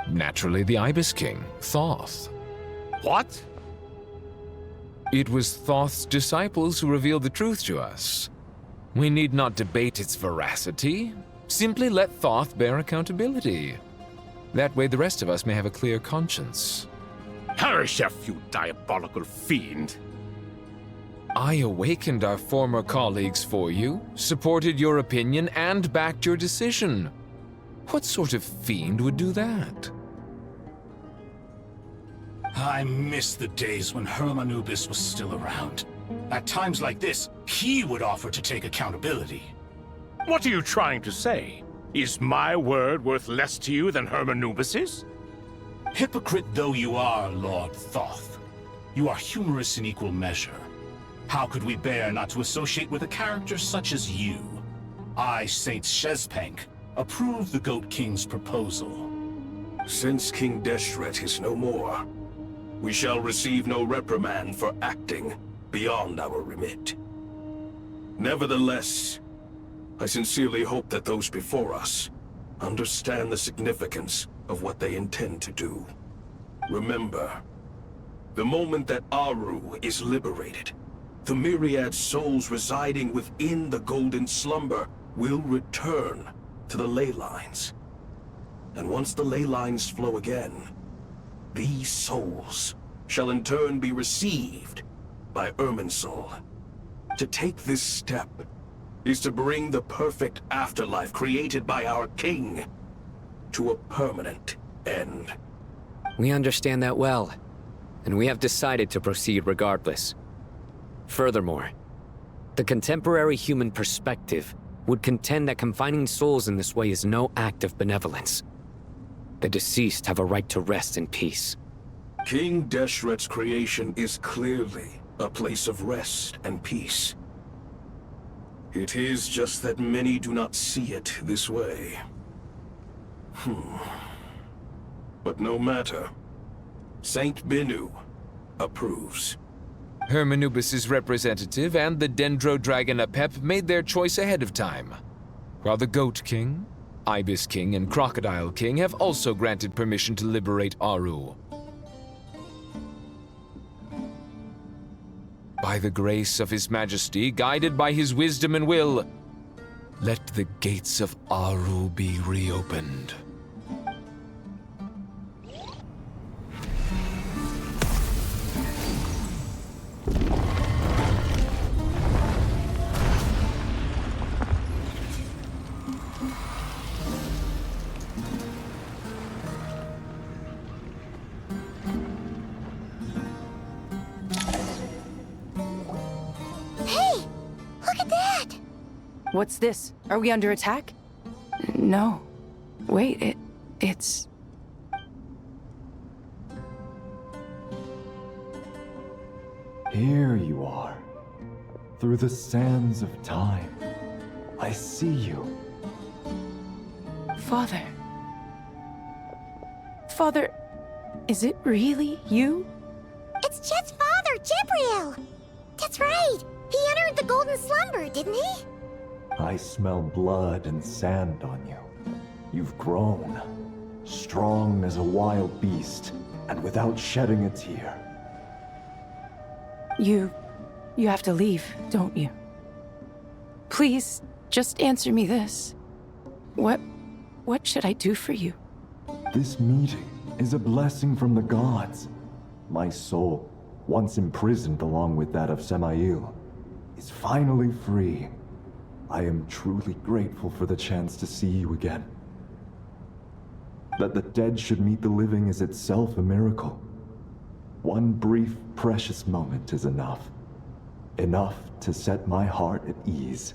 Naturally, the Ibis King, Thoth. What? It was Thoth's disciples who revealed the truth to us. We need not debate its veracity. Simply let Thoth bear accountability. That way the rest of us may have a clear conscience. Harishef, you diabolical fiend! I awakened our former colleagues for you, supported your opinion, and backed your decision. What sort of fiend would do that? I miss the days when Hermanubis was still around. At times like this, he would offer to take accountability. What are you trying to say? Is my word worth less to you than Hermanubis's? Hypocrite though you are, Lord Thoth, you are humorous in equal measure. How could we bear not to associate with a character such as you? I, Saint Shezpank, approve the Goat King's proposal. Since King Deshret is no more, we shall receive no reprimand for acting beyond our remit. Nevertheless, I sincerely hope that those before us understand the significance of what they intend to do. Remember, the moment that Aru is liberated, the myriad souls residing within the Golden Slumber will return to the ley lines. And once the ley lines flow again, these souls shall in turn be received by Irminsul. To take this step is to bring the perfect afterlife created by our king to a permanent end. We understand that well, and we have decided to proceed regardless. Furthermore, the contemporary human perspective would contend that confining souls in this way is no act of benevolence. The deceased have a right to rest in peace. King Deshret's creation is clearly a place of rest and peace. It is just that many do not see it this way. But no matter. Saint Binu approves. Hermanubis' representative and the Dendro Dragon Apep made their choice ahead of time, while the Goat King, Ibis King, and Crocodile King have also granted permission to liberate Aru. By the grace of His Majesty, guided by his wisdom and will, let the gates of Aru be reopened. What's this? Are we under attack? No. Wait, it's... Here you are. Through the sands of time. I see you. Father. Father, is it really you? It's Jet's father, Jibriel! That's right! He entered the Golden Slumber, didn't he? I smell blood and sand on you. You've grown. Strong as a wild beast, and without shedding a tear. You have to leave, don't you? Please, just answer me this. What should I do for you? This meeting is a blessing from the gods. My soul, once imprisoned along with that of Semail, is finally free. I am truly grateful for the chance to see you again. That the dead should meet the living is itself a miracle. One brief, precious moment is enough. Enough to set my heart at ease.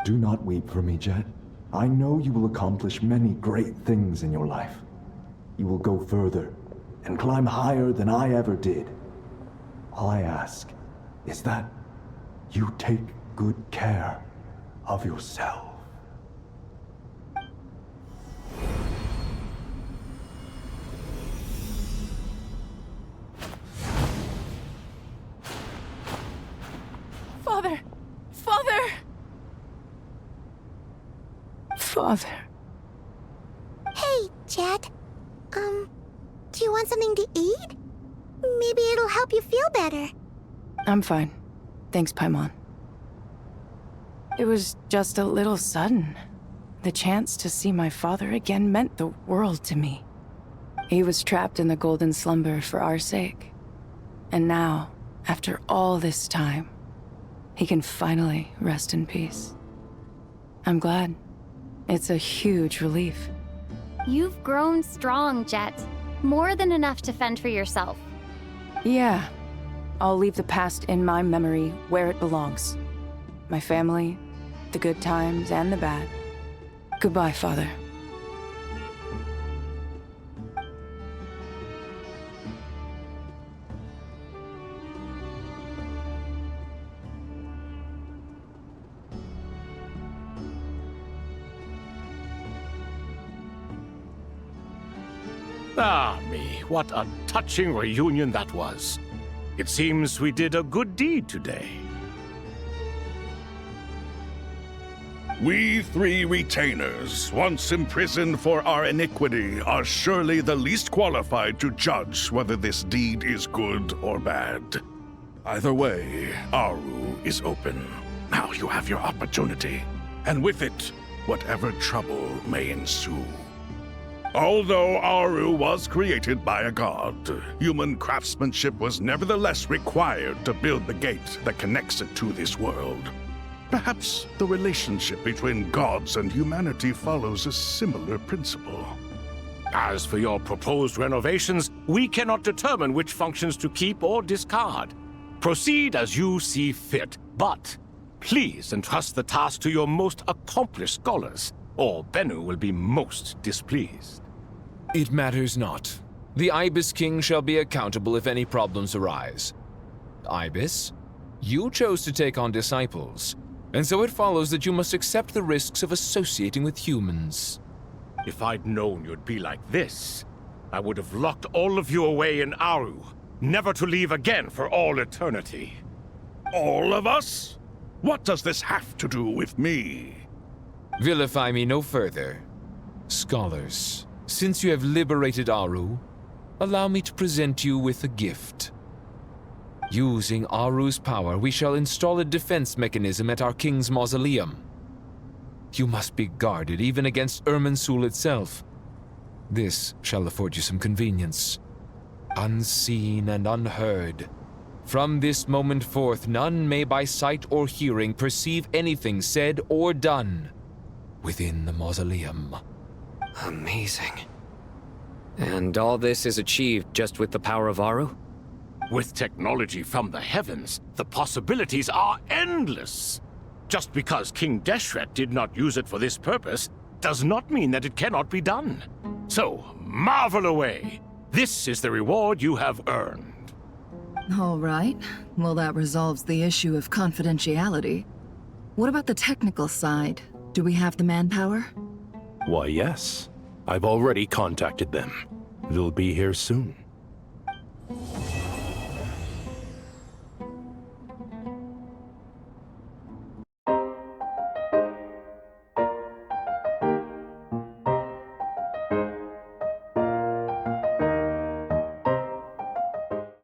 Do not weep for me, Jet. I know you will accomplish many great things in your life. You will go further and climb higher than I ever did. All I ask is that you take good care of yourself. Father! Father! Father. Hey, Jet. Do you want something to eat? Maybe it'll it'll help you feel better. I'm fine. Thanks, Paimon. It was just a little sudden. The chance to see my father again meant the world to me. He was trapped in the golden slumber for our sake. And now, after all this time, he can finally rest in peace. I'm glad. It's a huge relief. You've grown strong, Jet. More than enough to fend for yourself. Yeah. I'll leave the past in my memory where it belongs. My family, the good times and the bad. Goodbye, Father. Ah, me, what a touching reunion that was. It seems we did a good deed today. We three retainers, once imprisoned for our iniquity, are surely the least qualified to judge whether this deed is good or bad. Either way, Aru is open. Now you have your opportunity, and with it, whatever trouble may ensue. Although Aru was created by a god, human craftsmanship was nevertheless required to build the gate that connects it to this world. Perhaps the relationship between gods and humanity follows a similar principle. As for your proposed renovations, we cannot determine which functions to keep or discard. Proceed as you see fit, but please entrust the task to your most accomplished scholars, or Bennu will be most displeased. It matters not. The Ibis King shall be accountable if any problems arise. Ibis, you chose to take on disciples, and so it follows that you must accept the risks of associating with humans. If I'd known you'd be like this, I would have locked all of you away in Aru, never to leave again for all eternity. All of us? What does this have to do with me? Vilify me no further. Scholars, since you have liberated Aru, allow me to present you with a gift. Using Aru's power, we shall install a defense mechanism at our king's mausoleum. You must be guarded even against Irminsul itself. This shall afford you some convenience. Unseen and unheard. From this moment forth, none may by sight or hearing perceive anything said or done within the mausoleum. Amazing. And all this is achieved just with the power of Aru? With technology from the heavens, the possibilities are endless. Just because King Deshret did not use it for this purpose does not mean that it cannot be done. So, marvel away. This is the reward you have earned. All right. Well, that resolves the issue of confidentiality. What about the technical side? Do we have the manpower? Why, yes. I've already contacted them. They'll be here soon.